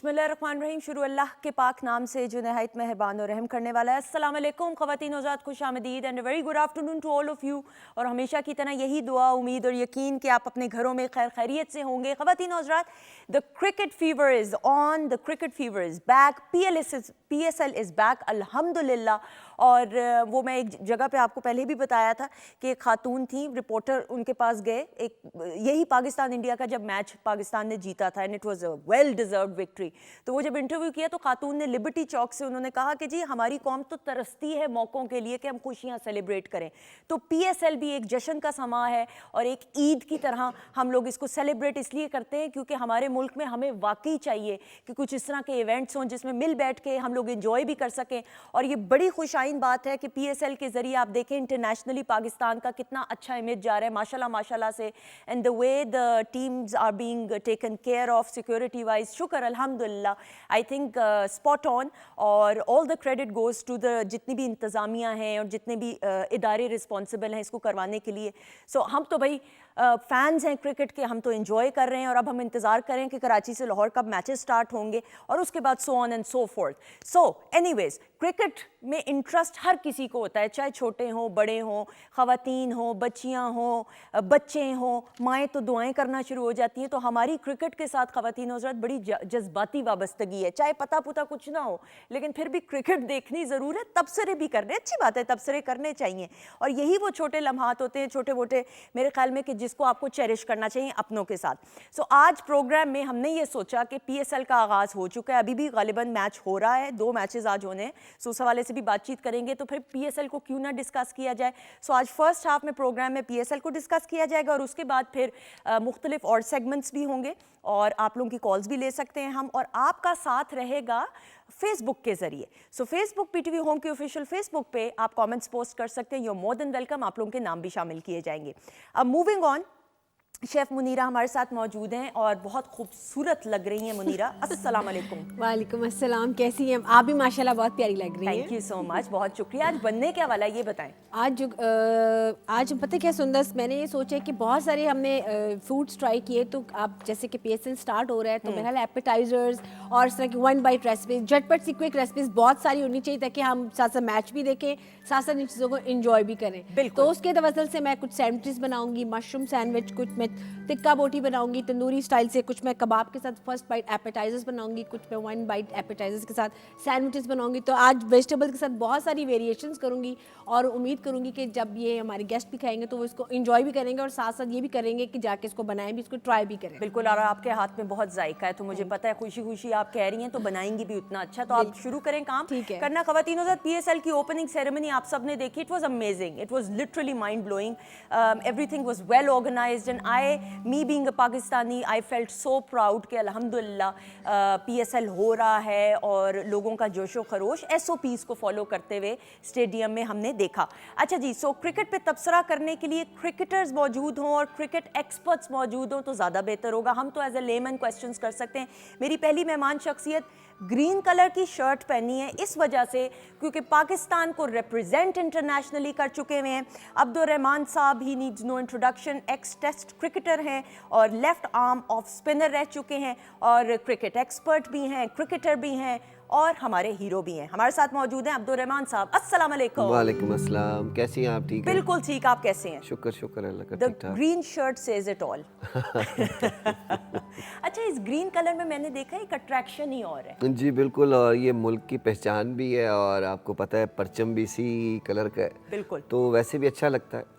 बिस्मिल्लाहिर्रहमानिर्रहीम। शुरू अल्लाह के पाक नाम से जो नहायत मेहरबान और रहम करने वाला है। अस्सलाम वालेकुम ख़वातीन हज़रात, खुश आमदीद and very good afternoon to all of you. और हमेशा की तरह यही दुआ, उम्मीद और यकीन कि आप अपने घरों में खैर खैरियत से होंगे। ख़वातीन हज़रात, the cricket fever is on, the cricket fever is back, PSL is back अल्हम्दुलिल्लाह। और वो मैं एक जगह पे आपको पहले भी बताया था कि एक खातून थी, रिपोर्टर उनके पास गए, एक यही पाकिस्तान इंडिया का जब मैच पाकिस्तान ने जीता था and it was a well deserved victory. तो वो जब इंटरव्यू किया तो खातून ने लिबर्टी चौक से उन्होंने कहा कि जी हमारी कौम तो तरसती है मौक़ों के लिए कि हम खुशियाँ सेलिब्रेट करें। तो PSL भी एक जश्न का समा है और एक ईद की तरह हम लोग इसको सेलिब्रेट इसलिए करते हैं क्योंकि हमारे मुल्क में हमें वाकई चाहिए कि कुछ इस तरह के इवेंट्स हों जिसमें मिल बैठ के हम लोग इंजॉय भी कर सकें। और ये बड़ी खुश बात है कि PSL के जरिए आप देखें इंटरनेशनली पाकिस्तान का कितना अच्छा इमेज जा रहा है माशाल्लाह माशाल्लाह से। And the way the teams are being taken care of security wise, शुक्र अल्हम्दुलिल्लाह, आई थिंक स्पॉट ऑन। और all the credit goes to the जितनी भी इंतज़ामिया हैं और जितने भी इदारे रिस्पॉन्सिबल हैं इसको करवाने के लिए। सो हम तो भाई फैंस हैं क्रिकेट के, हम तो एंजॉय कर रहे हैं और अब हम इंतज़ार करें कि कराची से लाहौर कब मैचेस स्टार्ट होंगे और उसके बाद so on and so fourth. So anyways, cricket में इंटरेस्ट हर किसी को होता है, चाहे छोटे हों बड़े हों, ख़वातीन हों बच्चियां हों बच्चे हों, माएँ तो दुआएं करना शुरू हो जाती हैं। तो हमारी क्रिकेट के साथ ख़वातीन हज़रात बड़ी जज्बाती वाबस्तगी है, चाहे पता पुता कुछ ना हो लेकिन फिर भी क्रिकेट देखनी ज़रूर है। तबसरे भी करने, अच्छी बात है, तबसरे करने चाहिए। और यही वो छोटे लम्हात होते हैं, छोटे मोटे, मेरे ख्याल में कि जिसको आपको चेरिश करना चाहिए अपनों के साथ। सो आज प्रोग्राम में हमने ये सोचा कि PSL का आगाज़ हो चुका है, अभी भी गालिबन मैच हो रहा है, 2 मैचेस आज होने हैं। सो उस हवाले से भी बातचीत करेंगे, तो फिर PSL को क्यों ना डिस्कस किया जाए। सो आज फर्स्ट हाफ में प्रोग्राम में PSL को डिस्कस किया जाएगा और उसके बाद फिर मुख्तलिफ और सेगमेंट्स भी होंगे और आप लोगों की कॉल्स भी ले सकते हैं हम, और आपका साथ रहेगा फेसबुक के जरिए। सो फेसबुक PTV होम के ऑफिशियल फेसबुक पे आप कमेंट्स पोस्ट कर सकते हैं, you are more than welcome, आप लोगों के नाम भी शामिल किए जाएंगे। अब मूविंग ऑन, शेफ़ मुनीरा हमारे साथ मौजूद हैं और बहुत खूबसूरत लग रही हैं मुनीरा। अस्सलाम वालेकुम। वालेकुम अस्सलाम, कैसी हैं आप? भी माशाल्लाह बहुत प्यारी लग रही हैं। थैंक यू सो मच, बहुत शुक्रिया। आज बनने क्या वाला है ये बताएं। आज पता क्या सुंदर, मैंने ये सोचा कि बहुत सारे हमने फूड्स ट्राई किए, तो आप जैसे कि PSL स्टार्ट हो रहा है तो मेरा ख्याल एपेटाइजर्स और इस तरह की 1 बाइट रेसिपीज, झटपट सी क्विक रेसिपीज बहुत सारी होनी चाहिए ताकि हम साथ साथ मैच भी देखें, साथ साथ इन चीज़ों को इंजॉय भी करें। तो उसके तवज्जुह से मैं कुछ सैंडविचेस बनाऊंगी, मशरूम सैंडविच, कुछ मैं टिक्का बोटी बनाऊंगी तंदूरी स्टाइल से, कुछ मैं कबाब के साथ फर्स्ट बाइट एपेटाइजर्स बनाऊंगी, कुछ मैं 1 बाइट एपेटाइजर्स के साथ सैंडविचेस बनाऊंगी। तो आज वेजिटेबल्स के साथ बहुत सारी वेरिएशंस करूंगी और उम्मीद करूंगी कि जब ये हमारे गेस्ट भी खाएंगे तो वो इसको एंजॉय भी करेंगे और साथ साथ ये भी करेंगे कि जाके इसको बनाएं भी, इसको ट्राई भी करें। बिल्कुल, और आपके हाथ में बहुत जायका है तो मुझे पता है खुशी खुशी आप कह रही हैं तो बनाएंगी भी उतना अच्छा। तो आप शुरू करें काम करना। ख़वातीन हज़रात, PSL की ओपनिंग सेरेमनी आप सब ने देखी, it was amazing, it was literally mind blowing, everything was well organised and me being a Pakistani I felt so proud कि अल्हम्दुलिल्लाह PSL हो रहा है और लोगों का जोशो खरोश SOPs को फॉलो करते हुए स्टेडियम में हमने देखा। अच्छा जी, सो क्रिकेट पे तबसरा करने के लिए क्रिकेटर्स मौजूद हों और क्रिकेट एक्सपर्ट्स मौजूद हों तो ज़्यादा बेहतर होगा। हम तो एज ए लेमन क्वेश्चंस कर सकते हैं। मेरी पहली मेहमान शख्सियत ग्रीन कलर की शर्ट पहनी है इस वजह से क्योंकि पाकिस्तान को रिप्रेजेंट इंटरनेशनली कर चुके हुए हैं। अब्दुर्रहमान साहब, he needs no introduction, ex test cricketer हैं और लेफ्ट आर्म ऑफ स्पिनर रह चुके हैं और क्रिकेट एक्सपर्ट भी हैं, क्रिकेटर भी हैं और हमारे हीरो भी हैं। हमारे साथ मौजूद हैं अब्दुर्रहमान साहब। अस्सलाम वालेकुम। वालेकुम अस्सलाम, कैसी हैं आप? ठीक है, बिल्कुल ठीक, आप कैसे हैं? शुक्र शुक्र अल्लाह का, द ठीक ठाक। Green shirt says it all. अच्छा, इस ग्रीन कलर में मैंने देखा एक अट्रैक्शन ही और है। जी बिल्कुल, और ये मुल्क की पहचान भी है और आपको पता है परचम भी इसी कलर का है। बिल्कुल, तो वैसे भी अच्छा लगता है।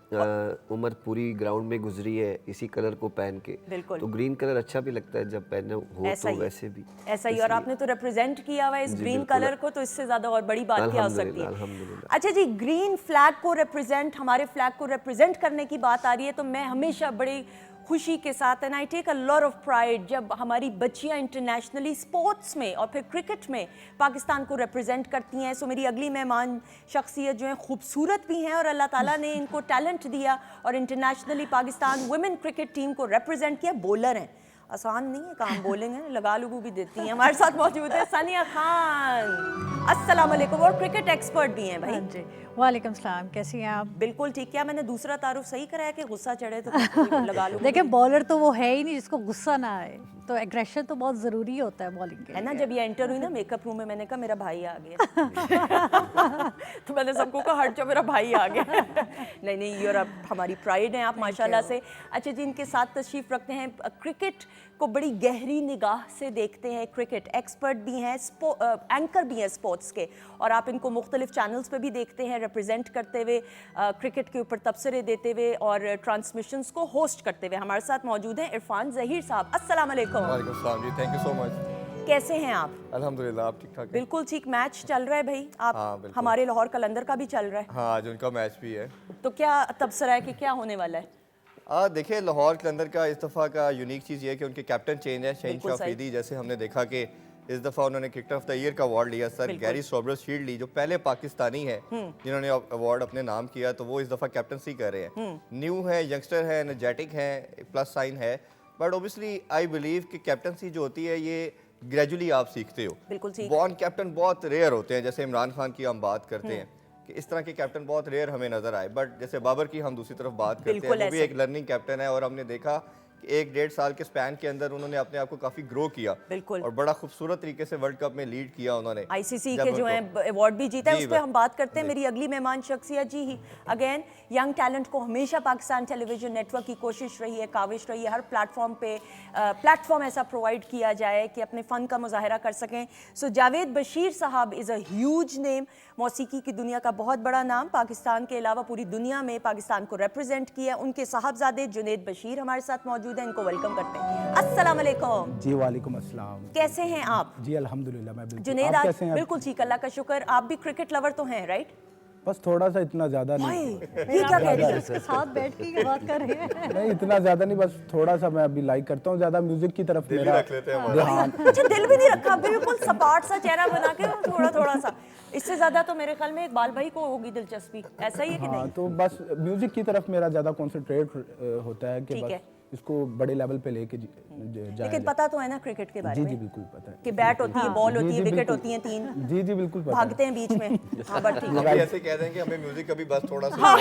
उम्र पूरी ग्राउंड में गुजरी है इसी कलर को पहन के, बिल्कुल, तो ग्रीन कलर अच्छा भी लगता है जब पहने हो तो वैसे भी ऐसा ही। और आपने तो रिप्रेजेंट किया हुआ है इस ग्रीन कलर को, तो इससे ज्यादा और बड़ी बात क्या हो सकती है। अल्हम्दुलिल्लाह। अच्छा जी, ग्रीन फ्लैग को रिप्रेजेंट, हमारे फ्लैग को रिप्रेजेंट करने की बात आ रही है तो मैं हमेशा बड़ी खुशी के साथ and I take a lot of pride जब हमारी बच्चियां इंटरनेशनली स्पोर्ट्स में और फिर क्रिकेट में पाकिस्तान को रिप्रेजेंट करती हैं। सो मेरी अगली मेहमान शख्सियत जो है खूबसूरत भी हैं और अल्लाह ताला ने इनको टैलेंट दिया और internationally Pakistan women cricket team को रिप्रेजेंट किया। बॉलर हैं, आसान नहीं है काम, बोलेंगे लगा लुगू भी देती हैं। हमारे साथ मौजूद है सानिया खान। अस्सलाम वालेकुम, और क्रिकेट एक्सपर्ट भी हैं भाई। हाँ जी, वालेकुम सलाम, कैसी हैं आप? बिल्कुल ठीक। क्या मैंने दूसरा तारुफ सही कराया कि गुस्सा चढ़े तो लगा लूँ? देखिए बॉलर तो वो है ही नहीं जिसको गुस्सा ना आए, तो एग्रेशन तो बहुत ज़रूरी होता है बॉलिंग के है ना। लिए। जब ये एंटर हुई ना मेकअप रूम में, मैंने कहा मेरा भाई आ गया। तो मैंने सबको कहा हट जाओ, मेरा भाई आ गया। नहीं नहीं, ये अब हमारी प्राइड हैं आप माशाल्लाह से। अच्छा जी, इनके साथ तशरीफ़ रखते हैं। क्रिकेट को बड़ी गहरी निगाह से देखते हैं, क्रिकेट एक्सपर्ट भी हैं, एंकर भी हैं स्पोर्ट्स के, और आप इनको मुख्तलिफ चैनल्स पे भी देखते हैं रिप्रेजेंट करते हुए, क्रिकेट के ऊपर तबसरे देते हुए और ट्रांसमिशंस को होस्ट करते हुए। हमारे साथ मौजूद हैं इरफान ज़हीर साहब। अस्सलाम वालेकुम। वालेकुम सलाम जी, थैंक यू सो मच। कैसे हैं आप? अल्हम्दुलिल्लाह, आप ठीक ठाक हैं? बिल्कुल ठीक। मैच चल रहा है भाई, आप हाँ, बिल्कुल। हमारे लाहौर कलंदर का भी चल रहा है, हाँ, आज उनका मैच भी है। तो क्या तबसरा है कि क्या होने वाला है? देखिए, लाहौर कलंदर का इस दफ़ा का यूनिक चीज़ ये है कि उनके कैप्टन चेंज है। शहीन बिल्कुल शाह सही। अफरीदी, जैसे हमने देखा कि इस दफ़ा उन्होंने क्रिकेटर ऑफ द ईयर का अवार्ड लिया। सर बिल्कुल। गैरी सोबरस शील्ड ली, जो पहले पाकिस्तानी है जिन्होंने अवार्ड अपने नाम किया, तो वो इस दफ़ा कैप्टनसी कर रहे हैं। न्यू है, यंगस्टर है, एनर्जेटिक है, प्लस साइन है। बट ओबियसली आई बिलीव कि कैप्टनसी जो होती है ये ग्रेजुअली आप सीखते हो। बिल्कुल ठीक। बॉर्न कैप्टन बहुत रेयर होते हैं, जैसे इमरान खान की हम बात करते हैं कि इस तरह के कैप्टन बहुत रेयर हमें नजर आए। बट जैसे बाबर की हम दूसरी तरफ बात करते हैं, बिल्कुल वो भी ऐसे। एक लर्निंग कैप्टन है, और हमने देखा कि 1-1.5 साल के स्पैन के अंदर उन्होंने अपने आप को काफी ग्रो किया बिल्कुल। और बड़ा खूबसूरत तरीके से वर्ल्ड कप में लीड किया उन्होंने। आईसीसी जब के जो उनको- हैं अवार्ड भी जीता है, जी, उस पर हम बात करते हैं। जी। मेरी अगली मेहमान शख्सियत जी ही अगेन यंग टैलेंट को हमेशा पाकिस्तान टेलीविजन नेटवर्क की कोशिश रही है, काविश रही है, हर प्लेटफॉर्म पे प्लेटफॉर्म ऐसा प्रोवाइड किया जाए कि अपने फ़न का मुजाहरा कर सकें। सो जावेद बशीर साहब इज़ अ ह्यूज नेम, मौसीकी की दुनिया का बहुत बड़ा नाम, पाकिस्तान के अलावा पूरी दुनिया में पाकिस्तान को रिप्रेजेंट किया। उनके साहबजादे जुनैद बशीर हमारे साथ मौजूद हैं, इनको वेलकम करते हैं। अस्सलाम वालेकुम। जी वालेकुम अस्सलाम। कैसे हैं आप? जी अल्हम्दुलिल्लाह, मैं बिल्कुल। जुनैद आप आज कैसे हैं? बिल्कुल ठीक, अल्लाह का शुक्र। आप भी क्रिकेट लवर तो हैं, राइट? बस थोड़ा सा, इतना ज़्यादा हाय, नहीं। ये क्या कह रही है? उसके साथ बैठ के बात कर रहे हैं। नहीं इतना ज़्यादा नहीं, बस थोड़ा सा मैं अभी लाइक करता हूँ, ज़्यादा म्यूजिक की तरफ दिल भी मेरा रख लेते हैं हमारा। ध्यान। अच्छा, दिल भी नहीं रखा, बिल्कुल सपाट सा चेहरा बना के थोड़ा थोड़ा सा। इससे ज्यादा तो मेरे ख्याल में इकबाल भाई को होगी दिलचस्पी, ऐसा ही है कि हाँ, नहीं? तो बस म्यूजिक की तरफ मेरा ज़्यादा कॉन्सेंट्रेट होता है कि ठीक है। बस इसको बड़े लेवल पे लेके लेकिन जाए। पता तो है ना क्रिकेट के बारे जी में जी बिल्कुल पता है। कि बैट होती है, बॉल जी, होती है, जी, विकेट बिल्कुल। होती है 3, जी जी बिल्कुल पता भागते हैं बीच में। हाँ बट ठीक है। हम भी ऐसे कह देंगे हमें म्यूजिक कभी बस थोड़ा सा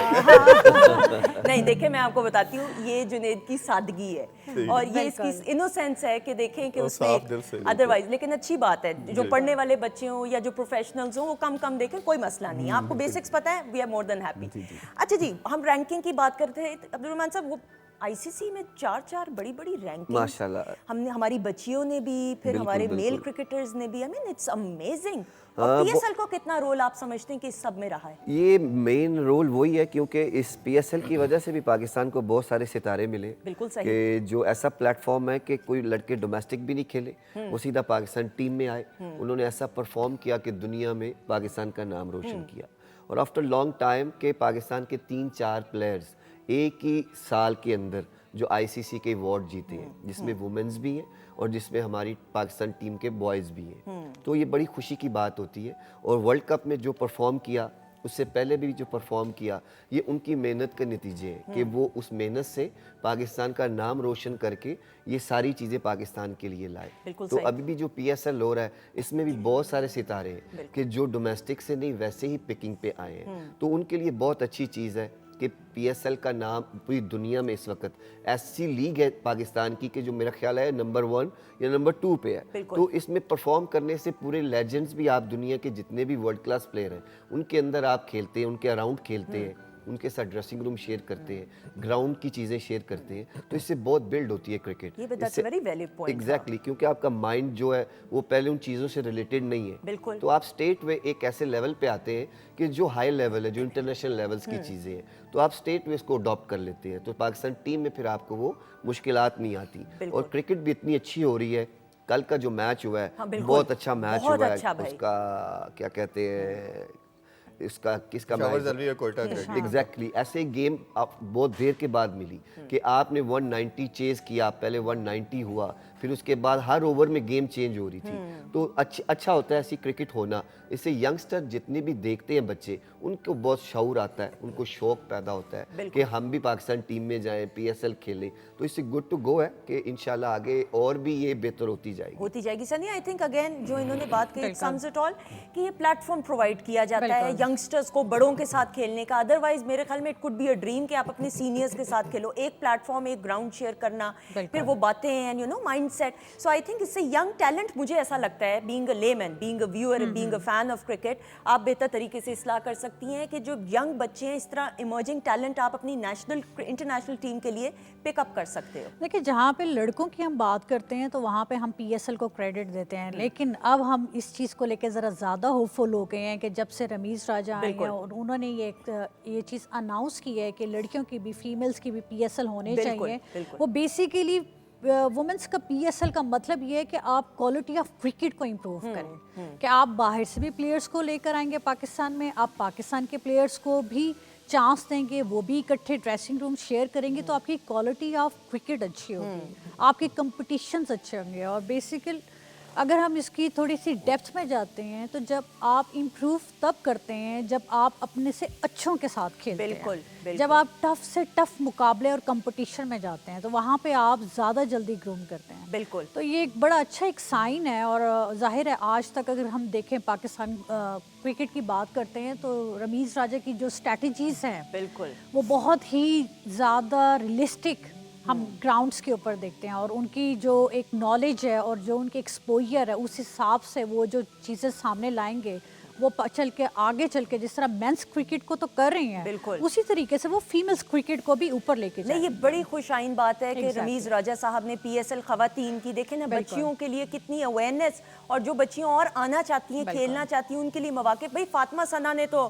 नहीं देखिए, मैं आपको बताती हूँ, ये जुनैद की सादगी है और ये इसकी इनोसेंस है कि देखें कि वो साफ दिल से, उसमें बिल्कुल। अदरवाइज। लेकिन अच्छी बात है, जो पढ़ने वाले बच्चे हों या जो प्रोफेशनल्स हों वो कम कम देखें, कोई मसला नहीं है। आपको बेसिक्स पता है, we are more than happy. अच्छा जी, हम रैंकिंग की बात करते हैं अब्दुल रहमान साहब। वो आईसीसी में 4 बड़ी बड़ी रैंकिंग माशाल्लाह। हमने, हमारी बच्चियों ने भी, फिर बिल्कुल, हमारे मेल बिल्कुल। क्रिकेटर्स ने भी। I mean it's amazing. हाँ, और पीएसएल को कितना रोल आप समझते हैं कि इस सब में रहा है? ये मेन रोल वही है, क्योंकि इस पीएसएल की वजह से भी पाकिस्तान को बहुत सारे सितारे मिले। बिल्कुल सही। कि जो ऐसा प्लेटफॉर्म है कि कोई लड़के डोमेस्टिक भी नहीं खेले, वो सीधा पाकिस्तान टीम में आए। उन्होंने ऐसा परफॉर्म किया कि दुनिया में पाकिस्तान का नाम रोशन किया। और आफ्टर लॉन्ग टाइम के पाकिस्तान के 3-4 प्लेयर्स एक ही साल के अंदर जो आईसीसी के अवार्ड जीते हैं, जिसमें वुमेन्स भी हैं और जिसमें हमारी पाकिस्तान टीम के बॉयज़ भी हैं। तो ये बड़ी खुशी की बात होती है। और वर्ल्ड कप में जो परफॉर्म किया, उससे पहले भी जो परफॉर्म किया, ये उनकी मेहनत के नतीजे हैं कि वो उस मेहनत से पाकिस्तान का नाम रोशन करके ये सारी चीज़ें पाकिस्तान के लिए लाए। बिल्कुल तो सही। अभी भी जो पीएसएल हो रहा है, इसमें भी बहुत सारे सितारे हैं कि जो डोमेस्टिक से नहीं वैसे ही पिकिंग पे आए हैं। तो उनके लिए बहुत अच्छी चीज़ है कि पीएसएल का नाम पूरी दुनिया में इस वक्त ऐसी लीग है पाकिस्तान की कि जो मेरा ख्याल है नंबर 1 या नंबर 2 पे है। तो इसमें परफॉर्म करने से पूरे लेजेंड्स भी, आप दुनिया के जितने भी वर्ल्ड क्लास प्लेयर हैं उनके अंदर आप खेलते हैं, उनके अराउंड खेलते हैं, उनके साथ ड्रेसिंग रूम शेयर करते हैं, ग्राउंड की चीज़ें शेयर करते हैं। तो इससे बहुत बिल्ड होती है क्रिकेट। ये that's a very valid point, exactly, क्योंकि आपका माइंड जो है वो पहले उन चीज़ों से रिलेटेड नहीं है। बिल्कुल। तो आप स्टेट वे एक ऐसे लेवल पे आते हैं कि जो हाई लेवल है, जो इंटरनेशनल लेवल्स की चीज़ें हैं, तो आप स्टेट वे इसको अडॉप्ट कर लेते हैं। तो पाकिस्तान टीम में फिर आपको वो मुश्किलात नहीं आती। और क्रिकेट भी इतनी अच्छी हो रही है। कल का जो मैच हुआ है, हाँ, बिल्कुल। बहुत अच्छा मैच बहुत हुआ है। अच्छा भाई। उसका क्या कहते हैं, इसका किसका शावर मैच चल रही है कोयटा क्रिकेट। एग्जैक्टली ऐसे गेम आप बहुत देर के बाद मिली कि आपने 190 चेज किया, पहले 190 हुआ, फिर उसके बाद हर ओवर में गेम चेंज हो रही थी। तो अच्छा होता है ऐसी क्रिकेट होना। इससे यंगस्टर जितने भी देखते हैं बच्चे, उनको बहुत शऊर आता है, उनको शौक पैदा होता है कि हम भी पाकिस्तान टीम में जाएं, पीएसएल खेलें। तो इससे गुड टू गो है कि इंशाल्लाह आगे और भी ये बेहतर होती जाएगी। सनी, आई थिंक अगेन जो इन्होंने बात की, इट सम्स इट ऑल कि ये प्लेटफॉर्म प्रोवाइड किया जाता है यंगस्टर्स को बड़ों के साथ खेलने का। अदरवाइज मेरे ख्याल में it could be a dream कि आप अपने सीनियर्स के साथ खेलो, एक प्लेटफॉर्म, एक ग्राउंड शेयर करना, फिर वो बातें and you know mindset. So I think इससे यंग टैलेंट, मुझे ऐसा लगता है, being a layman, being a viewer, being a fan of cricket, आप बेहतर तरीके से इस्लाह कर सकती हैं कि जो यंग बच्चे हैं, इस तरह इमर्जिंग टैलेंट आप अपनी नेशनल इंटरनेशनल टीम के लिए पिकअप कर सकते हो। देखिए, जहाँ पे लड़कों की हम बात करते हैं तो वहाँ पे हम पीएसएल को क्रेडिट देते हैं, लेकिन अब हम इस चीज़ को लेके ज़रा ज़्यादा होपफुल हो गए हैं कि जब से रमीज़ राजा आए हैं और उन्होंने ये चीज़ अनाउंस की है कि लड़कियों की भी, फीमेल्स की भी पीएसएल होने चाहिए। वो बेसिकली वुमेंस का पीएसएल का मतलब ये है कि आप क्वालिटी ऑफ क्रिकेट को इम्प्रूव करें, कि आप बाहर से भी प्लेयर्स को लेकर आएंगे पाकिस्तान में, आप पाकिस्तान के प्लेयर्स को भी चांस देंगे, वो भी इकट्ठे ड्रेसिंग रूम शेयर करेंगे, तो आपकी क्वालिटी ऑफ क्रिकेट अच्छी होगी, आपके कंपटीशंस अच्छे होंगे। और बेसिकल अगर हम इसकी थोड़ी सी डेप्थ में जाते हैं तो जब आप इम्प्रूव तब करते हैं जब आप अपने से अच्छों के साथ खेलते हैं, जब आप टफ से टफ मुकाबले और कंपटीशन में जाते हैं तो वहाँ पे आप ज़्यादा जल्दी ग्रूम करते हैं। बिल्कुल, तो ये एक बड़ा अच्छा एक साइन है। और जाहिर है आज तक अगर हम देखें पाकिस्तान क्रिकेट की बात करते हैं तो रमीज़ राजा की जो स्ट्रैटेजीज़ हैं बिल्कुल, वो बहुत ही ज़्यादा रियलिस्टिक हम ग्राउंड्स के ऊपर देखते हैं, और उनकी जो एक नॉलेज है और जो उनकी एक्सपोजर है उस हिसाब से वो जो चीज़ें सामने लाएंगे वो चल के आगे चल के जिस तरह मेंस क्रिकेट को तो कर रही हैं, बिल्कुल, उसी तरीके से वो फीमेल्स क्रिकेट को भी ऊपर लेके नहीं, ये बड़ी खुशाइन बात है कि रमीज़ राजा साहब ने पीएसएल खवातीन की, देखें ना, बच्चियों के लिए कितनी अवेयरनेस, और जो बच्चियां और आना चाहती हैं, खेलना चाहती हैं, उनके लिए मौके। भाई फातिमा सना ने तो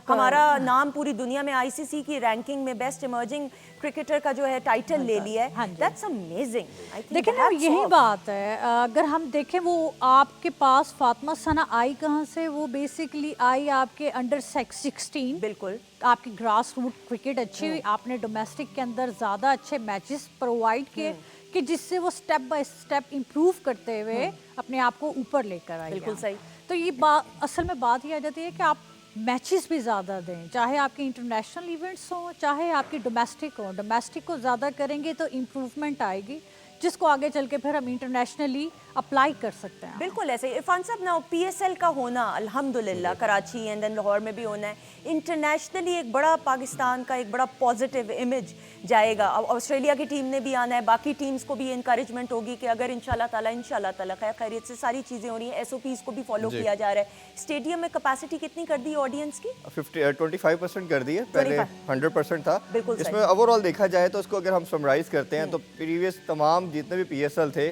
हमारा नाम पूरी दुनिया में आईसीसी की रैंकिंग में बेस्ट इमर्जिंग क्रिकेटर का जो है टाइटल ले लिया है। That's amazing. लेकिन ना यही बात है, अगर हम देखें वो आपके पास फातिमा सना आई कहाँ से, वो बेसिकली आई आपके अंडर 16। बिल्कुल, आपकी ग्रास रूट क्रिकेट अच्छी हुई, आपने डोमेस्टिक के अंदर ज़्यादा अच्छे मैचेस प्रोवाइड किए कि जिससे वो स्टेप बाय स्टेप इम्प्रूव करते हुए अपने आप को ऊपर लेकर आई। बिल्कुल सही। तो ये बात असल में बात ये आ जाती है कि आप मैचेस भी ज़्यादा दें, चाहे आपके इंटरनेशनल इवेंट्स हों चाहे आपकी डोमेस्टिक हों। डोमेस्टिक को ज़्यादा करेंगे तो इम्प्रूवमेंट आएगी, जिसको आगे चल के फिर हम इंटरनेशनली अप्लाई कर सकते हैं। बिल्कुल ऐसे ही। इरफान साहब ना, पीएसएल का होना अल्हम्दुलिल्लाह कराची एंड देन लाहौर में भी होना है, इंटरनेशनली एक बड़ा पाकिस्तान का एक बड़ा पॉजिटिव इमेज जाएगा। अब ऑस्ट्रेलिया की टीम ने भी आना है, बाकी टीम्स को भी इंकरेजमेंट होगी कि अगर इंशाल्लाह ताला खैर खैरियत से सारी चीज़ें हो रही हैं, एसओपीज़ को भी फॉलो किया जा रहा है। स्टेडियम में कैपेसिटी कितनी कर दी ऑडियंस की? 25% कर दी है, पहले 100% था। बिल्कुल सही। इसमें ओवरऑल देखा जाए तो इसको अगर हम समराइज करते हैं तो प्रीवियस तमाम जितने भी पीएसएल थे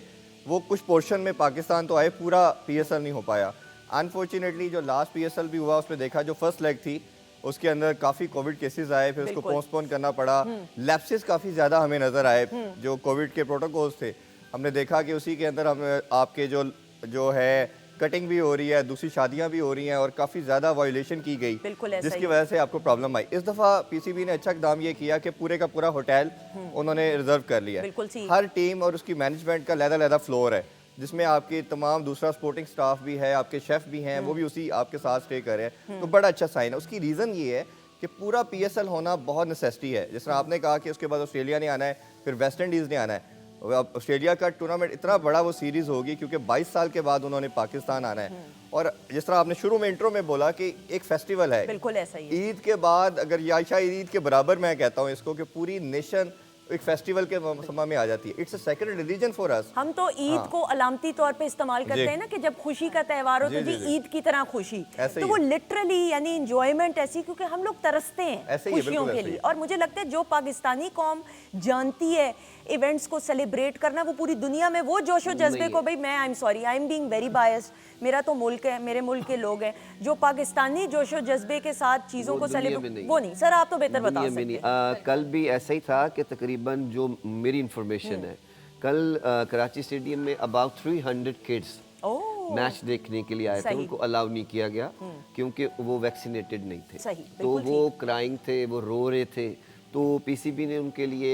वो कुछ पोर्शन में पाकिस्तान तो आए, पूरा पीएसएल नहीं हो पाया। अनफॉर्चुनेटली जो लास्ट पीएसएल भी हुआ उसमें देखा, जो फर्स्ट लेग थी उसके अंदर काफ़ी कोविड केसेस आए, फिर उसको पोस्टपोन करना पड़ा। लैप्सेस काफ़ी ज़्यादा हमें नज़र आए, जो कोविड के प्रोटोकॉल्स थे हमने देखा कि उसी के अंदर हम आपके जो है कटिंग भी हो रही है, दूसरी शादियां भी हो रही हैं और काफ़ी ज़्यादा वायोलेशन की गई, जिसकी वजह से आपको प्रॉब्लम आई। इस दफ़ा पीसीबी ने अच्छा इकदाम ये किया कि पूरे का पूरा होटल उन्होंने रिजर्व कर लिया। हर टीम और उसकी मैनेजमेंट का लहदा फ्लोर है, जिसमें आपकी तमाम दूसरा स्पोर्टिंग स्टाफ भी है, आपके शेफ भी हैं, वो भी उसी आपके साथ स्टे कर रहे हैं। तो बड़ा अच्छा साइन है। उसकी रीज़न ये है कि पूरा पीएसएल होना बहुत नेसेसिटी है। जिस तरह आपने कहा कि उसके बाद ऑस्ट्रेलिया ने आना है, फिर वेस्ट इंडीज़ ने आना है। ऑस्ट्रेलिया का टूर्नामेंट इतना बड़ा वो सीरीज़ होगी क्योंकि 22 साल के बाद उन्होंने पाकिस्तान आना है। और जिस तरह आपने शुरू में इंट्रो में बोला कि एक फेस्टिवल है, बिल्कुल ऐसा ही। ईद के बाद अगर या शायद ईद के बराबर मैं कहता हूँ इसको, कि पूरी नेशन एक फेस्टिवल के समय में आ जाती है। It's a second religion for us. हम तो ईद को अलामती तौर पे इस्तेमाल करते हैं ना, कि जब खुशी का त्यौहार हो तो जी ईद की तरह खुशी, तो वो लिटरली यानी इंजॉयमेंट ऐसी, क्योंकि हम लोग तरसते हैं खुशियों के लिए। और मुझे लगता है जो पाकिस्तानी कौम जानती है इवेंट्स को सेलिब्रेट करना, वो पूरी दुनिया में वो जोशो जज्बे को, भाई मैं I am sorry, I am being very biased, मेरा तो मुल्क है, मेरे मुल्क के लोग हैं, जो पाकिस्तानी जोशो जज्बे के साथ चीज़ों को सेलिब्रेट, वो नहीं। सर आप तो बेहतर बता सकते हैं। कल भी ऐसा ही था कि तकरीबन जो मेरी इंफॉर्मेशन है, कल कराची स्टेडियम में अबाउट 300 किड्स मैच देखने के लिए आए थे। उनको अलाउ नहीं किया गया क्योंकि वो वैक्सीनेटेड नहीं थे। तो वो क्राइंग थे, वो रो रहे थे। तो पीसीबी ने उनके लिए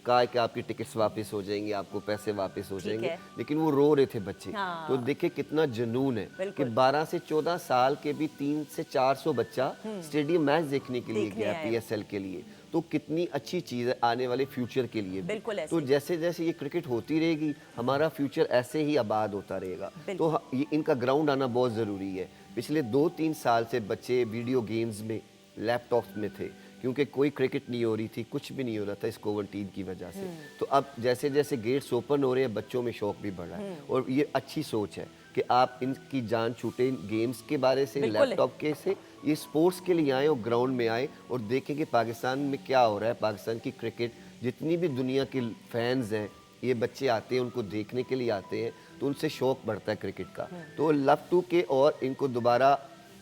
कहा कि आपकी टिकट्स वापस हो जाएंगी, आपको पैसे वापस हो जाएंगे, लेकिन वो रो रहे थे बच्चे। तो देखिए कितना जुनून है कि 12 से 14 साल के भी 300 से 400 बच्चा स्टेडियम मैच देखने के लिए गया पीएसएल के लिए। तो कितनी अच्छी चीज़ है आने वाले फ्यूचर के लिए। तो जैसे जैसे ये क्रिकेट होती रहेगी, हमारा फ्यूचर ऐसे ही आबाद होता रहेगा। तो ये इनका ग्राउंड आना बहुत ज़रूरी है। पिछले 2-3 साल से बच्चे वीडियो गेम्स में, लैपटॉप्स में थे, क्योंकि कोई क्रिकेट नहीं हो रही थी, कुछ भी नहीं हो रहा था इस कोविड-19 की वजह से। तो अब जैसे जैसे गेट्स ओपन हो रहे हैं, बच्चों में शौक भी बढ़ रहा है, और ये अच्छी सोच है कि आप इनकी जान छूटे गेम्स के बारे से, बिल्कुल। लैपटॉप के से, ये स्पोर्ट्स के लिए आए और ग्राउंड में आए और देखें कि पाकिस्तान में क्या हो रहा है। पाकिस्तान की क्रिकेट, जितनी भी दुनिया के फैंस हैं, ये बच्चे आते हैं, उनको देखने के लिए आते हैं, तो उनसे शौक बढ़ता है क्रिकेट का। तो लव टू के और इनको दोबारा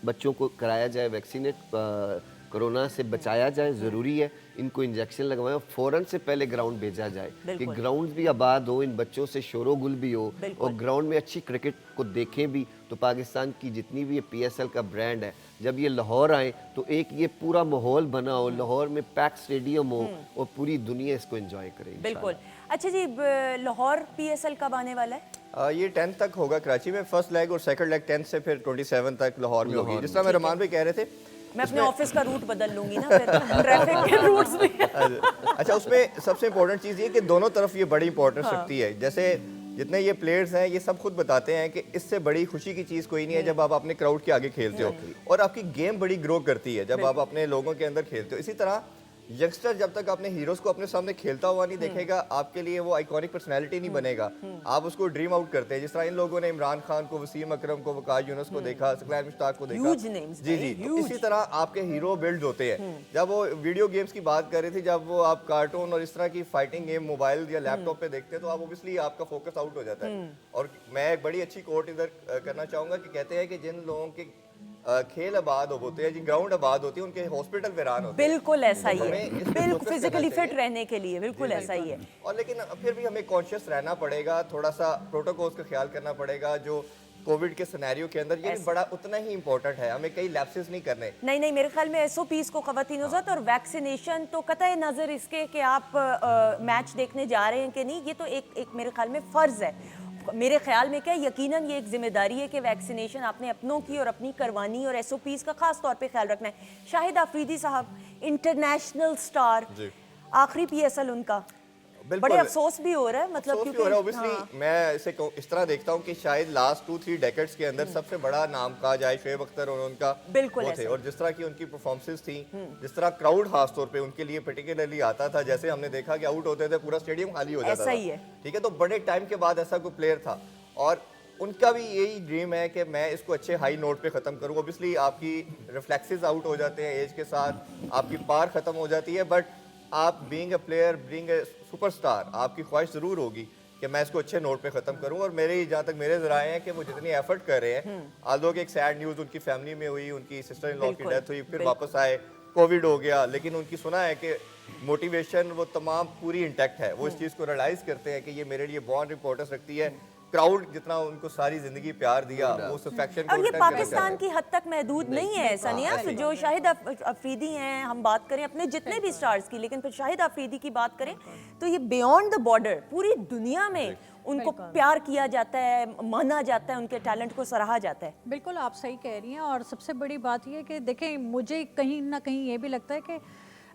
बच्चों को कराया जाए वैक्सीनेट, कोरोना से बचाया जाए, ज़रूरी है। इनको इंजेक्शन लगवाएं और फ़ौरन से पहले ग्राउंड भेजा जाए कि बिल्कुल। ग्राउंड भी आबाद हो, इन बच्चों से शोरो गुल भी हो बिल्कुल। और ग्राउंड में अच्छी क्रिकेट को देखें भी। तो पाकिस्तान की जितनी भी ये PSL का ब्रांड है, जब ये लाहौर आए तो एक ये पूरा माहौल बना हो, लाहौर में पैक स्टेडियम हो और पूरी दुनिया इसको एंजॉय करे इंशाल्लाह। बिल्कुल। अच्छा जी, लाहौर PSL कब आने वाला है? ये 10 तक होगा कराची में फर्स्ट लेग, और सेकंड लेग 10 से फिर 27 तक लाहौर में होगी। जिस तरह मैं रमान भाई कह रहे थे, मैं अपने ऑफिस का रूट बदल लूंगी ना फिर ट्रैफिक के रूट्स में। अच्छा, उसमें सबसे इम्पोर्टेंट चीज़ ये कि दोनों तरफ ये बड़ी इंपॉर्टेंस रखती है। जैसे जितने ये प्लेयर्स हैं, ये सब खुद बताते हैं कि इससे बड़ी खुशी की चीज़ कोई नहीं है जब आप अपने क्राउड के आगे खेलते हो, और आपकी गेम बड़ी ग्रो करती है जब आप अपने लोगों के अंदर खेलते हो। इसी तरह यंगस्टर जब तक अपने हीरोज को अपने सामने खेलता हुआ नहीं देखेगा, आपके लिए वो आइकॉनिक पर्सनैलिटी नहीं बनेगा। आप उसको ड्रीम आउट करते हैं। जिस तरह इन लोगों ने इमरान खान को, वसीम अकरम को, वकार यूनुस को देखा, सकलैन मुश्ताक को देखा, Huge names, जी भाई, जी, तो huge। इसी तरह आपके हीरो बिल्ड होते हैं। जब वो वीडियो गेम्स की बात कर रही थी, जब वो आप कार्टून और इस तरह की फाइटिंग गेम मोबाइल या लैपटॉप पे देखते हैं, तो आप ऑब्वियसली आपका फोकस आउट हो जाता है। और मैं एक बड़ी अच्छी कोट इधर करना चाहूंगा कि कहते हैं कि जिन लोगों के खेल आबाद होते हैं, जिन ग्राउंड आबाद होती है, उनके हॉस्पिटल वीरान होते हैं। बिल्कुल ऐसा ही है, हमें इस पे बिल्कुल focus फिजिकली करना फिट चाहिए। रहने के लिए बिल्कुल ऐसा ही है। और लेकिन फिर भी हमें कॉन्शियस रहना पड़ेगा, थोड़ा सा प्रोटोकॉल्स का ख्याल करना पड़ेगा। जो कोविड के सिनेरियो के अंदर ये भी बड़ा उतना ही इम्पोर्टेंट है, हमें कई लैप्सेस नहीं करने। नहीं नहीं, मेरे ख्याल में SOPs को ख़वातीन ज़ात और वैक्सीनेशन तो कतई नज़र इसके कि आप मैच देखने जा रहे हैं कि नहीं, ये तो एक मेरे ख्याल में फ़र्ज़ है। मेरे ख्याल में क्या, यकीनन ये एक जिम्मेदारी है कि वैक्सीनेशन आपने अपनों की और अपनी करवानी, और SOPs का खास तौर पे ख्याल रखना है। शाहिद आफरीदी साहब, इंटरनेशनल स्टार, आखिरी PSL उनका, बड़े अफसोस भी हो रहा है, मतलब अफसोस भी हो रहा है क्योंकि ऑब्वियसली। मैं इसे इस तरह देखता हूँ कि शायद लास्ट 2-3 डेकेड्स के अंदर सबसे बड़ा नाम कहा जाए शोएब अख्तर और उनका बिल्कुल वो ऐसा थे। ही। और जिस तरह की उनकी परफॉर्मेंसेस थी, जिस तरह क्राउड खास तौर पे उनके लिए पर्टिकुलरली आता था, जैसे हमने देखा कि आउट होते थे पूरा स्टेडियम खाली हो जाता ऐसा था। ही है। ठीक है, तो बड़े टाइम के बाद ऐसा कोई प्लेयर था, और उनका भी यही ड्रीम है कि मैं इसको अच्छे हाई नोट पे ख़त्म करूँ। ऑब्वियसली आपकी रिफ्लेक्सेस आउट हो जाते हैं एज के साथ, आपकी पार ख़त्म हो जाती है, बट आप being a player, being a superstar, आपकी ख्वाहिश ज़रूर होगी कि मैं इसको अच्छे नोट पे ख़त्म करूँ। और मेरे जहाँ तक मेरे ज़राए हैं कि वो जितनी एफर्ट कर रहे हैं, आल्दो कि एक सैड न्यूज़ उनकी फैमिली में हुई, उनकी सिस्टर इन लॉ की बिल्कुल, डेथ हुई, फिर बिल्कुल। वापस आए, कोविड हो गया, लेकिन उनकी सुना है कि मोटिवेशन वो तमाम पूरी इंटैक्ट है। वो इस चीज़ को रियलाइज़ करते हैं कि ये मेरे लिए बहुत इंपॉर्टेंस रखती है। क्राउड जितना उनको सारी जिंदगी प्यार दिया, वो उस अफेक्शन को और ये return करना पाकिस्तान चाहते हैं। की हद तक महदूद नहीं है, ऐसा नहीं है। जो शाहिद अफरीदी हैं, हम बात करें अपने जितने भी स्टार्स की, लेकिन फिर शाहिद अफरीदी की बात करें तो ये बियॉन्ड द बॉर्डर पूरी दुनिया में उनको प्यार किया जाता है, माना जाता है, उनके टैलेंट को सराहा जाता है। बिल्कुल आप सही कह रही हैं। और सबसे बड़ी बात ये है कि देखें, मुझे कहीं ना कहीं ये भी लगता है कि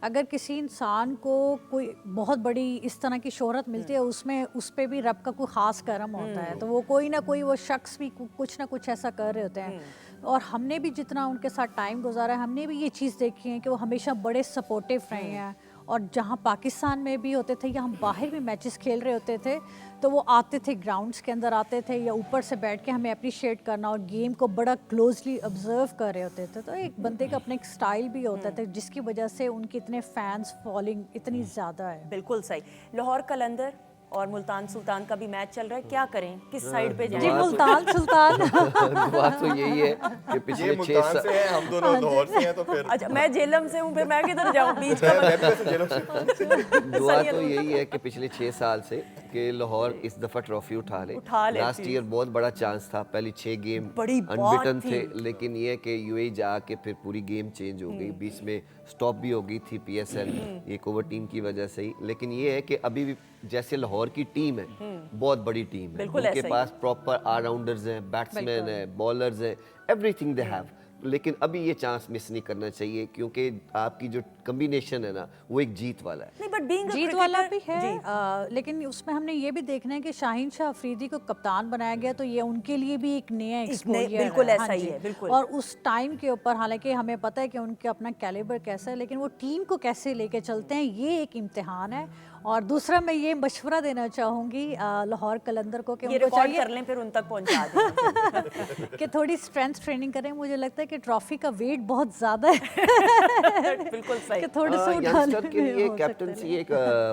अगर किसी इंसान को कोई बहुत बड़ी इस तरह की शोहरत मिलती है, उसमें उस पर भी रब का कोई ख़ास करम होता है, तो वो कोई ना कोई वो शख्स भी कुछ ना कुछ ऐसा कर रहे होते हैं। और हमने भी जितना उनके साथ टाइम गुजारा है, हमने भी ये चीज़ देखी है कि वो हमेशा बड़े सपोर्टिव रहे हैं। और जहाँ पाकिस्तान में भी होते थे या हम बाहर भी मैचेस खेल रहे होते थे, तो वो आते थे, ग्राउंड्स के अंदर आते थे, या ऊपर से बैठ के हमें अप्रिशिएट करना और गेम को बड़ा क्लोजली ऑब्जर्व कर रहे होते थे। तो एक बंदे का अपना एक स्टाइल भी होता था, जिसकी वजह से उनके इतने फैंस फॉलोइंग इतनी ज़्यादा है। बिल्कुल सही। लाहौर कलंदर और मुल्तान सुल्तान का भी मैच चल रहा है, क्या करें, किस साइड पे जाएं? जी मुल्तान सुल्तान दुआ तो यही है कि ये पिछले 6 मुल्तान से हैं, हम दोनों लाहौर से हैं, तो फिर अच्छा, मैं जेलम से हूँ, फिर मैं किधर जाऊँ बीच का? मैं भी वैसे जेलों से दुआ तो यही है कि पिछले 6 साल से कि लाहौर इस दफ़ा ट्रॉफी उठा ले। लास्ट ईयर बहुत बड़ा चांस था, पहली 6 गेम बड़ी बात अनबिटन थी। थे, लेकिन ये कि यूएई जाके फिर पूरी गेम चेंज हो गई, बीच में स्टॉप भी हो गई थी PSL ये कोविड टीम की वजह से ही। लेकिन ये है कि अभी भी जैसे लाहौर की टीम है, बहुत बड़ी टीम है, बिल्कुल उनके ऐसा ही। पास प्रॉपर ऑलराउंडर्स हैं, बैट्समैन हैं, बॉलर्स हैं, एवरीथिंग दे हैव। लेकिन अभी ये चांस मिस नहीं करना चाहिए, क्योंकि आपकी जो कॉम्बिनेशन है ना वो एक जीत वाला है। नहीं, बट बीइंग जीत वाला भी है, लेकिन उसमें हमने ये भी देखना है कि शाहीन शाह अफरीदी को कप्तान बनाया गया, तो ये उनके लिए भी एक नया एक्सपोजर है। बिल्कुल ऐसा हाँ ही जी। है, बिल्कुल। और उस टाइम के ऊपर हालांकि हमें पता है कि उनका अपना कैलिबर कैसा है, लेकिन वो टीम को कैसे लेके चलते हैं ये एक इम्तिहान है। और दूसरा मैं ये मशवरा देना चाहूँगी लाहौर कलंदर को कि ये उनको रिकॉर्ड चाहिए कर लें फिर उन तक पहुंचा दें। कि थोड़ी स्ट्रेंथ ट्रेनिंग करें। मुझे लगता है कि ट्रॉफी का वेट बहुत ज़्यादा है बिल्कुल सही। कि थोड़े से यंगस्टर उठाने के में लिए हो सकता है। कैप्टनसी एक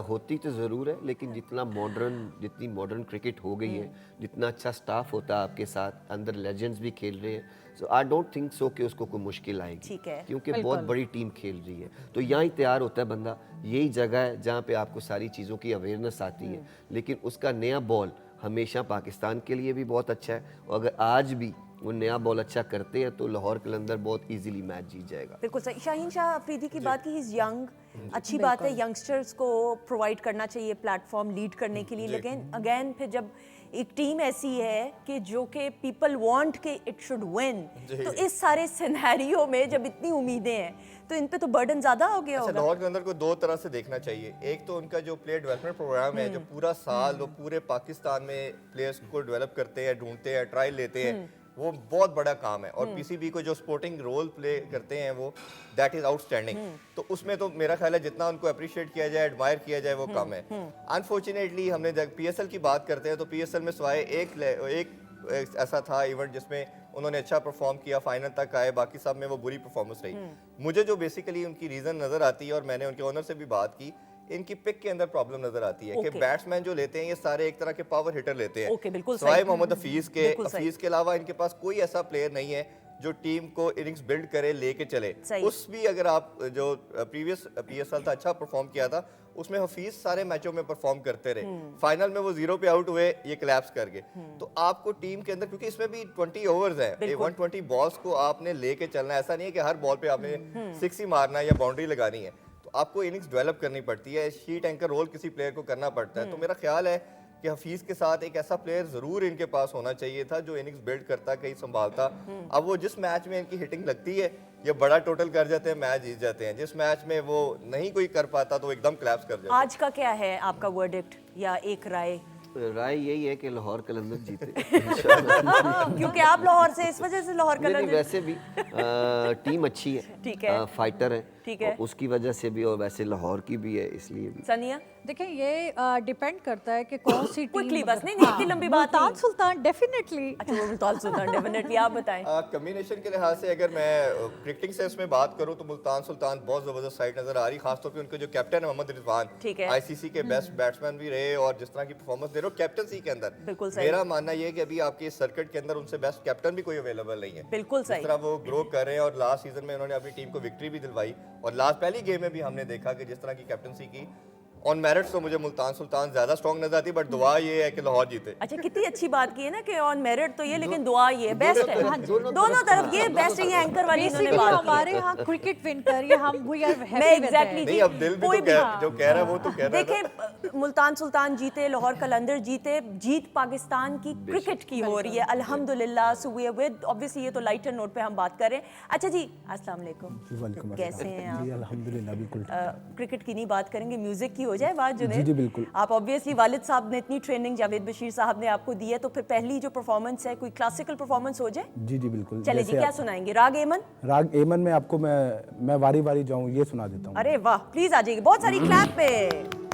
होती तो ज़रूर है, लेकिन जितनी मॉडर्न क्रिकेट हो गई है, जितना अच्छा स्टाफ होता है आपके साथ, अंदर लेजेंड्स भी खेल रहे हैं, सो आई डोंट थिंक सो कि उसको कोई मुश्किल आएगी। ठीक है, क्योंकि बहुत बड़ी टीम खेल रही है, तो यहाँ ही तैयार होता है बंदा। यही जगह है जहाँ पे आपको सारी चीज़ों की अवेयरनेस आती है, लेकिन उसका नया बॉल हमेशा पाकिस्तान के लिए भी बहुत अच्छा है, और अगर आज भी वो नया बॉल अच्छा करते हैं तो लाहौर कलंदर बहुत इजीली मैच जीत जाएगा। बिल्कुल सही। शाहीन शाह अफरीदी की बात की, ही इज यंग, अच्छी बात है, यंगस्टर्स को प्रोवाइड करना चाहिए प्लेटफॉर्म लीड करने के लिए, लेकिन अगेन फिर जब एक टीम ऐसी है कि जो कि पीपल वांट के इट शुड विन, तो इस सारे सिनेरियो में जब इतनी उम्मीदें हैं तो इन पे तो बर्डन ज्यादा हो गया अच्छा, होगा। लाहौर के अंदर को दो तरह से देखना चाहिए। एक तो उनका जो प्लेयर डेवलपमेंट प्रोग्राम है, जो पूरा साल वो पूरे पाकिस्तान में प्लेयर्स को डेवलप करते हैं, ढूंढते हैं, ट्रायल लेते हैं, वो बहुत बड़ा काम है। और पीसीबी को जो स्पोर्टिंग रोल प्ले करते हैं वो दैट इज आउटस्टैंडिंग। तो उसमें तो मेरा ख्याल है जितना उनको अप्रिशिएट किया जाए, एडमायर किया जाए, वो कम है। अनफॉर्चुनेटली हमने जब पीएसएल की बात करते हैं तो पीएसएल में सिवाय एक ऐसा था इवेंट जिसमें उन्होंने अच्छा परफॉर्म किया, फाइनल तक आए, बाकी सब में वो बुरी परफॉर्मेंस रही। मुझे जो बेसिकली उनकी रीजन नजर आती है, और मैंने उनके ओनर से भी बात की, इनकी पिक के अंदर प्रॉब्लम नजर आती है कि बैट्समैन जो लेते हैं ये सारे एक तरह के पावर हिटर लेते हैं। बिल्कुल सिवाय सही। मोहम्मद बिल्कुल सही। हफीज के अलावा इनके पास कोई ऐसा प्लेयर नहीं है जो टीम को इनिंग्स बिल्ड करे, लेके चले। सही। उस भी अगर आप जो प्रीवियस पीएसएल था अच्छा परफॉर्म किया था, उसमें हफीज सारे मैचों में परफॉर्म करते रहे, फाइनल में वो 0 पे आउट हुए, ये कोलैप्स कर गए। तो आपको टीम के अंदर, क्योंकि इसमें भी 20 ओवर्स हैं, 120 बॉल्स को आपने लेके चलना है। ऐसा नहीं है कि हर बॉल पे आपने 6 ही मारना है या बाउंड्री लगानी है। तो आपको इनिंग्स डेवलप करनी पड़ती है, शीट एंकर रोल किसी प्लेयर को करना पड़ता है। तो मेरा ख्याल है कि हफीज के साथ एक ऐसा प्लेयर जरूर इनके पास होना चाहिए था जो इनिंग्स बिल्ड करता, कहीं संभालता। अब वो जिस मैच में इनकी हिटिंग लगती है ये बड़ा टोटल कर जाते हैं, मैच जीत जाते हैं। जिस मैच में वो नहीं कोई कर पाता तो एकदम क्लैप्स कर जाते हैं। आज का क्या है आपका वर्डिक्ट या एक राय? राय यही है कि लाहौर कलंदर जीते। क्योंकि आप लाहौर से, इस वजह से लाहौर नहीं, कलंदर। वैसे भी टीम अच्छी है, ठीक है। फाइटर है, ठीक है। और उसकी वजह से भी, और वैसे लाहौर की भी है इसलिए भी। सनिया देखिए ये डिपेंड करता है कि कौन सी टीम। Quickly बस, नहीं, इतनी लंबी बात नहीं। मुल्तान सुल्तान डेफिनेटली। अच्छा, वो मुल्तान सुल्तान डेफिनेटली, आप बताएं। कम्बिनेशन के लिहाज से अगर मैं क्रिकेटिंग सेंस में बात करूं तो मुल्तान सुल्तान बहुत जबरदस्त साइड नजर आ रही, खासतौर पे उनके जो कैप्टन है मोहम्मद रिजवान, ठीक है। आईसीसी के बेस्ट बैट्समैन भी रहे, और जिस तरह की परफॉर्मेंस दे रहे हो कैप्टनसी के अंदर, बिल्कुल सही। मेरा मानना ये है कि अभी आपके सर्किट के अंदर उनसे बेस्ट कैप्टन भी कोई अवेलेबल नहीं है। बिल्कुल जिस सही। तरह वो ग्रो कर रहे हैं, और लास्ट सीजन में उन्होंने अपनी टीम को विक्ट्री भी दिलवाई, और लास्ट पहली गेम में भी हमने देखा कि जिस तरह की कैप्टनसी की ऑन मेरिट्स तो मुझे मुल्तान सुल्तान ज्यादा स्ट्रॉन्ग नजर आती है, बट दुआ ये है कि लाहौर जीते। अच्छा, कितनी अच्छी बात की है ना कि ऑन मेरिट तो ये, लेकिन दुआ ये बेस्ट है। दोनों तरफ ये बेस्ट है, ये एंकर वाली इन्होंने बेसिकली बात की है। हमारे यहाँ क्रिकेट विन करिए, हम वी आर हैप्पी मैं एग्जैक्टली नहीं, अब दिल भी कोई तो भी जो कह रहा है वो तो कह रहा है ना। देखें, मुल्तान सुल्तान जीते, लाहौर कलंदर जीते, जीत पाकिस्तान की क्रिकेट की हो रही है अल्हम्दुलिल्लाह। सो वी विद ऑब्वियसली ये तो लाइटर नोट पे हम बात कर रहे हैं। अच्छा जी, अस्सलाम वालेकुम, कैसे हैं आप? अल्हम्दुलिल्लाह बिल्कुल। क्रिकेट की नहीं बात करेंगे, म्यूजिक की हो जाए बात। जुनैद जी, बिल्कुल। आप ऑब्वियसली वालिद साहब ने इतनी ट्रेनिंग जावेद बशीर साहब ने आपको दी है, तो फिर पहली जो परफॉर्मेंस है कोई क्लासिकल परफॉर्मेंस हो जाए? जी जी बिल्कुल। चले जी, जैसे क्या सुनाएंगे? राग एमन? राग एमन में आपको मैं वारी वारी जाऊं ये सुना देता हूँ। अरे वाह, प्लीज आ जाइए, बहुत सारी क्लैप पे।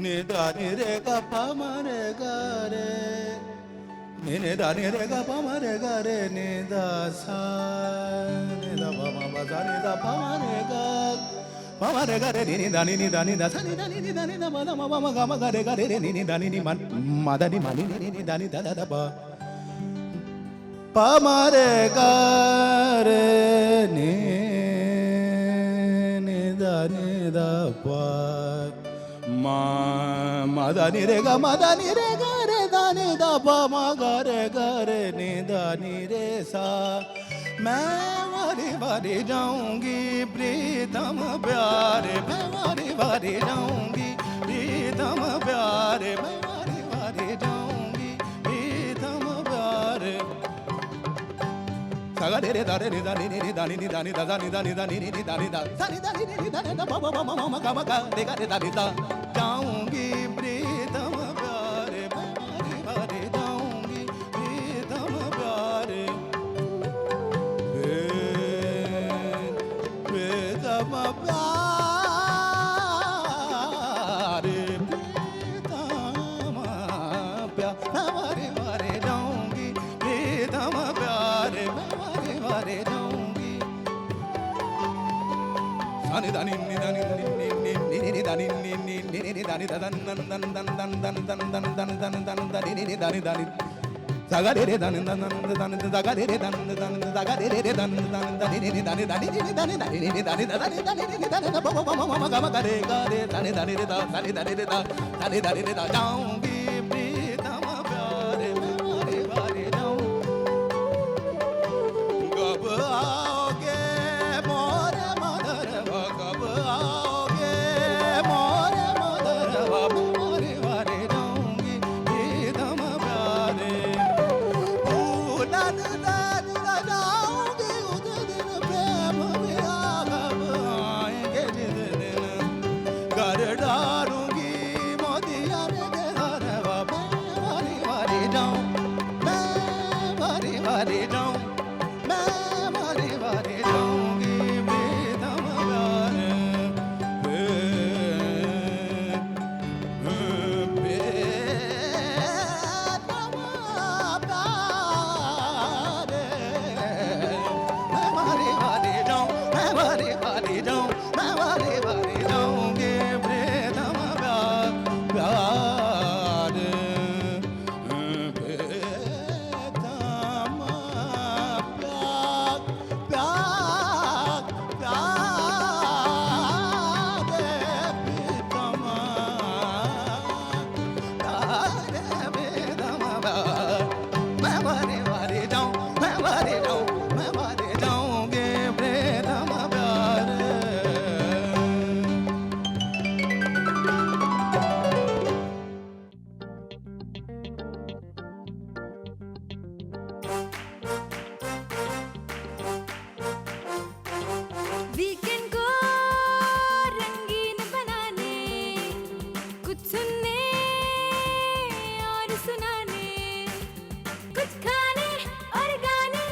Nida ni re ga pa ma re ga re, ni da ni re ga pa ma re ga re, ni da sa, ni da pa ma ba sa ni da pa ma re ga, pa ma re ga re ni da ni da ni da sa ni da ni da ni da ma da ma ma ga ma ga re ni da ni ma da ni ma ni da ni da da pa, pa ma re ga re ni da pa. Ma da ni re ga re da ni da pa ma ga re ni da ni re sa मैं वारी वारी जाऊंगी प्रीतम प्यारे मैं वारी वारी जाऊंगी प्रीतम प्यारे मैं वारी वारी जाऊंगी प्रीतम प्यारे सागा रे रे दारे रे दानी रे दानी नी दानी दा दानी दानी दानी नी दानी दा दानी दानी नी दानी दा बा बा बा मा गा मा गा रे गा रे दानी दा जाऊंगी प्रीतम प्यारे मैं वारी वारी जाऊंगी प्रीतम प्यारे प्रीतम प्यारे प्रीतम प्यारे मैं वारी वारी जाऊंगी प्रीतम प्यारे मैं वारी वारी जाऊंगी सानी दानी नी दानी नी नी नी नी दानी नी नी नी नी दानी दा दन दन दन दन दन दन दन दन दन दन दन दानी नी दानी दानी saga re re dan dan dan saga re re dan dan saga re re dan dan dan ni dan dan ni dan dan ni dan dan ni dan ba ba ba ma ga ma ga re dan dan ni da dan dan ni da dan dan ni da जाऊंगी प्रीतम प्यारे मैं वारी वारी जाऊं कब आओगे मोरे मदरवा कब आओगे मोरे मदरवा मैं वारी वारी जाऊंगी प्रीतम प्यारे जाऊंगी उस दिन प्रेम मेरा कब आएंगे जिस दिन घर डालूंगी मोतिया रे हरवा मैं वारी वारी जाऊं मैं वारी वारी जाऊं मैं वारी वारी जाऊंगी प्रीतम प्यारे वीकेंड को रंगीन बनाने कुछ सुनने और सुनाने कुछ खाने और गाने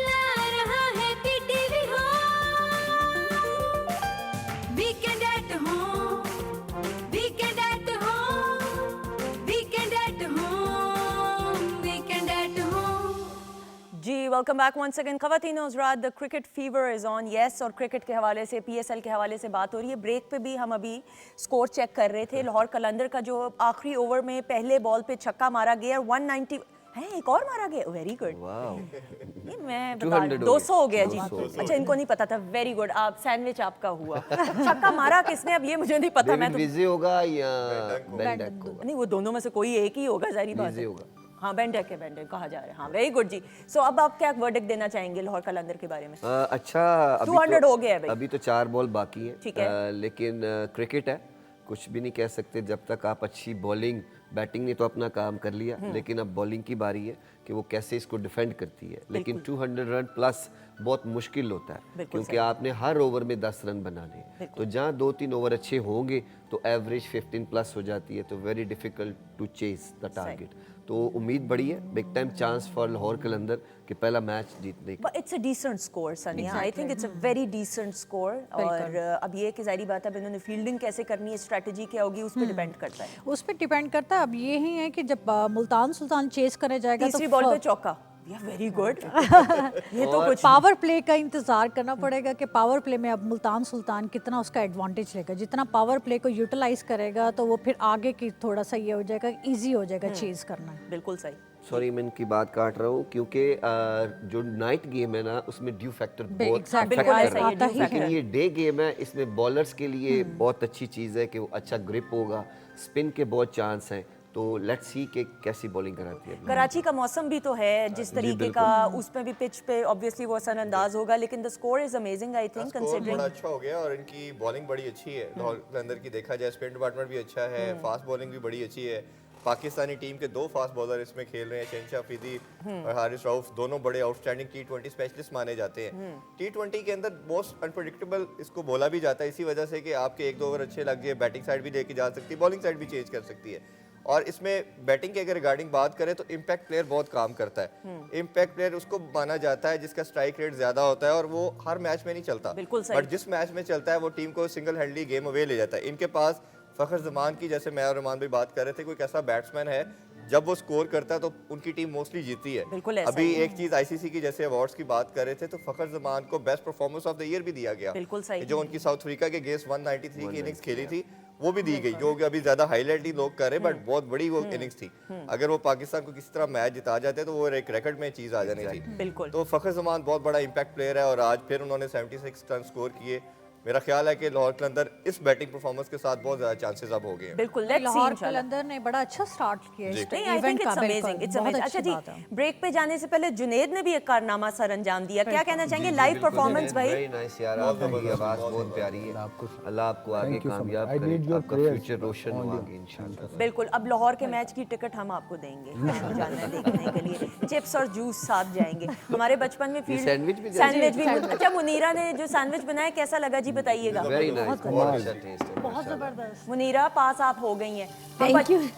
ला रहा है पीटीवी हो weekend at home weekend at home weekend at home weekend at home जी वेलकम बैक वंस अगेन खवातीन हज़रात the cricket fever is on yes और क्रिकेट के हवाले से पीएसएल के हवाले से बात हो रही है। ब्रेक पे भी हम अभी स्कोर चेक कर रहे थे। लाहौर कलंदर का जो आखिरी ओवर में पहले बॉल पे छक्का मारा गया 190 है एक और मारा गया वेरी गुड वाओ ये मैं बता 200 हो गया जी अच्छा इनको नहीं पता था वेरी गुड आप सैंडविच आपका हुआ छक्का मारा किसने अब ये मुझे नहीं पता मैं तो विज़ी होगा या बेंडक होगा नहीं वो दोनों में से कोई एक ही होगा जारी बात विज़ी है होगा हाँ बेंडक है बेंडक कहा जा रहा है हाँ वेरी गुड जी सो अब आप क्या वर्डिक्ट देना चाहेंगे लाहौर कलंदर के बारे में अच्छा अभी 200 हो गया है भाई अभी तो 4 बॉल बाकी है ठीक है। लेकिन क्रिकेट है कुछ भी नहीं कह सकते जब तक आप अच्छी बॉलिंग बैटिंग ने तो अपना काम कर लिया लेकिन अब बॉलिंग की बारी है कि वो कैसे इसको डिफेंड करती है लेकिन 200 रन प्लस बहुत मुश्किल होता है क्योंकि आपने हर ओवर में 10 रन बनाने तो जहाँ 2-3 ओवर अच्छे होंगे तो एवरेज 15 प्लस हो जाती है तो very difficult to chase the target तो उम्मीद बड़ी है big time chance for Lahore Qalandar कि पहला मैच जीतने का But it's a decent score, Sania. I think it's a very decent score. और अब ये कि जाहिर बात है अब इन्होंने फील्डिंग कैसे करनी है, स्ट्रेटजी क्या होगी, उस पर डिपेंड करता है। उस पर डिपेंड करता है। अब ये ही है कि जब मुल्तान सुल्तान चेस करे जाएगा तीसरी तो बॉल पे चौका। Yeah, very good. ये तो कुछ पावर प्ले का इंतजार करना पड़ेगा कि पावर प्ले में अब मुल्तान सुल्तान कितना उसका एडवांटेज लेगा। जितना पावर प्ले को यूटिलाइज करेगा तो वो फिर आगे की थोड़ा सा ये हो जाएगा, इजी हो जाएगा चेज करना। बिल्कुल सही। सॉरी मैं इनकी बात काट रहा हूँ क्योंकि जो नाइट गेम है ना उसमें ड्यू फैक्टर बहुत exactly, affect कर रहा आता है ही लेकिन है। ये डे गेम है इसमें बॉलर्स के लिए बहुत अच्छी चीज़ है कि वो अच्छा ग्रिप होगा स्पिन के बहुत चांस हैं तो लेट्स सी कि कैसी बॉलिंग कराती है। कराची का मौसम भी तो है जिस जी, तरीके बिल्कुल। का, उसमें भी पिच पे ऑब्वियसली वो असरअंदाज होगा, लेकिन the score is amazing I think score considering. बड़ा अच्छा हो गया और इनकी बॉलिंग बड़ी अच्छी है। लाहौर के अंदर की देखा जाए स्पिन डिपार्टमेंट भी अच्छा है, फास्ट बॉलिंग भी बड़ी अच्छी है। पाकिस्तानी टीम के 2 फास्ट बॉलर इसमें खेल रहे हैं, शहनशाह अफरीदी और हारिस रऊफ, दोनों बड़े आउटस्टैंडिंग T20 स्पेशलिस्ट माने जाते हैं। T20 के अंदर मोस्ट अनप्रेडिक्टेबल इसको बोला भी जाता है इसी वजह से कि आपके 1-2 ओवर अच्छे लग जाए, बैटिंग साइड भी लेके जा सकती है, बॉलिंग साइड भी चेंज कर सकती है। और इसमें बैटिंग के अगर रिगार्डिंग बात करें तो इम्पैक्ट प्लेयर बहुत काम करता है। इम्पैक्ट प्लेयर उसको माना जाता है जिसका स्ट्राइक रेट ज्यादा होता है और वो हर मैच में नहीं चलता, बिल्कुल सही। बट जिस मैच में चलता है वो टीम को सिंगल हैंडली गेम अवे ले जाता है। इनके पास फखर जमान की, जैसे मैं और रहमान भाई बात कर रहे थे, कोई ऐसा बैट्समैन है जब वो स्कोर करता है तो उनकी टीम मोस्टली जीती है। बिल्कुल ऐसा अभी ही है। एक चीज आईसीसी की जैसे अवार्ड्स की बात कर रहे थे तो फखर जमान को best performance of the year भी दिया गया। बिल्कुल सही। जो उनकी साउथ अफ्रीका के अगेंस्ट 193 की इनिंग्स खेली थी वो भी दी गई, जो कि अभी ज्यादा हाईलाइट ही लोग कर रहे हैं, बट बहुत बड़ी वो इनिंग्स थी। अगर वो पाकिस्तान को किसी तरह मैच जिता जाते तो वो एक रिकॉर्ड में चीज आ जानी थी। बिल्कुल। तो फखर जमान बहुत बड़ा इम्पैक्ट प्लेयर है और आज फिर उन्होंने 76 रन स्कोर किए। मेरा ख्याल है कि लाहौर कलंदर इस बैटिंग परफॉर्मेंस के साथ बहुत ज्यादा चांसेस अब हो गए हैं। बिल्कुल, लेट्स सी लाहौर इंशाल्लाह। कलंदर ने बड़ा अच्छा स्टार्ट किया इस नहीं, आई थिंक इवेंट का। It's amazing, it's amazing. अच्छा जी, ब्रेक पे जाने से पहले जुनेद ने भी एक कारनामा सर अंजाम दिया, क्या कहना चाहेंगे? लाइव परफॉर्मेंस भाई। वेरी नाइस यार, आपकी आवाज बहुत प्यारी है। अल्लाह आपको आगे Thank you so much. कामयाब I करे, need your आपका prayers फ्यूचर रोशन हो आगे इंशाल्लाह। बिल्कुल, अब लाहौर के मैच की टिकट हम आपको देंगे, जाना है देखने के लिए, चिप्स और जूस साथ जाएंगे। हमारे बचपन में फील्ड सैंडविच भी जाएंगे? सैंडविच भी। अच्छा, मुनीरा ने जो सैंडविच बनाया कैसा लगा जी, बताइएगा। वेरी नाइस, बहुत अच्छा टेस्ट है। बहुत जबरदस्त। मुनीरा, पास आप हो गई हैं।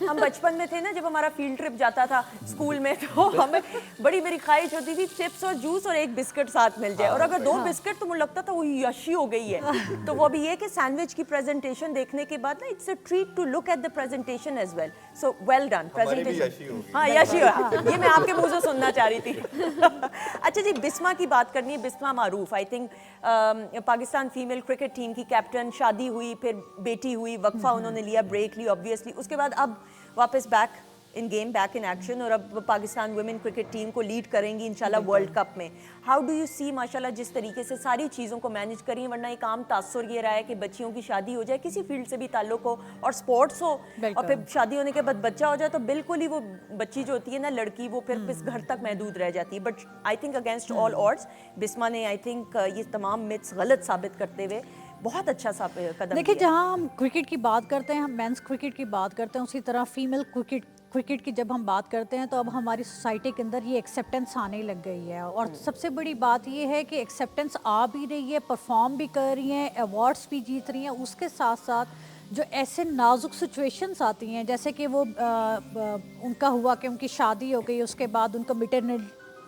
हम बचपन में थे ना, जब हमारा फील्ड ट्रिप जाता था स्कूल में, तो हमें बड़ी मेरी ख्वाहिश होती थी चिप्स और जूस और एक बिस्किट साथ मिल जाए, और अगर 2 बिस्किट तो मुझे लगता था वो यशी हो गई है। तो वो अभी ये कि सैंडविच की प्रेजेंटेशन देखने के बाद ना, it's a treat to look at the presentation as well. So well done हमारी भी यशी प्रेजेंटेशन। होगी। हाँ, यशी हो, ये मैं आपके मुंह से सुनना चाह रही थी। अच्छा जी, बिस्मा की बात करनी है। Bisma Maroof, I think Pakistan female cricket team की कैप्टन, शादी हुई, फिर बेटी हुई, वक्फा उन्होंने लिया, ब्रेक ली ऑब्वियसली, उसके बाद अब वापस back in game, back in action, और अब पाकिस्तान वुमेन क्रिकेट टीम को लीड करेंगी इंशाल्लाह वर्ल्ड कप में। हाउ डू यू सी माशाल्लाह जिस तरीके से सारी चीज़ों को मैनेज करी, वरना एक आम तासुर ये रहा है कि बच्चियों की शादी हो जाए, किसी फील्ड से भी ताल्लुक हो और स्पोर्ट्स हो, और फिर शादी होने के बाद बच्चा हो जाए तो बिल्कुल ही वो बच्ची जो होती है ना, लड़की, वो फिर किस घर तक महदूद रह जाती है। But I think against all odds Bisma ने आई थिंक ये तमाम मिथ्स गलत साबित करते हुए बहुत अच्छा सा कदम देखिए, किया। जहाँ हम क्रिकेट की बात करते हैं, हम मेंस क्रिकेट की बात करते हैं, उसी तरह फीमेल क्रिकेट की जब हम बात करते हैं तो अब हमारी सोसाइटी के अंदर ये एक्सेप्टेंस आने लग गई है। और सबसे बड़ी बात ये है कि एक्सेप्टेंस आ भी रही है, परफॉर्म भी कर रही हैं, अवार्ड्स भी जीत रही हैं। उसके साथ साथ जो ऐसे नाजुक सिचुएशंस आती हैं, जैसे कि वो उनका हुआ कि उनकी शादी हो गई, उसके बाद उनको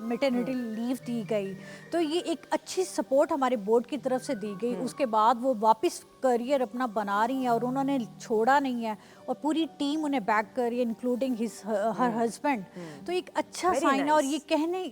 मैटरनिटी लीव दी गई, तो ये एक अच्छी सपोर्ट हमारे बोर्ड की तरफ से दी गई। उसके बाद वो वापस करियर अपना बना रही हैं और उन्होंने छोड़ा नहीं है, और पूरी टीम उन्हें बैक कर रही है, इंक्लूडिंग हर हस्बैंड। तो एक अच्छा साइन है। और ये कहने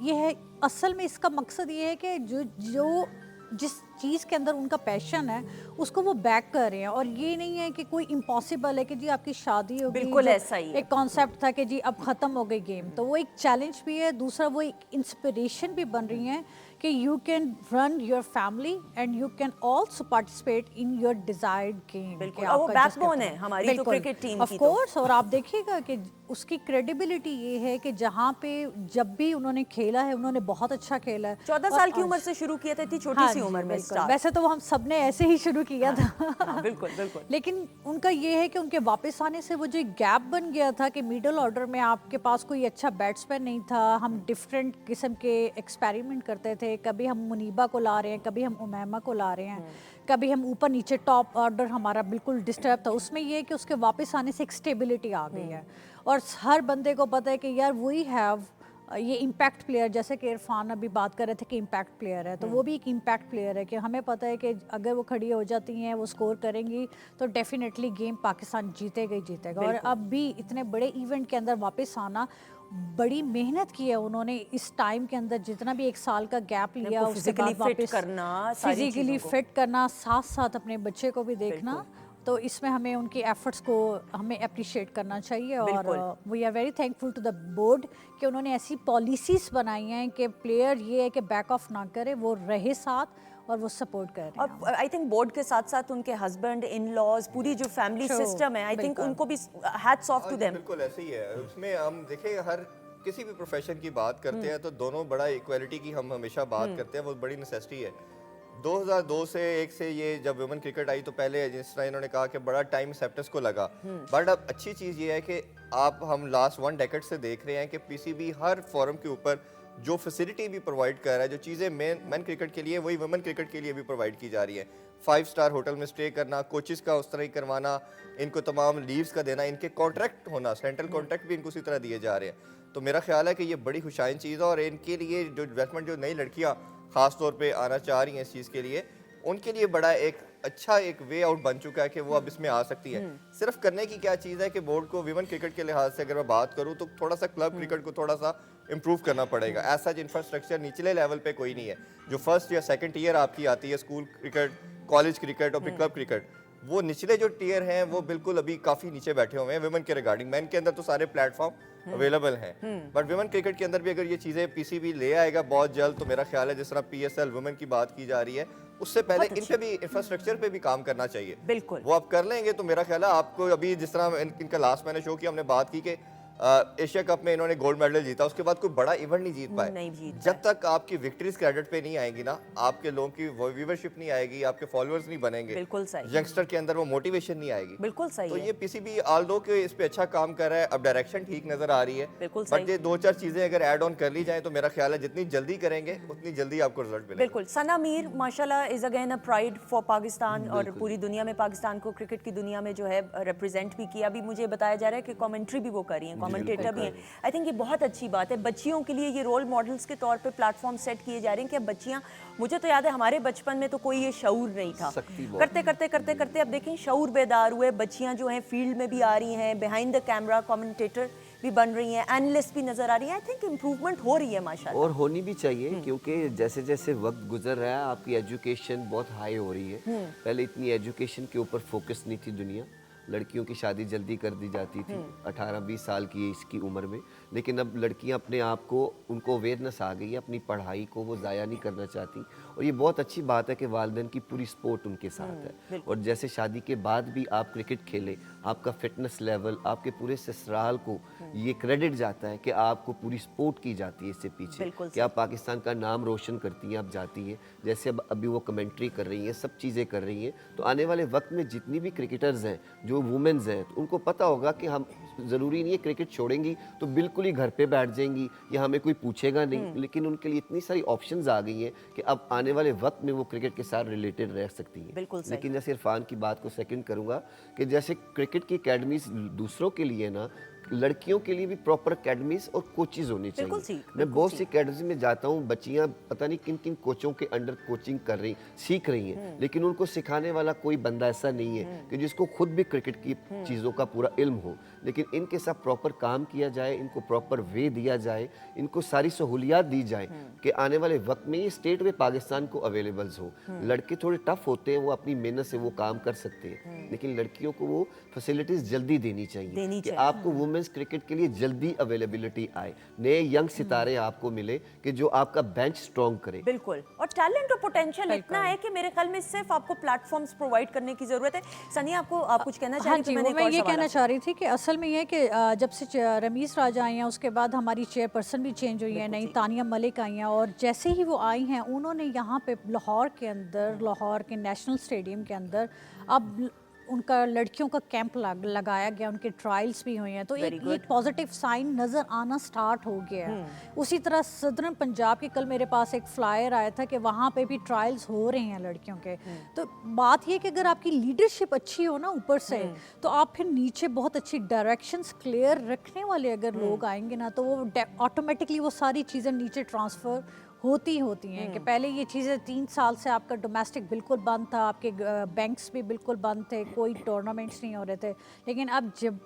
ये है, असल में इसका मकसद ये है कि जो जिस चीज़ के अंदर उनका पैशन है उसको वो बैक कर रहे हैं। और ये नहीं है कि कोई इम्पॉसिबल है कि जी आपकी शादी हो गई, बिल्कुल जो ऐसा ही है। एक कॉन्सेप्ट था कि जी अब ख़त्म हो गई गेम, तो वो एक चैलेंज भी है। दूसरा, वो एक इंस्पिरेशन भी बन रही हैं कि you can run your family and you can also participate in your desired game. बिल्कुल, और वो बैकबोन है हमारी तो क्रिकेट टीम ऑफ की तो। कोर्स। और आप देखिएगा कि उसकी क्रेडिबिलिटी ये है कि जहाँ पे जब भी उन्होंने खेला है, उन्होंने बहुत अच्छा खेला है। 14 साल की उम्र से शुरू किया था, इतनी छोटी सी उम्र में स्टार्ट। वैसे तो वो हम सब ने ऐसे ही शुरू किया था। हाँ, बिल्कुल बिल्कुल। लेकिन उनका ये है कि उनके वापस आने से वो जो गैप बन गया था कि मिडिल ऑर्डर में आपके पास कोई अच्छा बैट्समैन नहीं था, हम डिफरेंट किस्म के एक्सपेरिमेंट करते थे, कभी हम मुनीबा को ला रहे हैं, कभी हम उमैमा को ला रहे हैं, कभी हम ऊपर नीचे, टॉप ऑर्डर हमारा बिल्कुल डिस्टर्ब था। उसमें ये है कि उसके वापस आने से एक स्टेबिलिटी आ गई है, और हर बंदे को पता है कि यार वी हैव ये इम्पैक्ट प्लेयर, जैसे कि इरफान अभी बात कर रहे थे कि इम्पैक्ट प्लेयर है, तो वो भी एक इम्पैक्ट प्लेयर है कि हमें पता है कि अगर वो खड़ी हो जाती हैं, वो स्कोर करेंगी, तो डेफिनेटली गेम पाकिस्तान जीतेगा ही जीतेगा। और अब भी इतने बड़े इवेंट के अंदर वापस आना, बड़ी मेहनत की है उन्होंने इस टाइम के अंदर, जितना भी 1 साल का गैप लिया, उसके फिजिकली बाद फिट वापस करना, सारी फिजिकली चीज़ों को। फिट करना, साथ साथ अपने बच्चे को भी देखना, तो इसमें हमें उनकी एफर्ट्स को हमें अप्रिशिएट करना चाहिए। और we are very thankful to the board कि उन्होंने ऐसी पॉलिसीज़ बनाई हैं कि प्लेयर ये है कि बैक ऑफ ना करे, वो रहे साथ, और वो सपोर्ट कर रहे हैं। और आई थिंक बोर्ड के साथ साथ उनके हस्बैंड, इन लॉज, पूरी जो फैमिली True, सिस्टम है, आई थिंक बिल्कुल। उनको भी हैट्स ऑफ टू हाँ, देम। बिल्कुल ऐसे ही है। उसमें हम देखें, हर किसी भी प्रोफेशन की बात करते हैं तो दोनों बड़ा इक्वालिटी की हम हमेशा बात करते हैं, वो बड़ी नेसेसिटी है। 2002 से एक से ये जब वुमेन क्रिकेट आई तो पहले जिस तरह इन्होंने कहा कि बड़ा टाइम सेप्टस को लगा, बट अब अच्छी चीज़ ये है कि हम लास्ट 1 डेकेड से देख रहे हैं कि पीसीबी हर फोरम के ऊपर जो फैसिलिटी भी प्रोवाइड कर रहा है, जो चीज़ें मेन क्रिकेट के लिए वही वुमेन क्रिकेट के लिए भी प्रोवाइड की जा रही है। 5 स्टार होटल में स्टे करना, कोचेस का उस तरह ही करवाना, इनको तमाम लीव्स का देना, इनके कॉन्ट्रैक्ट होना, सेंट्रल कॉन्ट्रैक्ट भी इनको उसी तरह दिए जा रहे हैं। तो मेरा ख्याल है कि ये बड़ी खुशाइन चीज़ है और इनके लिए जो इन्वेस्टमेंट, जो नई लड़कियाँ ख़ास तौर पे आना चाह रही हैं इस चीज़ के लिए, उनके लिए बड़ा एक अच्छा एक वे आउट बन चुका है कि वो अब इसमें आ सकती है। सिर्फ करने की क्या चीज़ है कि बोर्ड को विमेन क्रिकेट के लिहाज से अगर मैं बात करूँ तो थोड़ा सा क्लब क्रिकेट को थोड़ा सा इम्प्रूव करना पड़ेगा। ऐसा इंफ्रास्ट्रक्चर निचले लेवल पे कोई नहीं है। जो फर्स्ट या सेकंड टीयर आपकी आती है, स्कूल क्रिकेट, कॉलेज क्रिकेट और फिर क्लब क्रिकेट, वो निचले जो टीयर हैं वो बिल्कुल अभी काफ़ी नीचे बैठे हुए हैं विमेन के रिगार्डिंग। मैन के अंदर तो सारे प्लेटफॉर्म अवेलेबल हैं, बट विमेन क्रिकेट के अंदर भी अगर ये चीज़ें पीसीबी ले आएगा बहुत जल्द, तो मेरा ख्याल है जिस तरह पीएसएल वुमेन की बात की जा रही है, उससे पहले इन पे भी इंफ्रास्ट्रक्चर पे भी काम करना चाहिए। बिल्कुल। वो आप कर लेंगे तो मेरा ख्याल है आपको अभी जिस तरह इनका लास्ट मैंने शो किया, हमने बात की कि एशिया कप में इन्होंने गोल्ड मेडल जीता, उसके बाद कोई बड़ा इवेंट नहीं जीत पाए। नहीं जीत जब तक आपकी विक्ट्रीज क्रेडिट पे नहीं आएंगी ना, आपके लोगों की व्यूवरशिप नहीं आएगी, आपके फॉलोअर्स नहीं बनेंगे, बिल्कुल सही। यंगस्टर के अंदर वो मोटिवेशन नहीं आएगी। बिल्कुल सही तो है। ये पीसीबी आल्दो के इस पे अच्छा काम कर रहा है, अब डायरेक्शन ठीक नजर आ रही है, बिल्कुल बट सही। ये 2-4 चीजें अगर ऐड ऑन कर ली जाए तो मेरा ख्याल है जितनी जल्दी करेंगे उतनी जल्दी आपको रिजल्ट मिलेगा। बिल्कुल। सना मीर माशाल्लाह is again a pride for Pakistan और पूरी दुनिया में पाकिस्तान को क्रिकेट की दुनिया में जो है रिप्रेजेंट भी किया। अभी मुझे बताया जा रहा है कि कमेंट्री भी वो कर रही हैं, कमेंटेटर भी हैं। आई थिंक ये बहुत अच्छी बात है। बच्चियों के लिए ये रोल मॉडल्स के तौर पे प्लेटफॉर्म सेट किए जा रहे हैं कि अब बच्चियां, मुझे तो याद है हमारे बचपन में तो कोई ये शऊर नहीं था, करते करते करते करते अब देखें शऊर बेदार हुए, बच्चियां जो हैं फील्ड में भी आ रही हैं, बिहाइंड द कैमरा कमेंटेटर भी बन रही हैं, एनालिस्ट भी नजर आ रही हैं। आई थिंक इम्प्रूवमेंट हो रही है माशाल्लाह, और होनी भी चाहिए, क्योंकि जैसे जैसे वक्त गुजर रहा है आपकी एजुकेशन बहुत हाई हो रही है। पहले इतनी एजुकेशन के ऊपर फोकस नहीं थी दुनिया, लड़कियों की शादी जल्दी कर दी जाती थी 18-20 साल की इसकी उम्र में, लेकिन अब लड़कियां अपने आप को, उनको अवेयरनेस आ गई है, अपनी पढ़ाई को वो ज़ाया नहीं करना चाहती। और ये बहुत अच्छी बात है कि वालिदैन की पूरी सपोर्ट उनके साथ है। और जैसे शादी के बाद भी आप क्रिकेट खेलें, आपका फिटनेस लेवल, आपके पूरे ससुराल को ये क्रेडिट जाता है कि आपको पूरी सपोर्ट की जाती है इससे पीछे कि आप पाकिस्तान का नाम रोशन करती हैं, आप जाती हैं। जैसे अब अभी वो कमेंट्री कर रही हैं, सब चीज़ें कर रही हैं, तो आने वाले वक्त में जितनी भी क्रिकेटर्स हैं, जो वुमेन्स हैं, तो उनको पता होगा कि हम ज़रूरी नहीं है क्रिकेट छोड़ेंगी तो बिल्कुल ही घर पे बैठ जाएंगी या हमें कोई पूछेगा नहीं, लेकिन उनके लिए इतनी सारी ऑप्शंस आ गई हैं कि अब आने वाले वक्त में वो क्रिकेट के साथ रिलेटेड रह सकती हैं। बिल्कुल सही। लेकिन जैसे इरफान की बात को सेकंड करूंगा कि जैसे क्रिकेट की एकेडमीज दूसरों के लिए ना, लड़कियों के लिए भी प्रॉपर एकेडमीज और कोचेज होने बिल्कुल चाहिए। ठीक, मैं बहुत सी एकेडमी में जाता हूँ, बच्चियाँ पता नहीं किन किन कोचों के अंडर कोचिंग कर रही, सीख रही हैं, लेकिन उनको सिखाने वाला कोई बंदा ऐसा नहीं है कि जिसको खुद भी क्रिकेट की चीज़ों का पूरा इल्म हो। लेकिन इनके साथ प्रॉपर काम किया जाए, इनको प्रॉपर वे दिया जाए, इनको सारी सहूलियात दी जाए कि आने वाले वक्त में ये स्टेट में पाकिस्तान को अवेलेबल्स हो। लड़के थोड़े टफ होते हैं, वो अपनी मेहनत से वो काम कर सकते हैं, लेकिन लड़कियों को वो फैसिलिटीज जल्दी देनी चाहिए कि आपको वुमेन्स क्रिकेट के लिए जल्दी अवेलेबिलिटी आए, नए यंग सितारे आपको मिले कि जो आपका बेंच स्ट्रॉन्ग करे। बिल्कुल। और टैलेंट और पोटेंशियल इतना है कि मेरे ख्याल में सिर्फ आपको प्लेटफॉर्म्स प्रोवाइड करने की जरूरत है। सनिया, आपको आप कुछ कहना चाह हाँ रही थी? जी, मैंने वो एक मैं और ये सवाल कहना आपसे। चाह रही थी कि असल में ये है कि जब से रमीज़ राजा आई हैं उसके बाद हमारी चेयरपर्सन भी चेंज हुई है, नई तानिया मलिक आई हैं, और जैसे ही वो आई हैं उन्होंने यहाँ पे लाहौर के अंदर, लाहौर के नेशनल स्टेडियम के अंदर अब उनका लड़कियों का कैंप लगाया गया, उनके ट्रायल्स भी हुए हैं, तो एक पॉजिटिव साइन नज़र आना स्टार्ट हो गया है। उसी तरह सदरन पंजाब के कल मेरे पास एक फ्लायर आया था कि वहाँ पे भी ट्रायल्स हो रहे हैं लड़कियों के। तो बात ये कि अगर आपकी लीडरशिप अच्छी हो ना ऊपर से, तो आप फिर नीचे बहुत अच्छी डायरेक्शंस क्लियर रखने वाले अगर लोग आएंगे ना, तो वो ऑटोमेटिकली वो सारी चीज़ें नीचे ट्रांसफ़र होती हैं। कि पहले ये चीज़ें 3 साल से आपका डोमेस्टिक बिल्कुल बंद था, आपके बैंक्स भी बिल्कुल बंद थे, कोई टूर्नामेंट्स नहीं हो रहे थे, लेकिन अब जब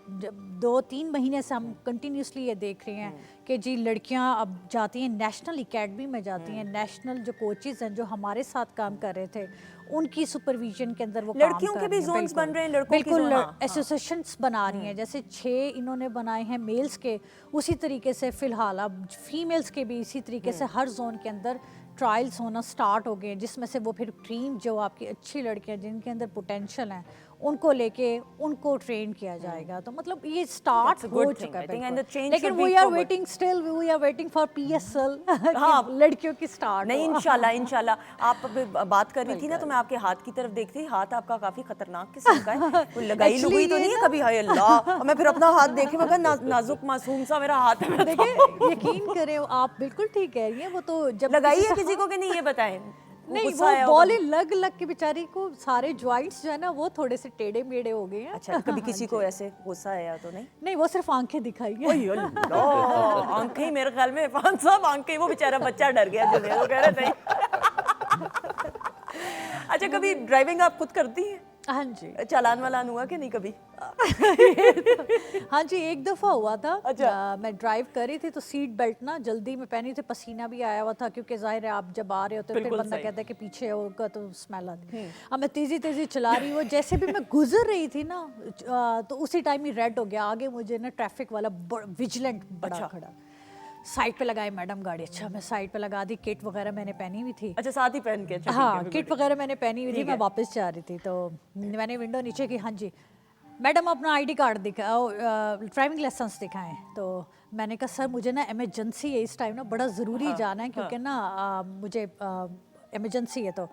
2-3 महीने से हम कंटिन्यूसली ये देख रहे हैं कि जी लड़कियां अब जाती हैं नेशनल एकेडमी में, जाती हैं नेशनल जो कोचेज़ हैं जो हमारे साथ काम कर रहे थे उनकी सुपरविजन के अंदर वो लड़कियों के भी जोन्स बन रहे हैं, लड़कों के बिल्कुल जोन, एसोसिएशंस बना रही हैं। जैसे 6 इन्होंने बनाए हैं मेल्स के, उसी तरीके से फ़िलहाल अब फीमेल्स के भी इसी तरीके से हर जोन के अंदर ट्रायल्स होना स्टार्ट हो गए हैं, जिसमें से वो फिर टीम जो आपकी अच्छी लड़कियां जिनके अंदर पोटेंशियल हैं उनको लेके उनको ट्रेन किया जाएगा। तो मतलब ये स्टार्ट That's a हो good thing, चुका है I think, and the बिल्कुल। change लेकिन should be we are forward. Waiting still, we are waiting for PSL हाँ। लड़कियों की स्टार्ट नहीं, इंशाल्लाह इंशाल्लाह। आप अभी बात कर रही थी ना, तो मैं आपके हाथ की तरफ देखती थी, हाथ आपका काफी खतरनाक किस्म का है, कोई लगाई Actually लुगाई तो ये नहीं है ना- कभी? हाय अल्लाह, और मैं फिर अपना हाथ देखे, मैं कहा नाजुक मासूम सा मेरा हाथ है, मैं तो- देखिए यकीन करें आप बिल्कुल ठीक कह रही हैं। वो तो जब लगाई किसी है से किसी को कि नहीं, ये बताएं। नहीं, गुस्सा वो आया होगा। बॉल लग के बेचारी को सारे जॉइंट्स जो है ना वो थोड़े से टेढ़े मेढ़े हो गए हैं। अच्छा, कभी किसी को ऐसे गुस्सा आया तो नहीं? नहीं, वो सिर्फ आंखें दिखाई हैं। ओए अल्लाह, आंखें ही मेरे ख्याल में इरफान साहब, आंखें, वो बेचारा बच्चा डर गया जुनेद, वो कह रहे नहीं। अच्छा, कभी ड्राइविंग आप खुद करती हैं? हाँ जी। चालान वालान हुआ कि नहीं कभी? हाँ जी, एक दफ़ा हुआ था। अच्छा। मैं ड्राइव कर रही थी तो सीट बेल्ट ना जल्दी में पहनी थी, पसीना भी आया हुआ था क्योंकि जाहिर है आप जब आ रहे होते हो फिर बिल्कुल बंदा सही। कहता है कि पीछे होगा तो स्मेल आती है। अब मैं तेज़ी तेज़ी चला रही हूँ, जैसे भी मैं गुजर रही थी ना तो उसी टाइम ही रेड हो गया। आगे मुझे ना ट्रैफिक वाला विजिलेंट बड़ा अच्छा। खड़ा, साइड पे लगाई मैडम गाड़ी। अच्छा, मैं साइड पे लगा दी, किट वगैरह मैंने पहनी हुई थी। अच्छा, साथ ही पहन के? अच्छा, ठीक है, हाँ, बिल्कुल किट ठीक। वगैरह मैंने पहनी हुई थी, ठीक मैं है। वापस जा रही थी तो मैंने विंडो नीचे की। हाँ जी मैडम, अपना ID कार्ड दिखाओ, ड्राइविंग लाइसेंस दिखाएं। तो मैंने कहा सर मुझे ना इमरजेंसी है इस टाइम ना, बड़ा ज़रूरी जाना है क्योंकि ना मुझे इमरजेंसी है। तो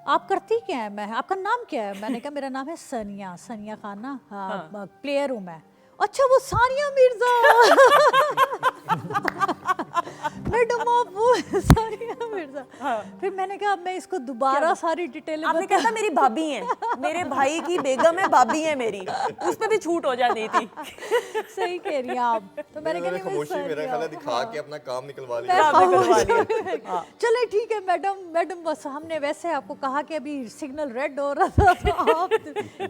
आप करती क्या है? मैं, आपका नाम क्या है? मैंने कहा मेरा नाम है सनिया, सनिया खान ना, प्लेयर हूँ मैं। अच्छा, वो सानिया मिर्जा। मैडम आप वो सानिया मिर्जा। फिर मैंने कहा अब मैं इसको दोबारा सारी डिटेल आपने कहा था मेरी भाभी हैं, मेरे भाई की बेगम है, भाभी है मेरी, उस पे भी छूट हो जाती थी। सही कह रही हैं आप। तो मैंने कहा नहीं, मैं खामोशी मेरा सानिया- ख्याल है दिखा के अपना काम निकलवा लिया। मैं काम निकलवा खामोश- हाँ। चले ठीक है मैडम बस हमने वैसे आपको कहा कि अभी सिग्नल रेड हो रहा था तो आप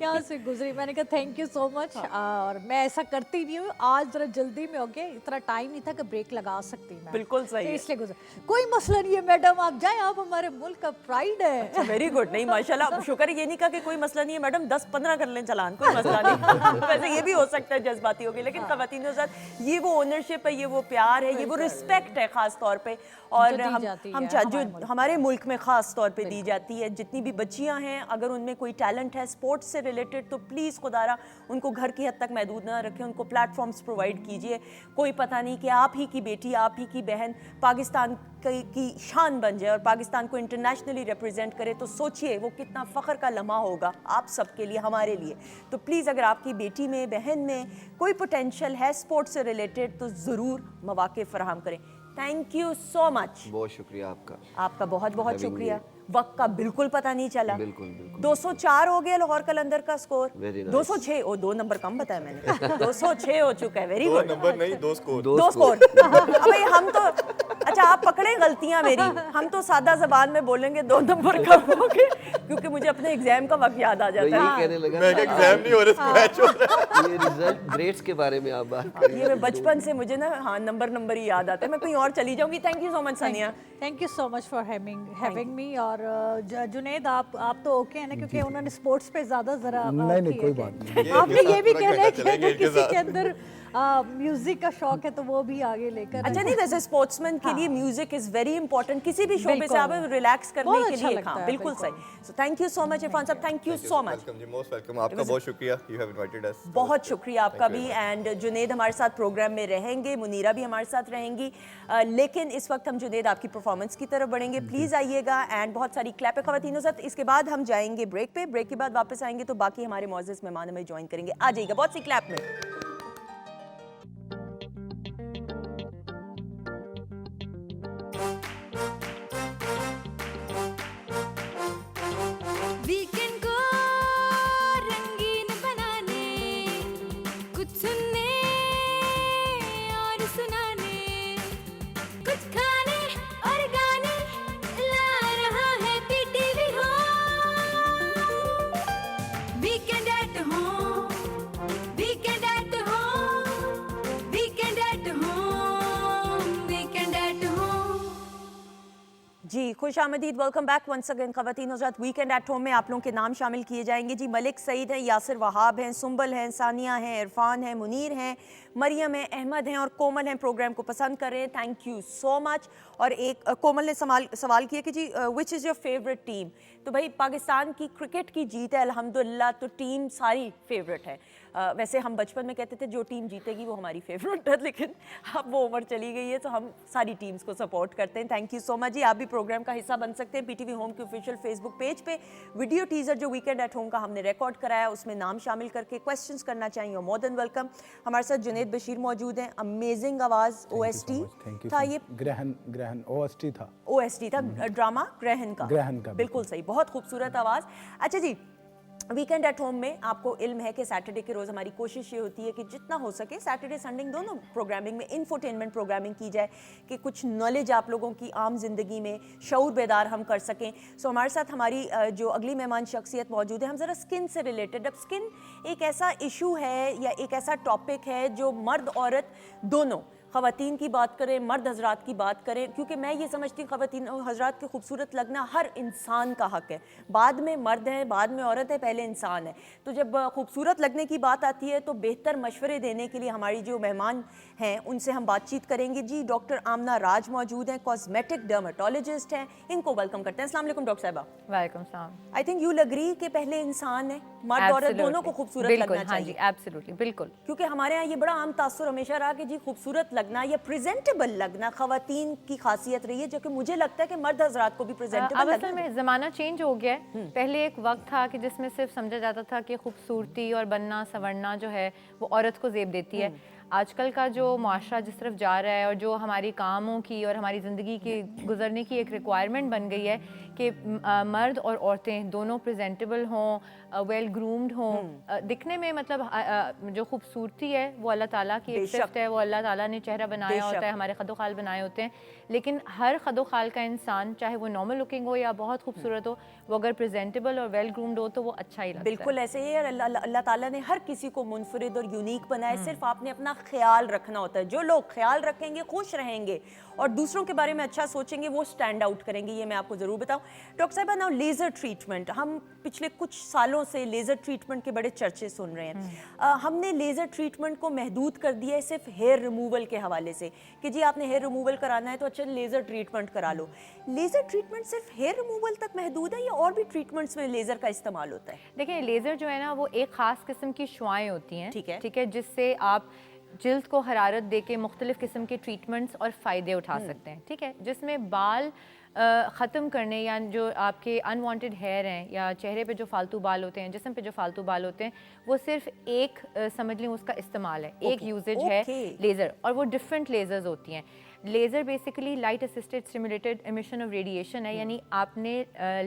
यहाँ से गुजरी। मैंने कहा थैंक यू सो मच। और मैं ऐसा करती नहीं हूँ, आज जरा जल्दी में हो गया, इतना टाइम नहीं था कि ब्रेक लगा सकती मैं। बिल्कुल सही तो है। इसलिए गुजर, कोई मसला नहीं है मैडम, आप जाए, आप हमारे मुल्क का प्राइड है। Very good. नहीं, माशाल्लाह, शुक्र है ये नहीं कहा कि कोई मसला नहीं है मैडम, 10-15 कर लें चलान, कोई मसला नहीं। वैसे ये भी हो सकता है जज्बाती होगी, लेकिन खवातीनों के साथ ये वो ओनरशिप है, ये वो प्यार है, ये वो रिस्पेक्ट है खास तौर पे, और जो दी हम जाती हम है जो हमारे मुल्क हमारे मुल्क में खास तौर पे दी जाती है। जितनी भी बच्चियां हैं, अगर उनमें कोई टैलेंट है स्पोर्ट्स से रिलेटेड, तो प्लीज़ खुदारा उनको घर की हद तक महदूद ना रखें, उनको प्लेटफॉर्म्स प्रोवाइड कीजिए। कोई पता नहीं कि आप ही की बेटी, आप ही की बहन पाकिस्तान की शान बन जाए और पाकिस्तान को इंटरनेशनली रिप्रेजेंट करे, तो सोचिए वो कितना फ़ख्र का लम्हा होगा आप सबके लिए, हमारे लिए। तो प्लीज़ अगर आपकी बेटी में, बहन में कोई पोटेंशियल है स्पोर्ट्स से रिलेटेड, तो ज़रूर मौके फराहम करें। Thank you so much. बहुत शुक्रिया आपका। आपका बहुत बहुत Having शुक्रिया। वक्त का बिल्कुल पता नहीं चला। बिल्कुल, बिल्कुल। 204 हो गया लाहौर कलंदर का स्कोर। Very nice. 206, ओ 2 नंबर कम बताया मैंने। 206 हो चुका है। वेरी दो गुड। नंबर नहीं, 2 स्कोर। 2 स्कोर। अब भाई हम तो, अच्छा आप पकड़े गलतियां मेरी, हम तो सादा जबान में बोलेंगे 2 नंबर कम हो गए, क्योंकि मुझे अपने एग्जाम का वक्त याद आ मैं जाता यही है। कहने लगा मैं एग्जाम नहीं हो रहा, मैच हो रहा है। ये रिजल्ट ग्रेड्स के बारे में आप बात कर रहे ये मैं बचपन से मुझे ना, हाँ, नंबर ही याद आते हैं। मैं कहीं और चली जाऊंगी। Thank you so much Sania. Thank you so much for having me. और जुनेद आप तो ओके है ना, क्योंकि उन्होंने स्पोर्ट्स पे ज़्यादा ज़रा नहीं, किया कोई कि- बात नहीं। आपने ये भी पूरा कहना है घंटा कि चलेंगे अगर इनके किसी साथ। के अंदर म्यूजिक का शौक है तो वो भी आगे लेकर अच्छा, नहीं वैसे स्पोर्ट्समैन के लिए म्यूजिक इज वेरी इंपॉर्टेंट, किसी भी शो पे से आप बिल्कुल। रिलैक्स करने बहुत के अच्छा लिए। लगता हाँ, है, बिल्कुल बिल्कुल। सही। So thank you so much Irfan साहब, thank you so much. Welcome जी, मोस्ट वेलकम। आपका बहुत शुक्रिया, यू हैव इनवाइटेड अस। बहुत शुक्रिया आपका भी। एंड जुनेद हमारे साथ प्रोग्राम में रहेंगे, मुनीरा भी हमारे साथ रहेंगी, लेकिन इस वक्त हम जुनेद आपकी परफॉर्मेंस की तरफ बढ़ेंगे। प्लीज़ आइएगा एंड बहुत सारी क्लैप है ख़वातीनों साथ। इसके बाद हम जाएंगे ब्रेक पे, ब्रेक के बाद वापस आएंगे तो बाकी हमारे मौजूद मेहमान हमें ज्वाइन करेंगे। आ जाइएगा बहुत सी क्लैप में। वीकेंड को रंगीन बनाने, कुछ सुनने और सुनाने, कुछ खाने और गाने ला रहा है PTV home. Weekend at home, weekend at home, weekend at home, weekend at home. जी, खुश आमदीद, वेलकम बैक वंस अगेन। ख़वातीन हज़रात, वीकेंड एट होम में आप लोगों के नाम शामिल किए जाएंगे। जी, मलिक सईद हैं, यासिर वहाब हैं, सुंबल हैं, सानिया हैं, इरफान हैं, मुनीर हैं, मरियम है, अहमद हैं और कोमल हैं, प्रोग्राम को पसंद कर रहे हैं। Thank you so much. और एक कोमल ने सवाल किया कि जी which is your favourite team. तो भाई पाकिस्तान की क्रिकेट की जीत है अल्हम्दुलिल्लाह, तो टीम सारी फेवरेट है। वैसे हम बचपन में कहते थे जो टीम जीतेगी वो हमारी फेवरेट है, लेकिन अब वो उम्र चली गई है तो हम सारी टीम्स को सपोर्ट करते हैं। थैंक यू सो मच जी। आप भी प्रोग्राम का हिस्सा बन सकते हैं पीटीवी होम के ऑफिशियल फेसबुक पेज पे। वीडियो टीजर जो वीकेंड एट होम का हमने रिकॉर्ड कराया उसमें नाम शामिल करके क्वेश्चंस करना चाहिए, मोर देन वेलकम। हमारे साथ जुनेद बशीर मौजूद हैं, अमेजिंग आवाज़, OST था ये, ग्रहण OST था, OST था ड्रामा ग्रहण का, ग्रहण का, बिल्कुल सही, बहुत खूबसूरत आवाज़। अच्छा जी, वीकेंड एट होम में आपको इल्म है कि सैटरडे के रोज़ हमारी कोशिश ये होती है कि जितना हो सके सैटरडे संडे दोनों प्रोग्रामिंग में इंफोटेनमेंट प्रोग्रामिंग की जाए कि कुछ नॉलेज आप लोगों की आम जिंदगी में शऊर बेदार हम कर सकें। सो हमारे साथ हमारी जो अगली मेहमान शख्सियत मौजूद है, हम ज़रा स्किन से रिलेटेड। अब स्किन एक ऐसा इशू है या एक ऐसा टॉपिक है जो मर्द औरत दोनों, ख़वातीन की बात करें, मर्द हजरात की बात करें, क्योंकि मैं ये समझती हूँ ख़वातीन हजरात के खूबसूरत लगना हर इंसान का हक़ है। बाद में मर्द है, बाद में औरत है, पहले इंसान है। तो जब खूबसूरत लगने की बात आती है तो बेहतर मशवरे देने के लिए हमारी जो मेहमान हैं उनसे हम बातचीत करेंगे जी। डॉक्टर आमना राज मौजूद हैं, कॉस्मेटिक डर्मेटोलॉजिस्ट हैं, इनको वेलकम करते हैं। अस्सलाम वालेकुम डॉक्टर साहिबा। वेलकम सलाम। आई थिंक यू एग्री कि पहले इंसान है, मर्द औरत दोनों को खूबसूरत लगना हाँ चाहिए। जी, एब्सोल्युटली, बिल्कुल। क्योंकि हमारे यहाँ ये बड़ा आम तासुर हमेशा रहा कि जी खूबसूरत लगना या प्रेजेंटेबल लगना ख़वातीन की खासियत रही है, जो कि मुझे लगता है कि मर्द हजरात को भी प्रेजेंटेबल अब लगना असल में ज़माना चेंज हो गया है। पहले एक वक्त था कि जिसमें सिर्फ समझा जाता था कि खूबसूरती और बनना संवरना जो है वो औरत को ज़ेब देती है। आजकल का जो माशरा जिस तरफ जा रहा है और जो हमारी कामों की और हमारी ज़िंदगी की गुजरने की एक रिक्वायरमेंट बन गई है कि मर्द और औरतें दोनों प्रेजेंटेबल हों, वेल ग्रूम्ड हों, दिखने में मतलब जो खूबसूरती है वो अल्लाह ताला की एक सिफ्त है, वो अल्लाह ताला ने चेहरा बनाया होता है, हमारे खदो खाल बनाए होते हैं। लेकिन हर खदो खाल का इंसान, चाहे वो नॉर्मल लुकिंग हो या बहुत खूबसूरत हो, वो अगर प्रेजेंटेबल और वेल ग्रूम्ड हो तो वो अच्छा ही लगता है। बिल्कुल ऐसे ही है। अल्लाह ताला ने हर किसी को मुनफरिद और यूनिक बनाया, सिर्फ आपने अपना ख्याल रखना होता है। जो लोग ख्याल रखेंगे खुश रहेंगे और दूसरों के बारे में अच्छा सोचेंगे वो स्टैंड आउट करेंगे, ये मैं आपको ज़रूर बताऊं। डॉक्टर साहिबा, नाउ लेज़र ट्रीटमेंट, हम पिछले कुछ सालों से लेज़र ट्रीटमेंट के बड़े चर्चे सुन रहे हैं। हमने लेज़र ट्रीटमेंट को महदूद कर दिया है सिर्फ हेयर रिमूवल के हवाले से कि जी आपने हेयर रिमूवल कराना है तो अच्छा लेज़र ट्रीटमेंट करा लो। लेज़र ट्रीटमेंट सिर्फ हेयर रिमूवल तक महदूद है या और भी ट्रीटमेंट्स में लेज़र का इस्तेमाल होता है? देखिए, लेज़र जो है ना वो एक ख़ास किस्म की शुआएँ होती हैं, ठीक है, जिससे आप जिल्द को हरारत दे के मुख्तलिफ़ किस्म के ट्रीटमेंट्स और फ़ायदे उठा सकते हैं, ठीक है, जिसमें बाल ख़त्म करने या जो आपके अनवांटेड हेयर हैं या चेहरे पे जो फालतू बाल होते हैं, जिस्म पे जो फालतू बाल होते हैं, वो सिर्फ एक समझ लें उसका इस्तेमाल है, एक यूजेज है लेज़र, और वो डिफरेंट लेज़र्स होती हैं। Laser basically light assisted stimulated emission of radiation है, यानी आपने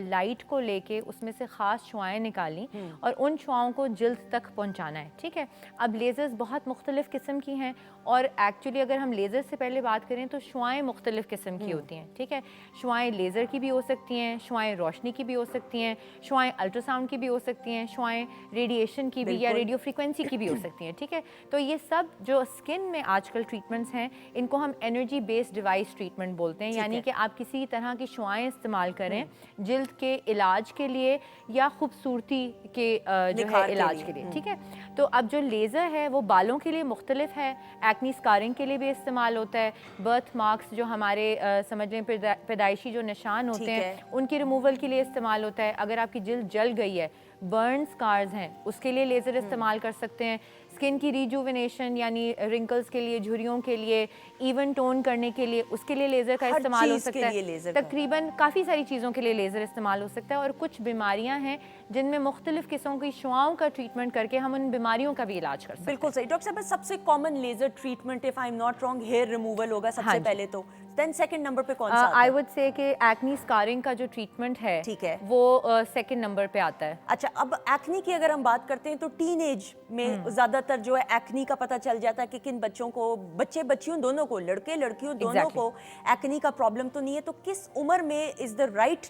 लाइट को लेके उसमें से ख़ास शुआएँ निकाली और उन शुआओं को जिल्द तक पहुंचाना है, ठीक है। अब लेज़र्स बहुत मुख्तलिफ़ किस्म की हैं और एक्चुअली अगर हम लेज़र से पहले बात करें तो शुआएँ मुख्तलिफ़ किस्म की होती हैं, ठीक है। शुआएँ लेज़र की भी हो सकती हैं, शुआएँ रोशनी की भी हो सकती हैं, शुआएँ अल्ट्रासाउंड की भी हो सकती हैं, शुआएँ रेडिएशन की भी या रेडियो फ्रीक्वेंसी की भी हो सकती हैं, ठीक है। तो ये सब जो स्किन में आजकल ट्रीटमेंट्स हैं इनको हम एनर्जी बेस्ड डिवाइस ट्रीटमेंट बोलते हैं, यानी कि आप किसी तरह की शुआएँ इस्तेमाल करें जिल्द के इलाज के लिए या खूबसूरती के जो है इलाज के लिए, ठीक है। तो अब जो लेज़र है वो बालों के लिए मुख्तलिफ है, एक्नी स्कारिंग के लिए भी इस्तेमाल होता है, बर्थ मार्क्स जो हमारे समझ लें पैदाइशी जो निशान होते हैं उनकी रिमूवल के लिए इस्तेमाल होता है। अगर आपकी जिल्द जल गई है, बर्न स्कार्स हैं, उसके लिए लेज़र इस्तेमाल कर सकते हैं। स्किन की रिजुविनेशन यानी रिंकल्स के लिए, झुर्रियों के लिए, इवन टोन करने के लिए, उसके लिए लेज़र का इस्तेमाल हो सकता है। तकरीबन काफ़ी सारी चीज़ों के लिए लेज़र इस्तेमाल हो सकता है और कुछ बीमारियां हैं जिनमें मुख्तलिफ किस्मों की शुआओं का ट्रीटमेंट करके हम उन बीमारियों का भी इलाज कर सकते हैं। बिल्कुल सही डॉक्टर साहब, सबसे common laser treatment if I am not wrong hair removal होगा सबसे पहले, तो देन सेकंड नंबर पे कौन सा आता है? आई वुड से कि एक्नी स्कारिंग का जो ट्रीटमेंट है, ठीक है, वो सेकंड नंबर पे आता है। अच्छा, अब एक्नी की अगर हम बात करते हैं तो टीन एज में ज़्यादातर जो है एक्नी का पता चल जाता है कि किन बच्चों को, बच्चे बच्चियों दोनों को, लड़के लड़कियों दोनों को एक्नी का प्रॉब्लम तो नहीं है। तो किस उम्र में इज़ द राइट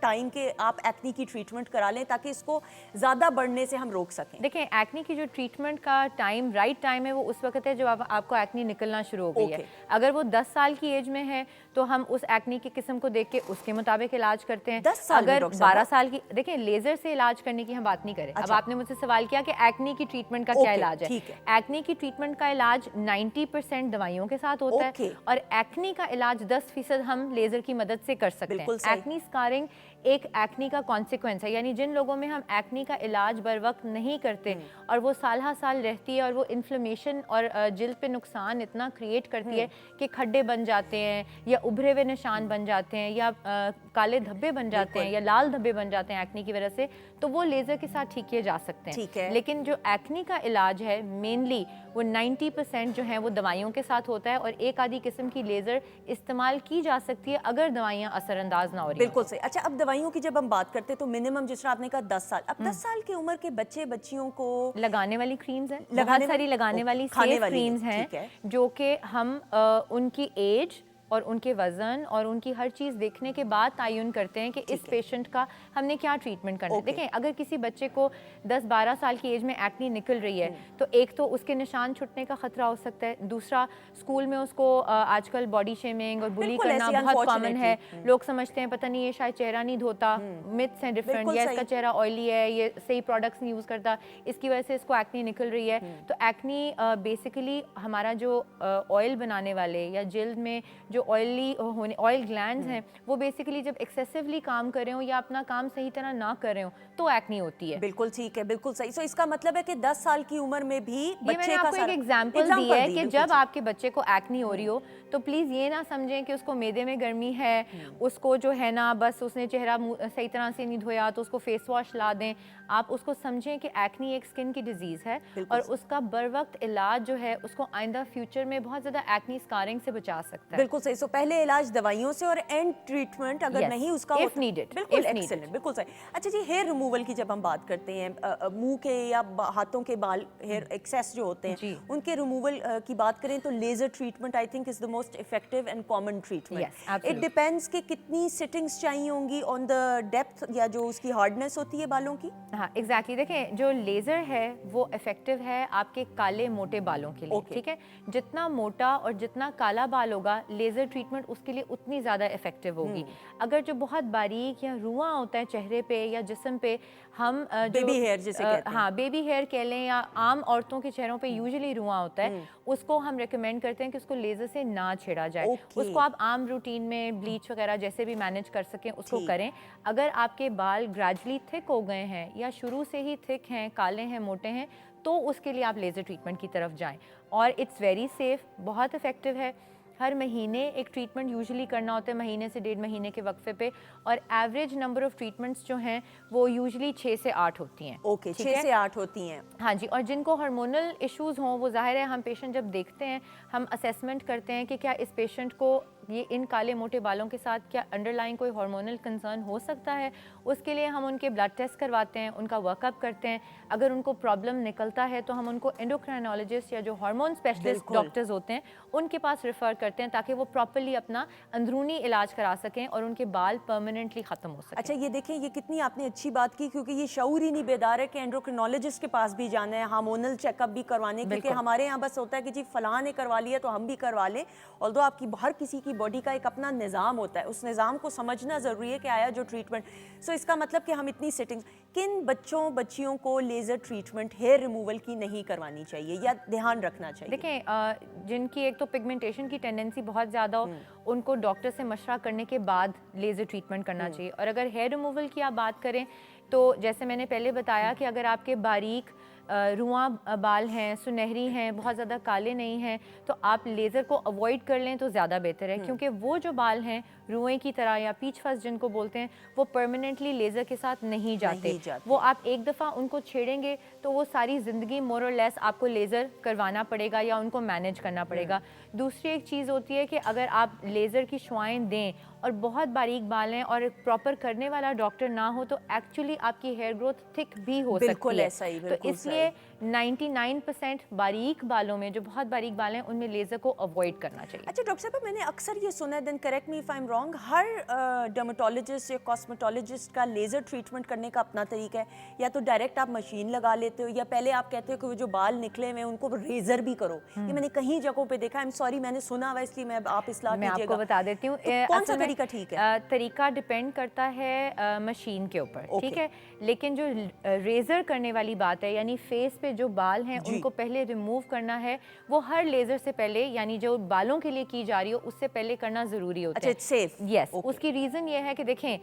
टाइम के आप एक्नी की ट्रीटमेंट करा लें ताकि इसको ज़्यादा बढ़ने से हम रोक सकें? देखें, एक्नी की जो ट्रीटमेंट का टाइम, राइट टाइम है वो उस वक्त है जब आपको एक्नी निकलना शुरू हो गई है। अगर वो 10 साल की एज में है तो हम उस एक्नी की किस्म को देख के उसके मुताबिक इलाज करते हैं। 10 साल में अगर डॉक्टर साहब? 12 साल की, देखिए लेजर से इलाज करने की हम बात नहीं करें। अब अच्छा। आपने मुझसे सवाल किया कि एक्नी की ट्रीटमेंट का क्या ओके, इलाज है। ठीक है। एक्नी की ट्रीटमेंट का इलाज 90% दवाइयों के साथ होता ओके। है और एक्नी का इलाज 10% हम लेजर की मदद से कर सकते बिल्कुल हैं। सही। एक्नी स्कारिंग एक एक्नी का कॉन्सिक्वेंस है, यानी जिन लोगों में हम एक्नी का इलाज बर वक्त नहीं करते और वो साल हा साल रहती है और वो इन्फ्लेमेशन और जिल्द पे नुकसान इतना क्रिएट करती है कि खड्डे बन जाते हैं या उभरे हुए निशान बन जाते हैं या काले धब्बे बन जाते हैं या लाल धब्बे बन जाते हैं एक्नी की वजह से, तो वो लेज़र के साथ ठीक किए जा सकते हैं। ठीक है। लेकिन जो एक्नी का इलाज है मेनली वो 90% जो है वो दवाइयों के साथ होता है और एक आधी किस्म की लेज़र इस्तेमाल की जा सकती है अगर दवाइयाँ असरअंदाज ना हो रही हों। बिल्कुल सही। अच्छा, अब दवाइयों की जब हम बात करते हैं तो मिनिमम जिस तरह आपने कहा 10 साल, अब 10 साल की उम्र के बच्चे बच्चियों को लगाने वाली क्रीम्स हैं, लगाने बहुत वाली- सारी लगाने ओ, वाली खाने सेफ वाली क्रीम्स है, हैं ठीक है। जो कि हम उनकी एज और उनके वज़न और उनकी हर चीज़ देखने के बाद तयन करते हैं कि इस पेशेंट का हमने क्या ट्रीटमेंट करना है। ओके। देखें, अगर किसी बच्चे को 10-12 साल की एज में एक्नी निकल रही है तो एक तो उसके निशान छुटने का ख़तरा हो सकता है, दूसरा स्कूल में उसको आजकल बॉडी शेमिंग और बुली बिल्कुल करना ऐसी, बहुत कॉमन है। unfortunately। लोग समझते हैं पता नहीं ये शायद चेहरा नहीं धोता, मिथ्स हैं डिफरेंट, बिल्कुल या सही। इसका चेहरा ऑयली है, ये सही प्रोडक्ट्स नहीं यूज़ करता, इसकी वजह से इसको एक्नी निकल रही है। तो एक्नी बेसिकली हमारा जो ऑयल बनाने वाले या जिल्द में जो ऑयल ग्लैंड्स हैं वो बेसिकली जब एक्सेसिवली काम कर रहे हो या अपना काम सही तरह ना कर रहे हो तो एक्नी होती है। बिल्कुल ठीक है, बिल्कुल सही। सो इसका मतलब है कि 10 साल की उम्र में भी ये मैंने बच्चे का आपको एक सारा एग्जांपल दी Example है दी, कि बिल्कुल जब ठीक। आपके बच्चे को एक्नी हो रही हो तो प्लीज़ ये ना समझें कि उसको मैदे में गर्मी है, उसको जो है ना बस उसने चेहरा सही तरह से नहीं धोया तो उसको फेस वॉश ला दें। आप उसको समझें कि एक्नी एक स्किन की डिजीज़ है बिल्कुल और उसका बर वक्त इलाज जो है उसको आइंदा फ्यूचर में बहुत ज़्यादा एक्नी स्कारिंग से बचा सकता है। बिल्कुल सही। सो पहले इलाज दवाइयों से और एंड ट्रीटमेंट अगर Yes, नहीं उसका if होता- needed, बिल्कुल if needed. एक्सीलेंट, बिल्कुल सही। अच्छा जी, हेयर रिमूवल की जब हम बात करते हैं, मुंह के या हाथों के बाल हेयर एक्सेस जो होते जी। हैं उनके रिमूवल की बात करें तो laser treatment I think is the most effective and common treatment. Yes, absolutely. It depends कि कितनी सिटिंग्स चाहिए होंगी ऑन द डेप्थ या जो उसकी हार्डनेस होती है बालों की। हाँ एग्जैक्टली, देखें जो लेज़र है वो इफ़ेक्टिव है आपके काले मोटे बालों के लिए। Okay. ठीक है, जितना मोटा और जितना काला बाल होगा लेज़र ट्रीटमेंट उसके लिए उतनी ज़्यादा इफ़ेक्टिव होगी। अगर जो बहुत बारीक या रुआं होता है चेहरे पे या जिस्म पे, हम Baby hair जिसे कहते हैं। हाँ बेबी हेयर कह लें या आम औरतों के चेहरों पे यूजुअली रुआं होता है, उसको हम रिकमेंड करते हैं कि उसको लेज़र से ना छेड़ा जाए। Okay. उसको आप आम रूटीन में ब्लीच वगैरह जैसे भी मैनेज कर सकें उसको ठीक। करें। अगर आपके बाल ग्रेजुअली थिक हो गए हैं या शुरू से ही थिक हैं, काले हैं, मोटे हैं, तो उसके लिए आप लेज़र ट्रीटमेंट की तरफ जाएं और इट्स वेरी सेफ, बहुत इफ़ेक्टिव है। हर महीने एक ट्रीटमेंट यूजुअली करना होता है, महीने से 1.5 महीने के वक्फे पे, और एवरेज नंबर ऑफ़ ट्रीटमेंट्स जो हैं वो यूजुअली 6 से 8 होती हैं। ओके, ठीक 6 है? से 8 होती हैं। हाँ जी, और जिनको हार्मोनल इश्यूज़ हों वो ज़ाहिर है हम पेशेंट जब देखते हैं हम असेसमेंट करते हैं कि क्या इस पेशेंट को ये इन काले मोटे बालों के साथ क्या अंडरलाइन कोई हार्मोनल कंसर्न हो सकता है। उसके लिए हम उनके ब्लड टेस्ट करवाते हैं, उनका वर्कअप करते हैं। अगर उनको प्रॉब्लम निकलता है तो हम उनको एंडोक्राइनोलॉजिस्ट या जो हार्मोन स्पेशलिस्ट बिल्कुल। डॉक्टर्स होते हैं उनके पास रेफ़र करते हैं ताकि वो प्रॉपर्ली अपना अंदरूनी इलाज करा सकें और उनके बाल परमानेंटली ख़त्म हो सकें। अच्छा, ये देखें, ये कितनी आपने अच्छी बात की, क्योंकि ये शऊर ही नहीं बेदार है कि एंडोक्रिनोलॉजिस्ट के पास भी जाना है, हार्मोनल चेकअप भी करवाने, क्योंकि बिल्कुल। हमारे यहाँ बस होता है कि जी फलां ने करवा लिया तो हम भी करवा लें। ऑल्दो आपकी हर किसी की बॉडी का एक अपना निज़ाम होता है, उस निज़ाम को समझना ज़रूरी है कि आया जो ट्रीटमेंट। सो इसका मतलब कि हम इतनी सेटिंग्स, किन बच्चों बच्चियों को लेज़र ट्रीटमेंट हेयर रिमूवल की नहीं करवानी चाहिए या ध्यान रखना चाहिए? देखें, जिनकी एक तो पिगमेंटेशन की टेंडेंसी बहुत ज़्यादा हो उनको डॉक्टर से मशवरा करने के बाद लेज़र ट्रीटमेंट करना चाहिए। और अगर हेयर रिमूवल की आप बात करें तो जैसे मैंने पहले बताया कि अगर आपके बारीक रुआं बाल हैं, सुनहरी हैं, बहुत ज़्यादा काले नहीं हैं, तो आप लेज़र को अवॉइड कर लें तो ज़्यादा बेहतर है, क्योंकि वो जो बाल हैं रुएं की तरह या पीच फस जिनको बोलते हैं वो परमानेंटली लेज़र के साथ नहीं जाते। वो आप एक दफ़ा उनको छेड़ेंगे तो वो सारी ज़िंदगी मोर और लेस आपको लेज़र करवाना पड़ेगा या उनको मैनेज करना पड़ेगा। दूसरी एक चीज़ होती है कि अगर आप लेज़र की शुआएँ दें और बहुत बारीक बाल हैं और प्रॉपर करने वाला डॉक्टर ना हो तो एक्चुअली आपकी हेयर ग्रोथ थिक भी हो सकती है। बिल्कुल ऐसा ही, तो बिल्कुल इसलिए इसलिए 99% बारीक बालों में, जो बहुत बारीक बाल हैं, उनमें लेज़र को अवॉइड करना चाहिए। अच्छा डॉक्टर साहब, मैंने अक्सर ये सुना है, then correct me if I am wrong, हर डर्मेटोलॉजिस्ट या कॉस्मेटोलॉजिस्ट का लेज़र ट्रीटमेंट करने का अपना तरीका है। या तो डायरेक्ट आप मशीन लगा लेते हो, या पहले आप कहते हो कि वो जो बाल निकले हुए हैं उनको रेजर भी करो। ये मैंने कहीं जगहों पे देखा। आई एम सॉरी, मैंने सुना हुआ, इसलिए मैं आप इस्लाह मैं कीजिएगा। आपको बता देती हूँ। तो कौन सा असल में, तरीका ठीक है? तरीका डिपेंड करता है मशीन के ऊपर, ठीक है। लेकिन जो रेजर करने वाली बात है, यानी फेस पे जो बाल हैं उनको पहले रिमूव करना है, वो हर लेजर से पहले, यानी जो बालों के लिए की जा रही हो उससे पहले करना जरूरी होता अच्छा, है। it's safe? Yes, Okay. उसकी रीजन ये है कि देखें,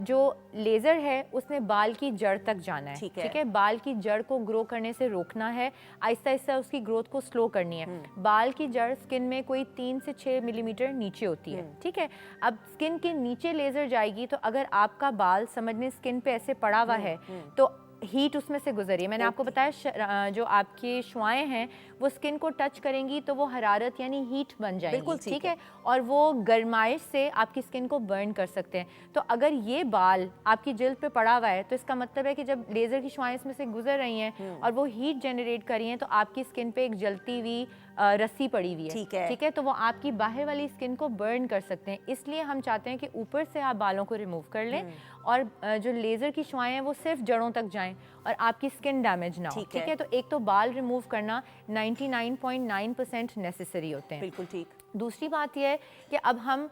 जो लेजर है उसने बाल की जड़ तक जाना है, ठीक है। ठीक है। बाल की जड़ को ग्रो करने से रोकना है, आहिस्ता आहिस्ता उसकी ग्रोथ को स्लो करनी है। बाल की जड़ स्किन में कोई 3 से 6 मिलीमीटर नीचे होती है, ठीक है। अब स्किन के नीचे लेजर जाएगी तो अगर आपका बाल समझ में स्किन पे ऐसे पड़ा हुआ है तो हीट उसमें से गुजरी है। मैंने आपको बताया जो आपकी शुआएं हैं वो स्किन को टच करेंगी तो वो हरारत यानी हीट बन जाएगी, ठीक है, और वो गर्माइश से आपकी स्किन को बर्न कर सकते हैं। तो अगर ये बाल आपकी जिल्द पे पड़ा हुआ है तो इसका मतलब है कि जब लेज़र की शुआएं इसमें से गुजर रही हैं और वो हीट जनरेट कर रही हैं तो आपकी स्किन पे एक जलती हुई रस्सी पड़ी हुई है, ठीक है, तो वो आपकी बाहर वाली स्किन को बर्न कर सकते हैं। इसलिए हम चाहते हैं कि ऊपर से आप बालों को रिमूव कर लें और जो लेज़र की शुआएं हैं वो सिर्फ जड़ों तक जाएं और आपकी स्किन डैमेज ना हो, ठीक है। तो एक तो बाल रिमूव करना 99.9% नेसेसरी होते हैं। बिल्कुल ठीक। दूसरी बात यह है कि अब हम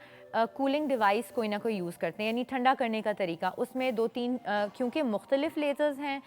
कूलिंग डिवाइस कोई ना कोई यूज़ करते हैं, यानी ठंडा करने का तरीका। उसमें 2-3 क्योंकि मुख्तलिफ लेज़र्स हैं,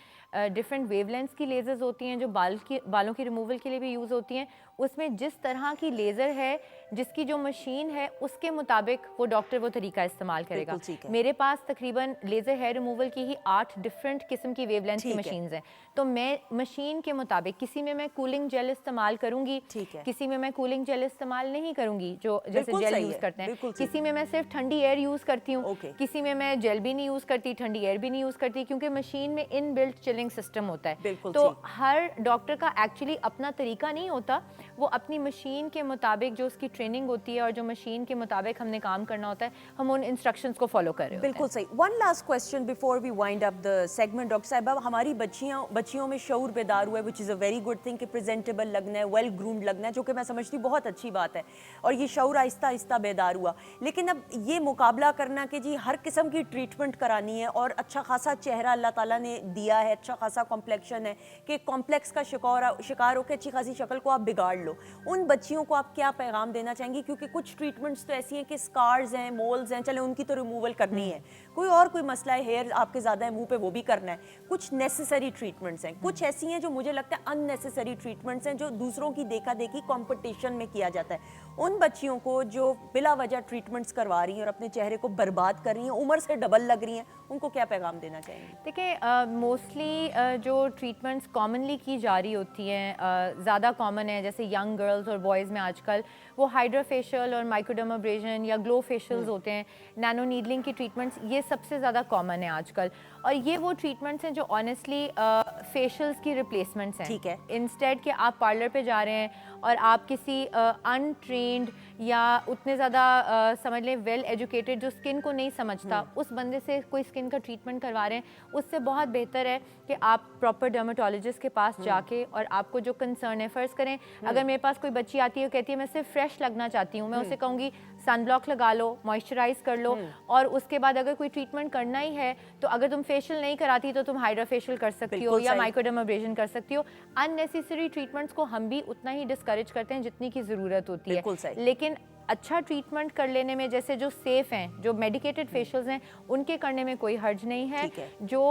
डिफरेंट वेवलेंथ्स की लेज़र्स होती हैं जो बालों की रिमूवल के लिए भी यूज़ होती हैं। उसमें जिस तरह की लेज़र है, जिसकी जो मशीन है, उसके मुताबिक वो डॉक्टर वो तरीका इस्तेमाल करेगा। मेरे पास तकरीबन लेज़र हेयर रिमूवल की ही 8 डिफरेंट किस्म की वेवलेंथ की मशीन्स हैं। तो मैं मशीन के मुताबिक, किसी में मैं कूलिंग जेल इस्तेमाल करूंगी, किसी में मैं कूलिंग जेल इस्तेमाल नहीं करूंगी जो जैसे जेल यूज़ करते हैं, किसी में मैं सिर्फ ठंडी एयर यूज़ करती हूँ, किसी में मैं जेल भी नहीं यूज़ करती, ठंडी एयर भी नहीं यूज़ करती, क्योंकि मशीन में इनबिल्ट चिलिंग सिस्टम होता है। तो हर डॉक्टर का एक्चुअली अपना तरीका नहीं होता, वो अपनी मशीन के मुताबिक जो उसकी ट्रेनिंग होती है और जो मशीन के मुताबिक हमने काम करना होता है, हम उन इंस्ट्रक्शंस को फॉलो कर रहे होते हैं। बिल्कुल सही। One last question before we wind up the segment. Doctor साहब, हमारी बच्चियों में शऊर बेदार हुआ है, which is a very good thing, कि प्रेजेंटेबल लगना है, वेल ग्रूम्ड लगना है, जो कि मैं समझती हूँ बहुत अच्छी बात है, और ये शऊर आहिस्ता आहिस्ता बेदार हुआ। लेकिन अब ये मुकाबला करना कि जी हर किस्म की ट्रीटमेंट करानी है और अच्छा खासा चेहरा अल्लाह ताला ने दिया है, अच्छा खासा कॉम्प्लेक्शन है, कि कॉम्प्लेक्स का शिकार हो के अच्छी खासी शक्ल को आप बिगाड़ लो, उन बच्चियों को आप क्या पैगाम देना चाहेंगी? क्योंकि कुछ ट्रीटमेंट्स तो ऐसी हैं कि स्कार्स हैं, मोल्स हैं, चले उनकी तो रिमूवल करनी है, कोई मसला है, हेयर आपके ज़्यादा है मुंह पे, वो भी करना है, कुछ नेसेसरी ट्रीटमेंट्स हैं, कुछ ऐसी हैं जो मुझे लगता है अननेसेसरी ट्रीटमेंट्स हैं, जो दूसरों की देखा देखी कंपटीशन में किया जाता है। उन बच्चियों को जो बिला वजह ट्रीटमेंट्स करवा रही हैं और अपने चेहरे को बर्बाद कर रही हैं, उम्र से डबल लग रही हैं, उनको क्या पैगाम देना चाहेंगे? देखिए, मोस्टली जो ट्रीटमेंट्स कॉमनली की जा रही होती हैं, ज़्यादा कॉमन है, जैसे यंग गर्ल्स और बॉयज़ में आजकल वो हाइड्रा फेशियल और माइक्रोडर्माब्रेशन या ग्लो फेशियल्स होते हैं, नैनो नीडलिंग की ट्रीटमेंट्स, ये सबसे ज़्यादा कॉमन है आजकल। और ये वो ट्रीटमेंट्स हैं जो ऑनेस्टली फेशियल्स की रिप्लेसमेंट्स हैं, ठीक है। इंस्टेड कि आप पार्लर पे जा रहे हैं और आप किसी अनट्रेंड या उतने ज़्यादा समझ लें वेल एजुकेटेड जो स्किन को नहीं समझता, उस बंदे से कोई स्किन का ट्रीटमेंट करवा रहे हैं, उससे बहुत बेहतर है कि आप प्रॉपर डर्मेटोलॉजिस्ट के पास जाके, और आपको जो कंसर्न है, फ़र्ज़ करें अगर मेरे पास कोई बच्ची आती है कहती है मैं सिर्फ फ्रेश लगना चाहती हूँ, मैं उसे कहूँगी सन ब्लॉक लगा लो, मॉइस्चराइज कर लो, और उसके बाद अगर कोई ट्रीटमेंट करना ही है तो अगर तुम फेशियल नहीं कराती तो तुम हाइड्रा फेशियल कर सकती हो या माइक्रोडर्माब्रेशन कर सकती हो। अननेसेसरी ट्रीटमेंट्स को हम भी उतना ही डिस्करेज करते हैं जितनी की ज़रूरत होती है, लेकिन अच्छा ट्रीटमेंट कर लेने में, जैसे जो सेफ़ हैं, जो मेडिकेटेड फेशियल्स हैं, उनके करने में कोई हर्ज नहीं है। जो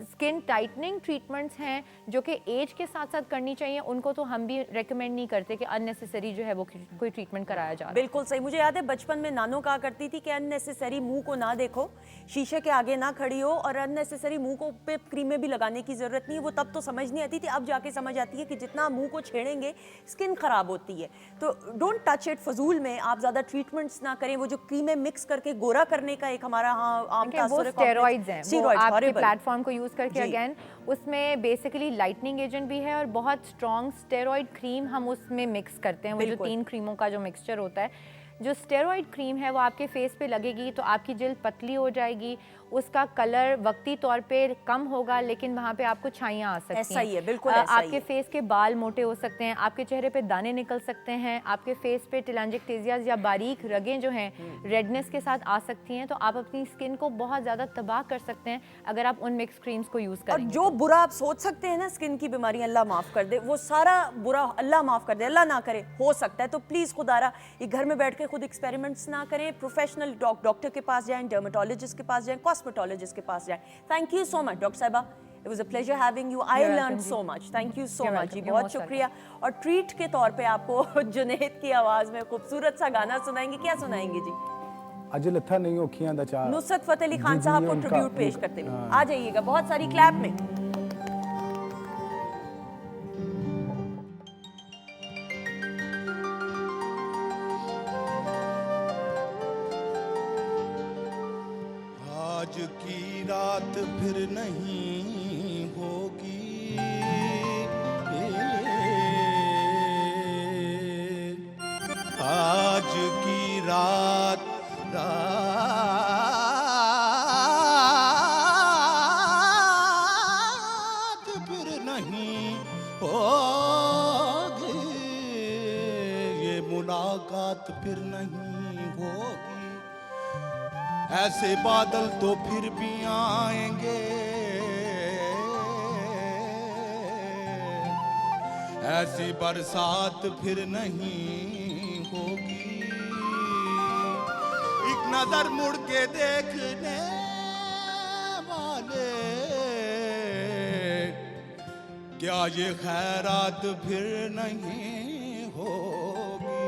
स्किन टाइटनिंग ट्रीटमेंट्स हैं जो कि एज के साथ साथ करनी चाहिए, उनको तो हम भी रेकमेंड नहीं करते कि अननेसेसरी जो है वो कोई ट्रीटमेंट कराया जा रहा है। बिल्कुल सही। मुझे याद है बचपन में नानो कहा करती थी कि अननेसेसरी मुंह को ना देखो, शीशे के आगे ना खड़ी हो, और अननेसेसरी मुंह को पे क्रीमें भी लगाने की ज़रूरत नहीं है। वो तब तो समझ नहीं आती थी, अब जाके समझ आती है कि जितना मुंह को छेड़ेंगे स्किन ख़राब होती है। तो डोंट टच इट, फजूल में आप ज़्यादा ट्रीटमेंट्स ना करें। वो जो क्रीमें मिक्स करके गोरा करने का एक हमारा आम स्टेरॉइड्स हैं, वो आपके प्लेटफॉर्म को यूज़ करके, अगेन उसमें बेसिकली लाइटनिंग एजेंट भी है और बहुत स्ट्रॉन्ग स्टेरॉइड क्रीम हम उसमें मिक्स करते हैं। वो जो 3 क्रीमों का जो मिक्सचर होता है, जो स्टेरॉइड क्रीम है वो आपके फेस पे लगेगी तो आपकी जिल्द पतली हो जाएगी, उसका कलर वक्ती तौर पे कम होगा, लेकिन वहाँ पे आपको छाइयाँ आ सकती हैं। ऐसा ही है, बिल्कुल ऐसा ही आपके है। फेस के बाल मोटे हो सकते हैं, आपके चेहरे पे दाने निकल सकते हैं, आपके फेस पे टेलांजिक्टेसियाज या बारीक रगें जो हैं रेडनेस के साथ आ सकती हैं। तो आप अपनी स्किन को बहुत ज़्यादा तबाह कर सकते हैं अगर आप उन मिक्स क्रीम्स को यूज़ और करेंगे। जो बुरा आप सोच सकते हैं ना स्किन की बीमारी, अल्लाह माफ कर दे, वो सारा बुरा अल्लाह माफ कर दे, अल्लाह ना करे, हो सकता है। तो प्लीज खुदारा ये घर में बैठ के खुद एक्सपेरिमेंट्स ना करें, प्रोफेशनल डॉक्टर के पास जाएं, डर्मेटोलॉजिस्ट के पास जाएं, कॉस्मेटोलॉजिस्ट के पास जाएं। Thank you so much doctor साहिबा, it was a pleasure having you, I You're learn welcome, so जी। Much, thank you so You're much welcome, जी, you're बहुत most शुक्रिया। और ट्रीट के तौर पे आपको जुनैद की आवाज में खूबसूरत सा गाना सुनाएंगे, क्या सुनाएंगे जी? अज लथा नहीं अखियां दा चाह। नुसरत फतेह अली खान जी, साहब जी, को उनका- ट्रिब्यूट पेश उनका- करते हुए हाँ। आ जाइएगा बहुत सारी क्लैप में। आज की रात फिर नहीं होगी, आज की रात रात फिर नहीं होगी, ये मुलाकात फिर नहीं होगी। ऐसे बादल तो फिर भी आएंगे, ऐसी बरसात फिर नहीं होगी। एक नजर मुड़ के देखने वाले, क्या ये खैरात फिर नहीं होगी।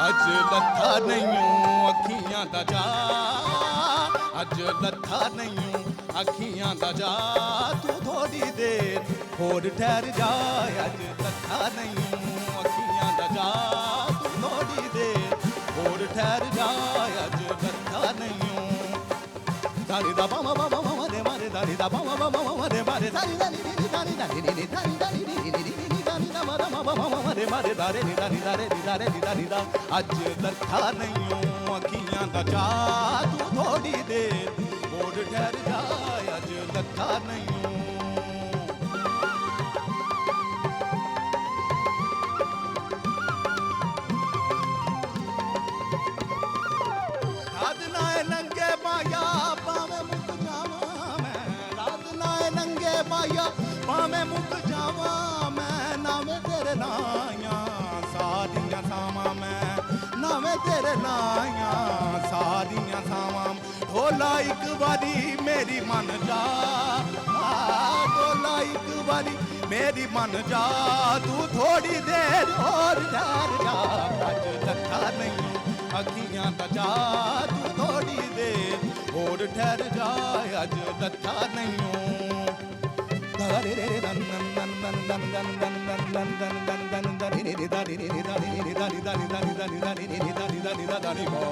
अज लथा नहीं अखियां दा जा, अज लथा नहीं अखियां दा जा, तू थोड़ी देर होर ठहर जा। अज लथा नहीं अखियां दा जा, तू थोड़ी देर होर ठहर जा। अज लथा नहीं दारी दा बामा बामा बामा रे मारे, दारी दा बामा बामा बामा रे मारे, दारी दारी दारी दारी दारी दारी दारी दारी दारी दा मारा मामा बामा रे मारे, दारे नी दारी दारे नी दारे नी दारी दा। अज लथा नहीं अखियां दा जा, तू थोड़ी देर होर ठहर जा। अज लथा नहीं रात नाए नंगे माया पावे मुक जावा मैं, रात नाए नंगे माया पावे मुक जावा मैं। नावे तेरे नाया सारियां सावा मैं, नावे तेरे नाया सारियां सावा। ढोला एक बारी मेरी मन जा, ढोला एक बारी मेरी मन जा, तू थोड़ी देर और ठहर जा। अज लथा नहीं अखियां दा जा, तू थोड़ी देर होर ठहर जा। अज लथा नहीं दारे रे दन दन दन दन दन दन दन दन दन दन दन दन रे रे दारी रे रे दारी रे दारी दारी दारी दारी दारी रे रे दारी दारी दारी गो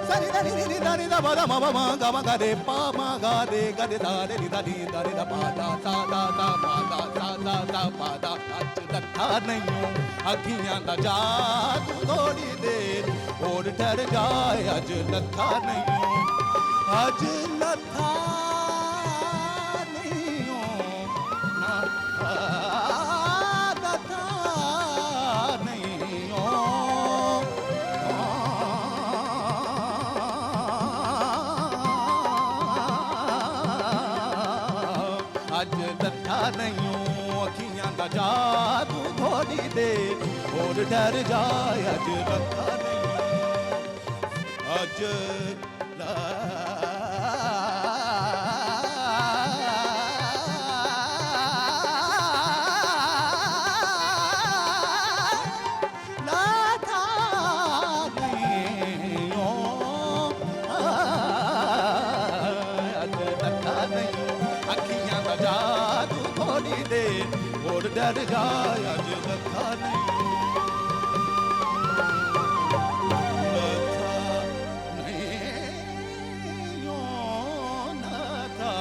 सारी दारी रे रे दारी दा बा मा मा गा मा गा रे पा मा गा रे गा रे दारे रे दारी दारी दा पा दा सा दा दा पा दा सा दा दा पा दा। अज लथा नहीं अखियां दा जा, तू थोड़ी देर होर ठहर जा। अज लथा नहीं अज लथा अज लथा नहीं अखियां दा जा, तू थोड़ी देर होर ठहर जा। अज लथा नहीं अज अखियां दा जा, तू थोड़ी देर होर डर जा। अज लथा नहीं लथा नहीं ओ लथा।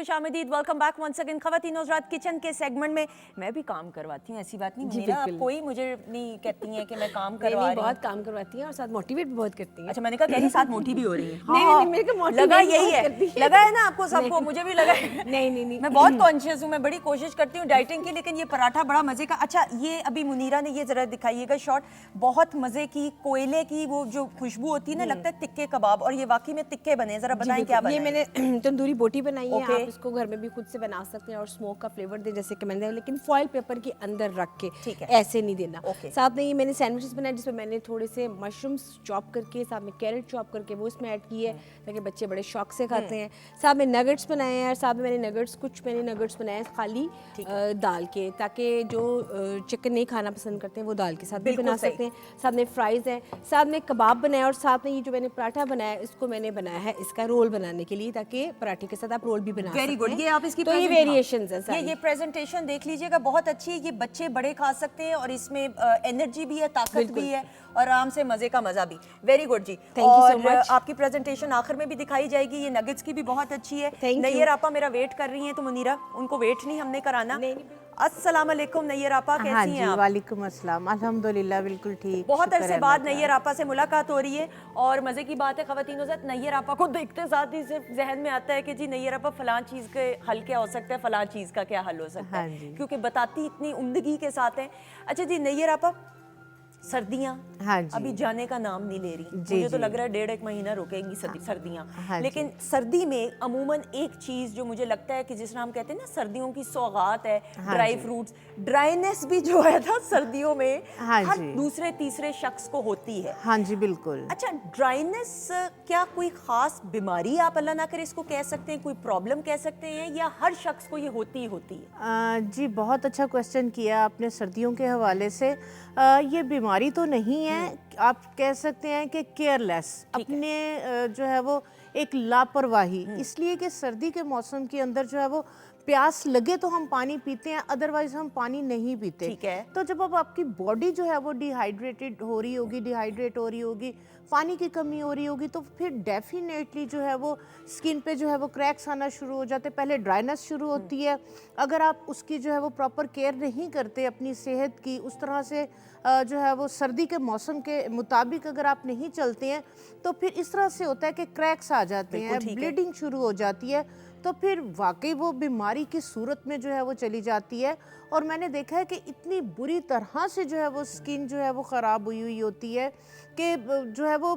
खुश आमदीद, वेलकम बैक वंस अगेन। ख़वातीन हज़रात, किचन के सेगमेंट में मैं भी काम करवाती हूँ, ऐसी बात नहीं मुनीरा, आप कोई मुझे नहीं कहती हैं कि मैं काम करवा रही हूँ। बहुत काम करवाती हैं और साथ मोटिवेट भी बहुत करती हैं। अच्छा, मैंने कहा कह रही साथ मोटी भी हो रही है। नहीं, मेरे को motivate लगा बहुत यही करती है, है। लगा है ना आपको सबको, मुझे भी लगा है। नहीं। मैं बहुत कॉन्शियस हूँ, मैं बड़ी कोशिश करती हूँ डाइटिंग की, लेकिन ये पराठा बड़ा मजे का। अच्छा, ये अभी मुनीरा ने ये जरा दिखाइएगा शॉट, बहुत मजे की कोयले की वो जो खुशबू होती है ना, लगता है टिक्के कबाब, और ये वाकई में टिक्के बने। जरा बताएं क्या बना। ये मैंने तंदूरी बोटी बनाई है, Okay. आप इसको घर में भी खुद से बना सकते हैं और स्मोक का फ्लेवर दे जैसे कि मैंने, लेकिन फॉइल पेपर के अंदर रख के, ठीक है। ऐसे नहीं देना। Okay. साथ में ये मैंने सैंडविचेस बनाए जिसमें मैंने थोड़े से मशरूम्स चॉप करके, साथ में कैरेट चॉप करके वो इसमें ऐड की है ताकि बच्चे बड़े शौक से खाते हैं। साथ में नगेट्स बनाए हैं, और साथ में मैंने नगेट्स बनाए हैं खाली दाल के, ताकि जो चिकन नहीं खाना पसंद करते हैं वो दाल के साथ भी बिल्कुल बना सही। सकते हैं। साथ में फ्राइज हैं, साथ में कबाब बनाया, और साथ में ये जो मैंने पराठा बनाया है इसको मैंने बनाया है इसका रोल बनाने के लिए, ताकि पराठे के साथ आप रोल भी बना सकते हैं। Very good. ये आप इसकी तो ये present- वेरिएशंस हैं ये सारी। प्रेजेंटेशन देख लीजिएगा, बहुत अच्छी है। ये बच्चे बड़े खा सकते हैं और इसमें एनर्जी भी है, ताकत भी है, और आराम से मजे का मजा भी। वेरी गुड जी। Thank you so और much. आपकी प्रेजेंटेशन आखिर में भी दिखाई जाएगी। ये नगेट्स की भी बहुत अच्छी है। Thank you. नैयर आपा मेरा वेट कर रही हैं, तो मुनीरा उनको वेट नहीं हमने कराना। अस्सलाम वालेकुम नैयर आपा, हाँ कैसी जी, हैं आप? वालेकुम अस्सलाम, अल्हम्दुलिल्लाह बिल्कुल ठीक। बहुत शुक्र अरसे है बाद अल्लाह नैयर आपा से मुलाकात हो रही है, और मज़े की बात है ख़वातीन हज़रात, नैयर आपा को देखते साथ ही सिर्फ जहन में आता है कि जी नैयर आपा फलां चीज़ के हल क्या हो सकता है, फलां चीज़ का क्या हल हो सकता हाँ है, जी। क्योंकि बताती इतनी उम्दगी के साथ है। अच्छा जी नैयर आपा, सर्दियाँ हाँ जी। अभी जाने का नाम नहीं ले रही। जी, मुझे तो जी। लग रहा है 1.5 महीना रुकेंगी सर्दियाँ। हाँ जी। लेकिन सर्दी में अमूमन एक चीज़ जो मुझे लगता है कि जिस तरह हम कहते हैं ना सर्दियों की सौगात है, हाँ ड्राई जी। फ्रूट्स, ड्राइनेस भी जो है ना सर्दियों में हाँ हर जी। दूसरे तीसरे शख्स को होती है। हाँ जी बिल्कुल। अच्छा, ड्राइनेस क्या कोई खास बीमारी आप अल्लाह ना करे इसको कह सकते हैं, कोई प्रॉब्लम कह सकते हैं, या हर शख्स को ये होती ही होती है? जी बहुत अच्छा क्वेश्चन किया आपने सर्दियों के हवाले से। ये बीमारी तो नहीं है, आप कह सकते हैं कि केयरलेस, अपने जो है वो एक लापरवाही, इसलिए कि सर्दी के मौसम के अंदर जो है वो प्यास लगे तो हम पानी पीते हैं, अदरवाइज हम पानी नहीं पीते। ठीक है। तो जब अब आपकी बॉडी जो है वो डिहाइड्रेट हो रही होगी, पानी की कमी हो रही होगी, तो फिर डेफिनेटली जो है वो स्किन पे जो है वो क्रैक्स आना शुरू हो जाते हैं, पहले ड्राइनेस शुरू होती है। अगर आप उसकी जो है वो प्रॉपर केयर नहीं करते अपनी सेहत की, उस तरह से जो है वो सर्दी के मौसम के मुताबिक अगर आप नहीं चलते हैं, तो फिर इस तरह से होता है कि क्रैक्स आ जाते हैं, ब्लीडिंग शुरू हो जाती है, तो फिर वाकई वो बीमारी की सूरत में जो है वो चली जाती है। और मैंने देखा है कि इतनी बुरी तरह से जो है वो स्किन जो है वो ख़राब हुई होती है कि जो है वो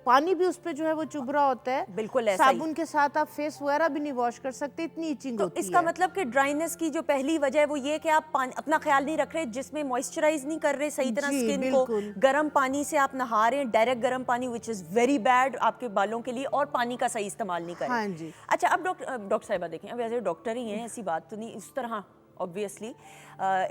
पानी भी उस पर जो है वो चुभ रहा होता है। बिल्कुल ऐसा ही। साबुन के साथ आप फेस वगैरह भी नहीं वॉश कर सकते, इतनी इचिंग तो होती इसका है। मतलब कि ड्राइनेस की जो पहली वजह है वो ये कि आप अपना ख्याल नहीं रख रहे, जिसमें मॉइस्चराइज नहीं कर रहे सही तरह जी, स्किन को, बिल्कुल। गर्म पानी से आप नहा रहे हैं, डायरेक्ट गर्म पानी, विच इज़ वेरी बैड आपके बालों के लिए, और पानी का सही इस्तेमाल नहीं कर रहे। हाँ जी। अच्छा, अब डॉक्टर साहिबा देखें, अब वैसे डॉक्टर ही हैं, ऐसी बात तो नहीं, इस तरह ऑब्वियसली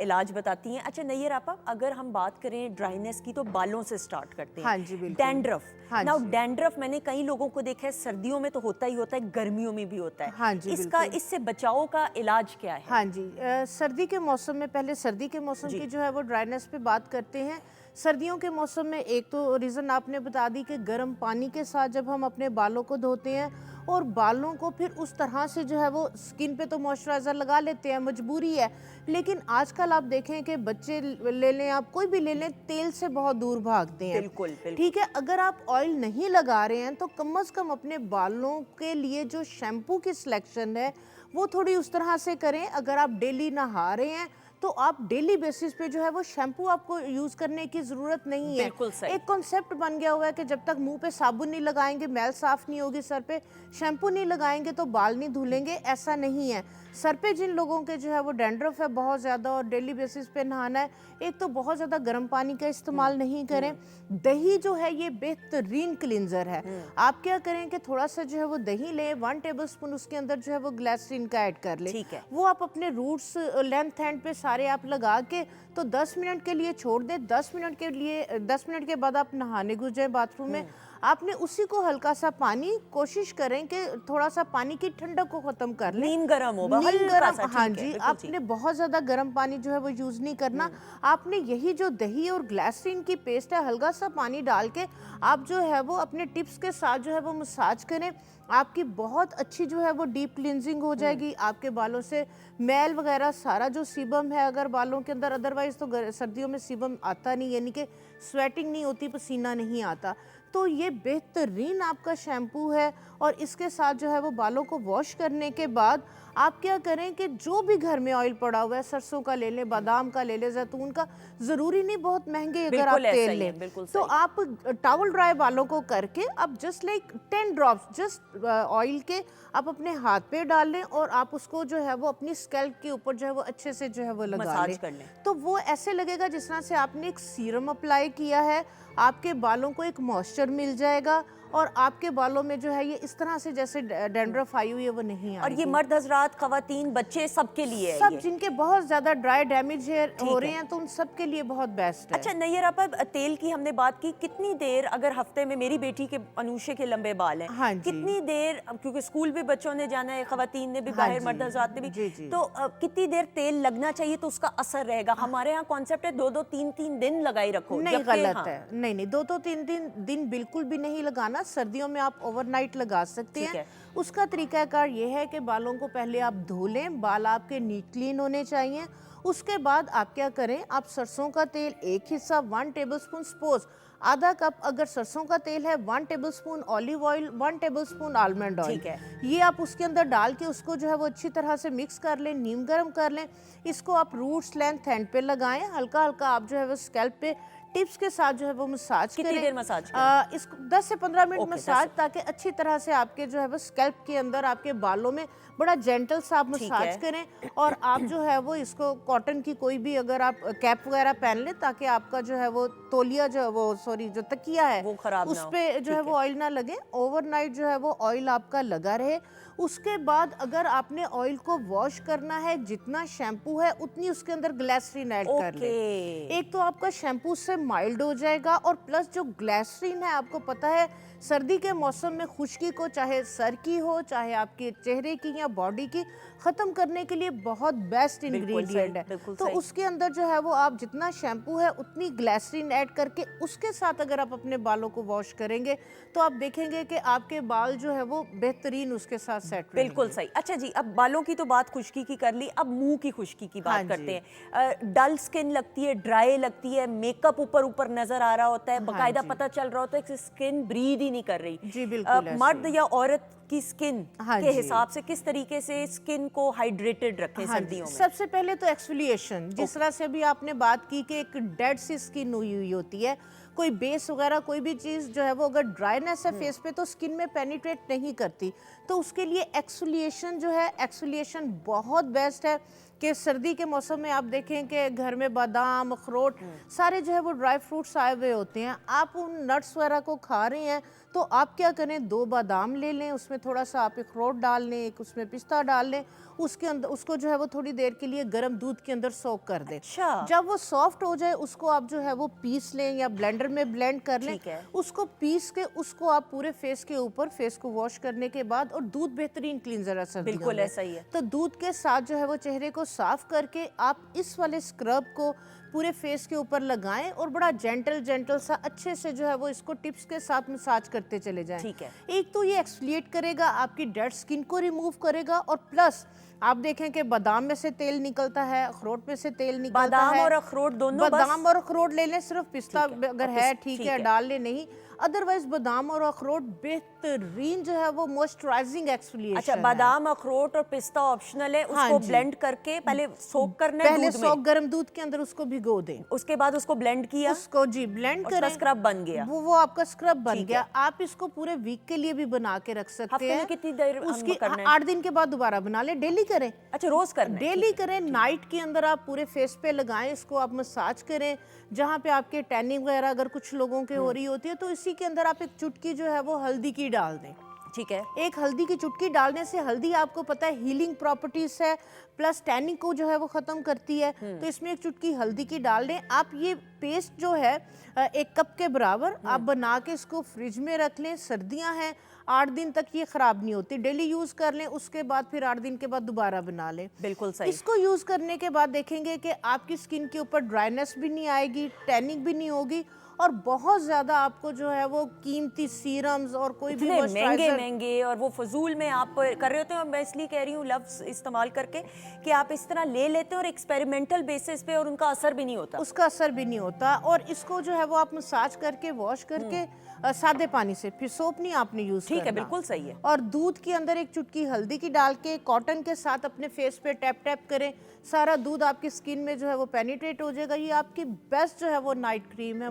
इलाज बताती हैं। अच्छा नैयर आपा, अगर हम बात करें ड्राइनेस की तो बालों से स्टार्ट करते हैं। हाँ जी, बिल्कुल। डैंड्रफ, हाँ नाउ जी। डैंड्रफ मैंने कई लोगों को देखा है सर्दियों में तो होता ही होता है, गर्मियों में भी होता है। हाँ जी, इसका बिल्कुल। इससे बचाव का इलाज क्या है? हाँ जी, सर्दी के मौसम में, पहले सर्दी के मौसम की जो है वो ड्राइनेस पे बात करते हैं। सर्दियों के मौसम में एक तो रीज़न आपने बता दी कि गर्म पानी के साथ जब हम अपने बालों को धोते हैं, और बालों को फिर उस तरह से जो है वो स्किन पे तो मॉइस्चराइज़र लगा लेते हैं, मजबूरी है, लेकिन आजकल आप देखें कि बच्चे ले लें, आप कोई भी ले लें, तेल से बहुत दूर भागते हैं। बिल्कुल, बिल्कुल। ठीक है, अगर आप ऑयल नहीं लगा रहे हैं तो कम से कम अपने बालों के लिए जो शैम्पू की सिलेक्शन है वो थोड़ी उस तरह से करें। अगर आप डेली नहा रहे हैं तो आप डेली बेसिस पे जो है वो शैम्पू आपको यूज़ करने की ज़रूरत नहीं है। बिल्कुल सही। एक कॉन्सेप्ट बन गया हुआ है कि जब तक मुंह पे साबुन नहीं लगाएंगे, मैल साफ़ नहीं होगी, सर पे शैम्पू नहीं लगाएंगे तो बाल नहीं धुलेंगे, ऐसा नहीं है। सर पे जिन लोगों के जो है वो डैंड्रफ है बहुत ज़्यादा और डेली बेसिस पे नहाना है, एक तो बहुत ज़्यादा गर्म पानी का इस्तेमाल नहीं करें। दही जो है ये बेहतरीन क्लिनजर है। आप क्या करें कि थोड़ा सा जो है वो दही लें, 1 टेबलस्पून उसके अंदर जो है वो ग्लिसरीन का ऐड कर लें। ठीक है। वो आप अपने रूट्स लेंथ हैंड पे सारे आप लगा के तो 10 मिनट के लिए छोड़ दें। 10 मिनट के बाद आप नहाने घुस जाएं बाथरूम में। आपने उसी को हल्का सा पानी, कोशिश करें कि थोड़ा सा पानी की ठंडक को खत्म कर लें। नीम गर्म हो, नीम हल्का गर्म, सा, ठीक हाँ है, जी। बिल्कुल आपने बहुत ज़्यादा गर्म पानी जो है वो यूज़ नहीं करना। आपने यही जो दही और ग्लिसरीन की पेस्ट है, हल्का सा पानी डाल के आप जो है वो अपने टिप्स के साथ जो है वो मसाज करें, आपकी बहुत अच्छी जो है वो डीप क्लिनजिंग हो जाएगी। आपके बालों से मैल वगैरह सारा जो सीबम है अगर बालों के अंदर, अदरवाइज तो सर्दियों में सीबम आता नहीं, यानी कि स्वेटिंग नहीं होती, पसीना नहीं आता, तो ये बेहतरीन आपका शैम्पू है। और इसके साथ जो है वो बालों को वॉश करने के बाद आप क्या करें कि जो भी घर में ऑयल पड़ा हुआ है, सरसों का ले लें, बादाम का ले लें, जैतून का, ज़रूरी नहीं बहुत महंगे अगर आप बिल्कुल ऐसा तेल ही है, लें, बिल्कुल तो सही। आप टॉवल ड्राई बालों को करके आप just like 10 drops just oil के आप अपने हाथ पे डाल लें और आप उसको जो है वो अपनी स्कैल्प के ऊपर जो है वो अच्छे से जो है वो लगा मसाज लें। कर लें। तो वो ऐसे लगेगा जिस तरह से आपने एक सीरम अप्लाई किया है, आपके बालों को एक मॉइस्चर मिल जाएगा और आपके बालों में जो है ये इस तरह से जैसे डैंड्रफ आई हुई है वो नहीं और ये आएगी। मर्द हजरात, खवातीन, बच्चे, सबके लिए है सब ये। जिनके बहुत ज्यादा ड्राई डैमेज हेयर हो ठीक रहे है। हैं तो उन सब के लिए बहुत बेस्ट है। अच्छा नैयर आपा, तेल की हमने बात की, कितनी देर अगर हफ्ते में, मेरी बेटी के अनुषे के लंबे बाल हैं, हाँ जी। कितनी देर, क्योंकि स्कूल भी बच्चों ने जाना है, खवातीन ने भी, हाँ बाहर जी। मर्द हजरात ने भी, जी, जी। तो कितनी देर तेल लगना चाहिए तो उसका असर रहेगा? हमारे यहाँ कॉन्सेप्ट है 2-2 3-3 दिन लगाई रखो। नहीं, जबकि गलत हाँ, है। नहीं नहीं, 2-3 दिन बिल्कुल भी नहीं लगाना। सर्दियों में आप ओवरनाइट लगा सकते ठीक हैं। है। उसका तरीकाकार ये है कि बालों को पहले आप धो लें, बाल आपके नीट क्लीन होने चाहिए। उसके बाद आप क्या करें, आप सरसों का तेल एक हिस्सा 1 टेबलस्पून, सपोज आधा कप अगर सरसों का तेल है, 1 tablespoon olive oil, 1 tablespoon almond oil, ठीक है। ये आप उसके अंदर डाल के उसको जो है वो अच्छी तरह से मिक्स कर लें, नीम गर्म कर लें। इसको आप रूट्स लेंथ एंड पे लगाएं, हल्का हल्का आप जो है वो स्कैल्प पे टिप्स के साथ जो है वो मसाज कितनी करें। देर मसाज करें? इसको 10 से 15 मिनट ओके, 10 से- मसाज, ताकि अच्छी तरह से आपके जो है वो स्कैल्प के अंदर आपके बालों में बड़ा जेंटल सा आप ठीक मसाज है। करें। और आप जो है वो इसको कॉटन की कोई भी अगर आप कैप वगैरह पहन लें, ताकि आपका जो है वो तौलिया जो है वो, सॉरी, जो तकिया है वो खराब ना उस हो। पे जो है ठीक वो ऑयल ना लगे। ओवरनाइट जो है वो ऑयल आपका लगा रहे। उसके बाद अगर आपने ऑयल को वॉश करना है, जितना शैम्पू है उतनी उसके अंदर ग्लिसरीन ऐड कर लें। ओके। एक तो आपका शैम्पू से माइल्ड हो जाएगा, और प्लस जो ग्लिसरीन है, आपको पता है सर्दी के मौसम में खुश्की को, चाहे सर की हो चाहे आपके चेहरे की या बॉडी की, ख़त्म करने के लिए बहुत बेस्ट इंग्रेडिएंट है। बिल्कुल तो सही। उसके अंदर जो है वो आप जितना शैम्पू है उतनी ग्लिसरीन ऐड करके उसके साथ अगर आप अपने बालों को वॉश करेंगे तो आप देखेंगे कि आपके बाल जो है वो बेहतरीन उसके साथ सेट बिल्कुल सही। अच्छा जी, अब बालों की तो बात खुश्की की कर ली, अब मुंह की खुश्की की बात हाँ जी। करते हैं। डल स्किन लगती है, ड्राई लगती है, मेकअप ऊपर ऊपर नजर आ रहा होता है, बकायदा जी। पता चल रहा होता है कि स्किन ब्रीद ही नहीं कर रही। जी, बिल्कुल ऐसे मर्द ही। या औरत की स्किन हाँ के जी। हिसाब से किस तरीके से स्किन को हाइड्रेटेड रखें हाँ जी, सर्दियों में? सबसे पहले तो एक्सफोलिएशन, जिस तरह से अभी आपने बात की कि एक डेड सी स्किन हुई हुई होती है, कोई बेस वगैरह कोई भी चीज़ जो है वो अगर ड्राइनेस है फेस पे तो स्किन में पेनिट्रेट नहीं करती, तो उसके लिए एक्सफोलिएशन जो है, एक्सफोलिएशन बहुत बेस्ट है। कि सर्दी के मौसम में आप देखें कि घर में बादाम, अखरोट सारे जो है वो ड्राई फ्रूट्स आए हुए होते हैं, आप उन नट्स वगैरह को खा रहे हैं तो आप क्या करें, 2 बादाम ले लें, उसमें थोड़ा सा आप अखरोट डाल लें, एक उसमें पिस्ता डाल लें, उसके अंदर उसको जो है वो थोड़ी देर के लिए गर्म दूध के अंदर सोक कर दें। अच्छा। जब वो सॉफ्ट हो जाए उसको आप जो है वो पीस लें या ब्लेंडर में ब्लेंड कर लें। ठीक है। उसको पीस के उसको आप पूरे फेस के ऊपर, फेस को वॉश करने के बाद, और दूध बेहतरीन क्लींजर है सर्दियों बिल्कुल में। ऐसा ही है। तो दूध के साथ जो है वो चेहरे को साफ करके आप इस वाले स्क्रब को पूरे फेस के ऊपर लगाएं और बड़ा जेंटल सा अच्छे से जो है वो इसको टिप्स के साथ मसाज करते चले जाएं। ठीक है। एक तो ये एक्सफोलिएट करेगा, आपकी डेड स्किन को रिमूव करेगा, और प्लस आप देखें कि बादाम में से तेल निकलता है, अखरोट में से तेल निकलता बादाम है। और अखरोट दोनों बस? बादाम और अखरोट ले लें, सिर्फ पिस्ता ठीक है। अगर और है पिस- ठीक ठीक है, है। डाल ले नहीं, अदरवाइज बादाम और अखरोट बेहतरीन जो है वो मॉइस्चराइजिंग एक्सफोलिएशन अच्छा, है। बादाम, अखरोट और पिस्ता ऑप्शनल है, हाँ उसको जी। ब्लेंड करके पहले सोक करना है पहले दूध 100 में, गर्म दूध के अंदर उसको भिगो दें, उसके बाद उसको ब्लेंड किया, उसको जी ब्लेंड उसका करें, स्क्रब बन गया। वो आपका स्क्रब बन ठीक गया। है। आप इसको पूरे वीक के लिए भी बना के रख सकते हफ्ते में हैं। कितनी देर हम उसकी करना है? 8 दिन के बाद दोबारा बना ले, डेली करें। अच्छा, रोज करना है? डेली करें, नाइट के अंदर आप पूरे फेस पे लगाएं, इसको आप मसाज करें, जहाँ पे आपके टैनिंग वगैरह अगर कुछ लोगों के हो रही होती है तो इसी के अंदर आप एक चुटकी जो है वो हल्दी की डाल दें। ठीक है। एक हल्दी की चुटकी डालने से, हल्दी आपको पता है हीलिंग प्रॉपर्टीज है, प्लस टैनिंग को जो है वो ख़त्म करती है, तो इसमें एक चुटकी हल्दी की डाल दें। आप ये पेस्ट जो है 1 कप के बराबर आप बना के इसको फ्रिज में रख लें। सर्दियां हैं, 8 दिन तक ये ख़राब नहीं होती, डेली यूज़ कर लें, उसके बाद फिर 8 दिन के बाद दोबारा बना लें। बिल्कुल सही। इसको यूज़ करने के बाद देखेंगे कि आपकी स्किन के ऊपर ड्राइनेस भी नहीं आएगी, टैनिंग भी नहीं होगी, और बहुत ज़्यादा आपको जो है वो कीमती सीरम्स और कोई भी इतने मॉइस्चराइजर महंगे और वो फजूल में आप कर रहे होते हैं। और मैं इसलिए कह रही हूँ लफ्ज़ इस्तेमाल करके कि आप इस तरह ले लेते हैं और एक्सपेरिमेंटल बेसिस पे, और उनका असर भी नहीं होता। उसका असर भी नहीं होता। और इसको जो है वो आप मसाज करके वॉश करके सादे पानी से, फिर सोप नहीं आपने यूज करना। ठीक है, बिल्कुल सही है। और दूध के अंदर एक चुटकी हल्दी की डाल के कॉटन के साथ अपने फेस पे टैप टैप करें, सारा दूध आपकी स्किन में जो है वो पेनिट्रेट हो जाएगा। ये आपकी बेस्ट जो है वो नाइट क्रीम है।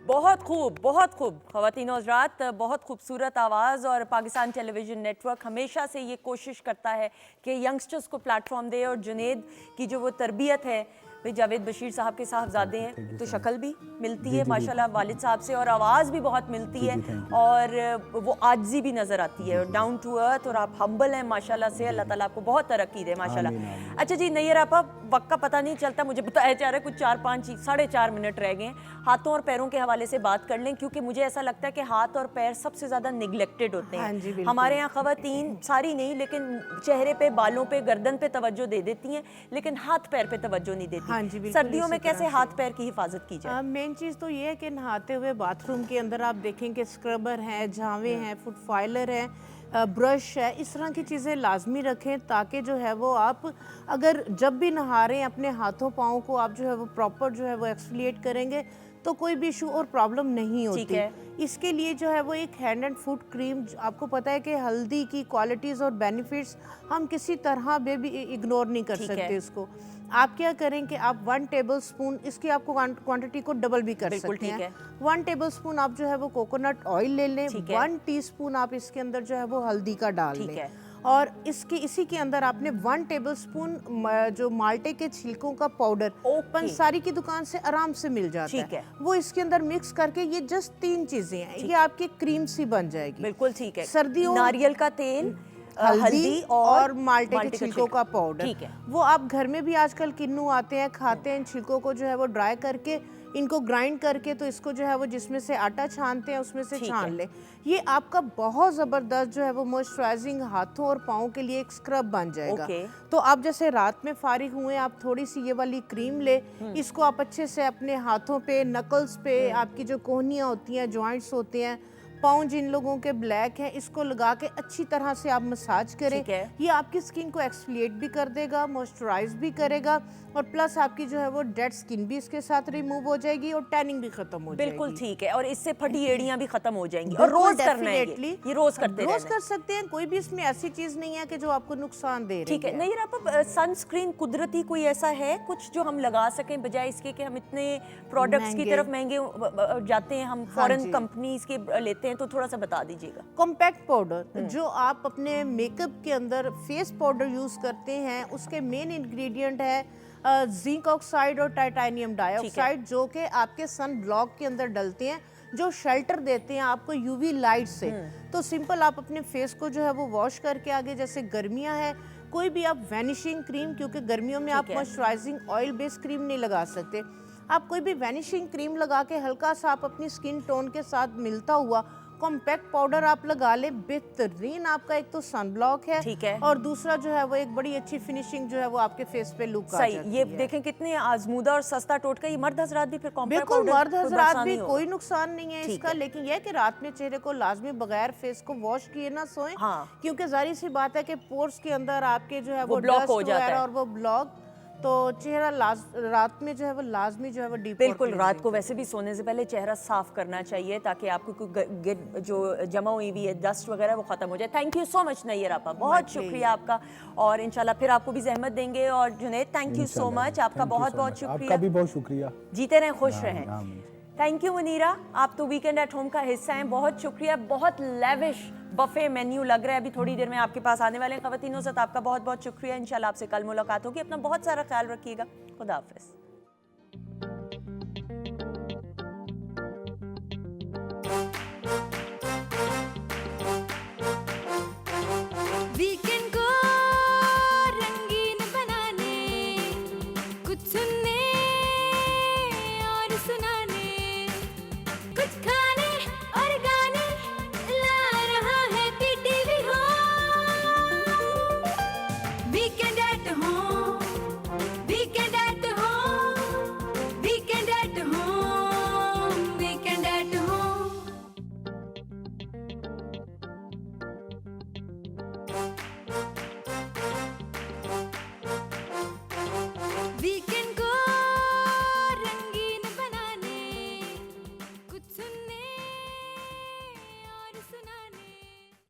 बहुत खूब, बहुत खूब। ख़वातीन और हज़रात, बहुत खूबसूरत आवाज़। और पाकिस्तान टेलीविज़न नेटवर्क हमेशा से ये कोशिश करता है कि यंगस्टर्स को प्लेटफॉर्म दे। और जुनेद की जो वो तरबियत है, भाई जावेद बशीर साहब के साहबजादे हैं तो शक्ल भी मिलती है माशाल्लाह वालिद साहब से, और आवाज़ भी बहुत मिलती है, और वो आजिज़ी भी नज़र आती है, और डाउन टू अर्थ, और आप हम्बल हैं माशाल्लाह से। अल्लाह ताला आपको बहुत तरक्की दे माशाल्लाह। अच्छा जी नैयर आपा, वक्त का पता नहीं चलता, मुझे बताया जा रहा है कुछ 4-5 मिनट रह गए हैं। हाथों और पैरों के हवाले से बात कर लें, क्योंकि मुझे ऐसा लगता है कि हाथ और पैर सबसे ज़्यादा निगलेक्टेड होते हाँ जी, हैं बिल्कुल। हमारे यहाँ। ख़वातीन सारी नहीं, लेकिन चेहरे पे, बालों पे, गर्दन पे तवज्जो दे देती हैं, लेकिन हाथ पैर पे तवज्जो नहीं देती। हाँ जी, बिल्कुल सर्दियों में इसी तरह कैसे से। हाथ पैर की हिफाजत की जाए? मेन चीज़ तो ये है कि नहाते हुए बाथरूम के अंदर आप देखें कि स्क्रबर है, झावे हैं, फुट फाइलर है, ब्रश है, इस तरह की चीज़ें लाजमी रखें, ताकि जो है वो आप अगर जब भी नहा रहे हैं अपने हाथों पाँव को आप जो है वो प्रॉपर जो है वो एक्सफोलिएट करेंगे तो कोई भी इशू और प्रॉब्लम नहीं होती। है। इसके लिए जो है वो एक हैंड एंड फुट क्रीम, आपको पता है कि हल्दी की क्वालिटीज़ और बेनिफिट्स हम किसी तरह भी इग्नोर नहीं कर ठीक सकते है। इसको। आप क्या करें कि आप 1 टेबल स्पून, इसकी आपको क्वांटिटी को डबल भी कर बिल्कुल सकते ठीक हैं। है। 1 टेबल स्पून आप जो है वो कोकोनट ऑयल ले लें, ठीक है। 1 टीस्पून आप इसके अंदर जो है वो हल्दी का डाल ठीक लें, है। और इसी के अंदर आपने 1 टेबल स्पून जो माल्टे के छिलकों का पाउडर पंसारी की दुकान से आराम से मिल जाता ठीक है। वो इसके अंदर मिक्स करके, ये जस्ट 3 चीजें हैं, ये आपकी क्रीम सी बन जाएगी। बिल्कुल ठीक है। सर्दियों नारियल का तेल, हल्दी और माल्टे के का छिलकों का पाउडर, ठीक है। वो आप घर में भी आजकल किन्नू आते हैं, खाते हैं। इन छिलकों को जो है वो ड्राई करके, इनको ग्राइंड करके, तो इसको जो है वो जिसमें से आटा छानते हैं उसमें से ठीक छान है। ले। ये आपका बहुत ज़बरदस्त जो है वो मॉइस्चराइजिंग हाथों और पाँव के लिए एक स्क्रब बन जाएगा। ओके। तो आप जैसे रात में फारिग हुए, आप थोड़ी सी ये वाली क्रीम ले, इसको आप अच्छे से अपने हाथों पे, नकल्स पे, आपकी जो कोहनियाँ होती हैं, जॉइंट्स होते हैं, पाँव जिन लोगों के ब्लैक हैं, इसको लगा के अच्छी तरह से आप मसाज करें। ठीक है। ये आपकी स्किन को एक्सफोलिएट भी कर देगा, मॉइस्चराइज भी करेगा, और प्लस आपकी जो है वो डेड स्किन भी इसके साथ रिमूव हो जाएगी, और टैनिंग भी खत्म हो जाएगी। बिल्कुल ठीक है। और इससे फटी एड़ियां भी खत्म हो जाएंगी। और रोज करना है ये रोज करते रोज रहना कर सकते हैं। कोई भी इसमें ऐसी चीज नहीं है कि जो आपको नुकसान दे रही ठीक है। नहीं आप सनस्क्रीन कुदरती कोई ऐसा है कुछ जो हम लगा सकें, बजाय इसके कि हम इतने प्रोडक्ट्स की तरफ महंगे जाते हैं, हम फॉरेन जी। कंपनीज के लेते हैं, तो थोड़ा सा बता दीजिएगा। कॉम्पैक्ट पाउडर जो आप अपने मेकअप के अंदर फेस पाउडर यूज करते हैं, उसके मेन इंग्रेडिएंट है जिंक ऑक्साइड और टाइटेनियम डाइऑक्साइड, जो कि आपके सन ब्लॉक के अंदर डलते हैं, जो शेल्टर देते हैं आपको यूवी लाइट से। तो सिंपल आप अपने फेस को जो है वो वॉश करके, आगे जैसे गर्मियां हैं, कोई भी आप वैनिशिंग क्रीम, क्योंकि गर्मियों में आप मॉइस्चराइजिंग ऑयल बेस्ड क्रीम नहीं लगा सकते, आप कोई भी वैनिशिंग क्रीम लगा के हल्का सा आप अपनी स्किन टोन के साथ मिलता हुआ कॉम्पैक्ट पाउडर आप लगा ले, बेहतरीन आपका एक तो सन ब्लॉक है, ठीक है। और दूसरा जो है वो एक बड़ी अच्छी फिनिशिंग जो है वो आपके फेस पे लुक आ सही। जाती ये है। देखें कितने आजमूदा और सस्ता टोटका। ये मर्द हजरात भी फिर कॉम्पैक्ट बिल्कुल पाउडर मर्द कोई हजरात बरसा भी नहीं होगा। कोई नुकसान नहीं है ठीक इसका, है। लेकिन यह है कि रात में चेहरे को लाजमी बगैर फेस को वॉश किए ना सोएं। हाँ। क्योंकि जाहिर सी बात है कि पोर्स के अंदर आपके जो है वो वो ब्लॉक डस्ट हो जाता वगैरह है। और वो ब्लॉक, तो चेहरा रात में जो है वो लाजमी जो है वो डीप बिल्कुल। रात को वैसे भी सोने से पहले चेहरा साफ करना चाहिए, ताकि आपको कोई जो जमा हुई हुई है डस्ट वगैरह वो खत्म हो जाए। Thank you so much Nayyar आपा, बहुत शुक्रिया आपका। और इंशाल्लाह फिर आपको भी जहमत देंगे। और Junaid thank you so much, आपका बहुत बहुत शुक्रिया। आपका भी बहुत शुक्रिया। जीते रहें, खुश रहें। आमीन। थैंक यू मुनीरा, आप तो वीकेंड एट होम का हिस्सा हैं। बहुत शुक्रिया। बहुत लेविश बफे मेन्यू लग रहा है, अभी थोड़ी देर में आपके पास आने वाले हैं। ख़वातीनों से आपका बहुत बहुत शुक्रिया। इंशाल्लाह आपसे कल मुलाकात होगी। अपना बहुत सारा ख्याल रखिएगा। खुदा हाफिज़।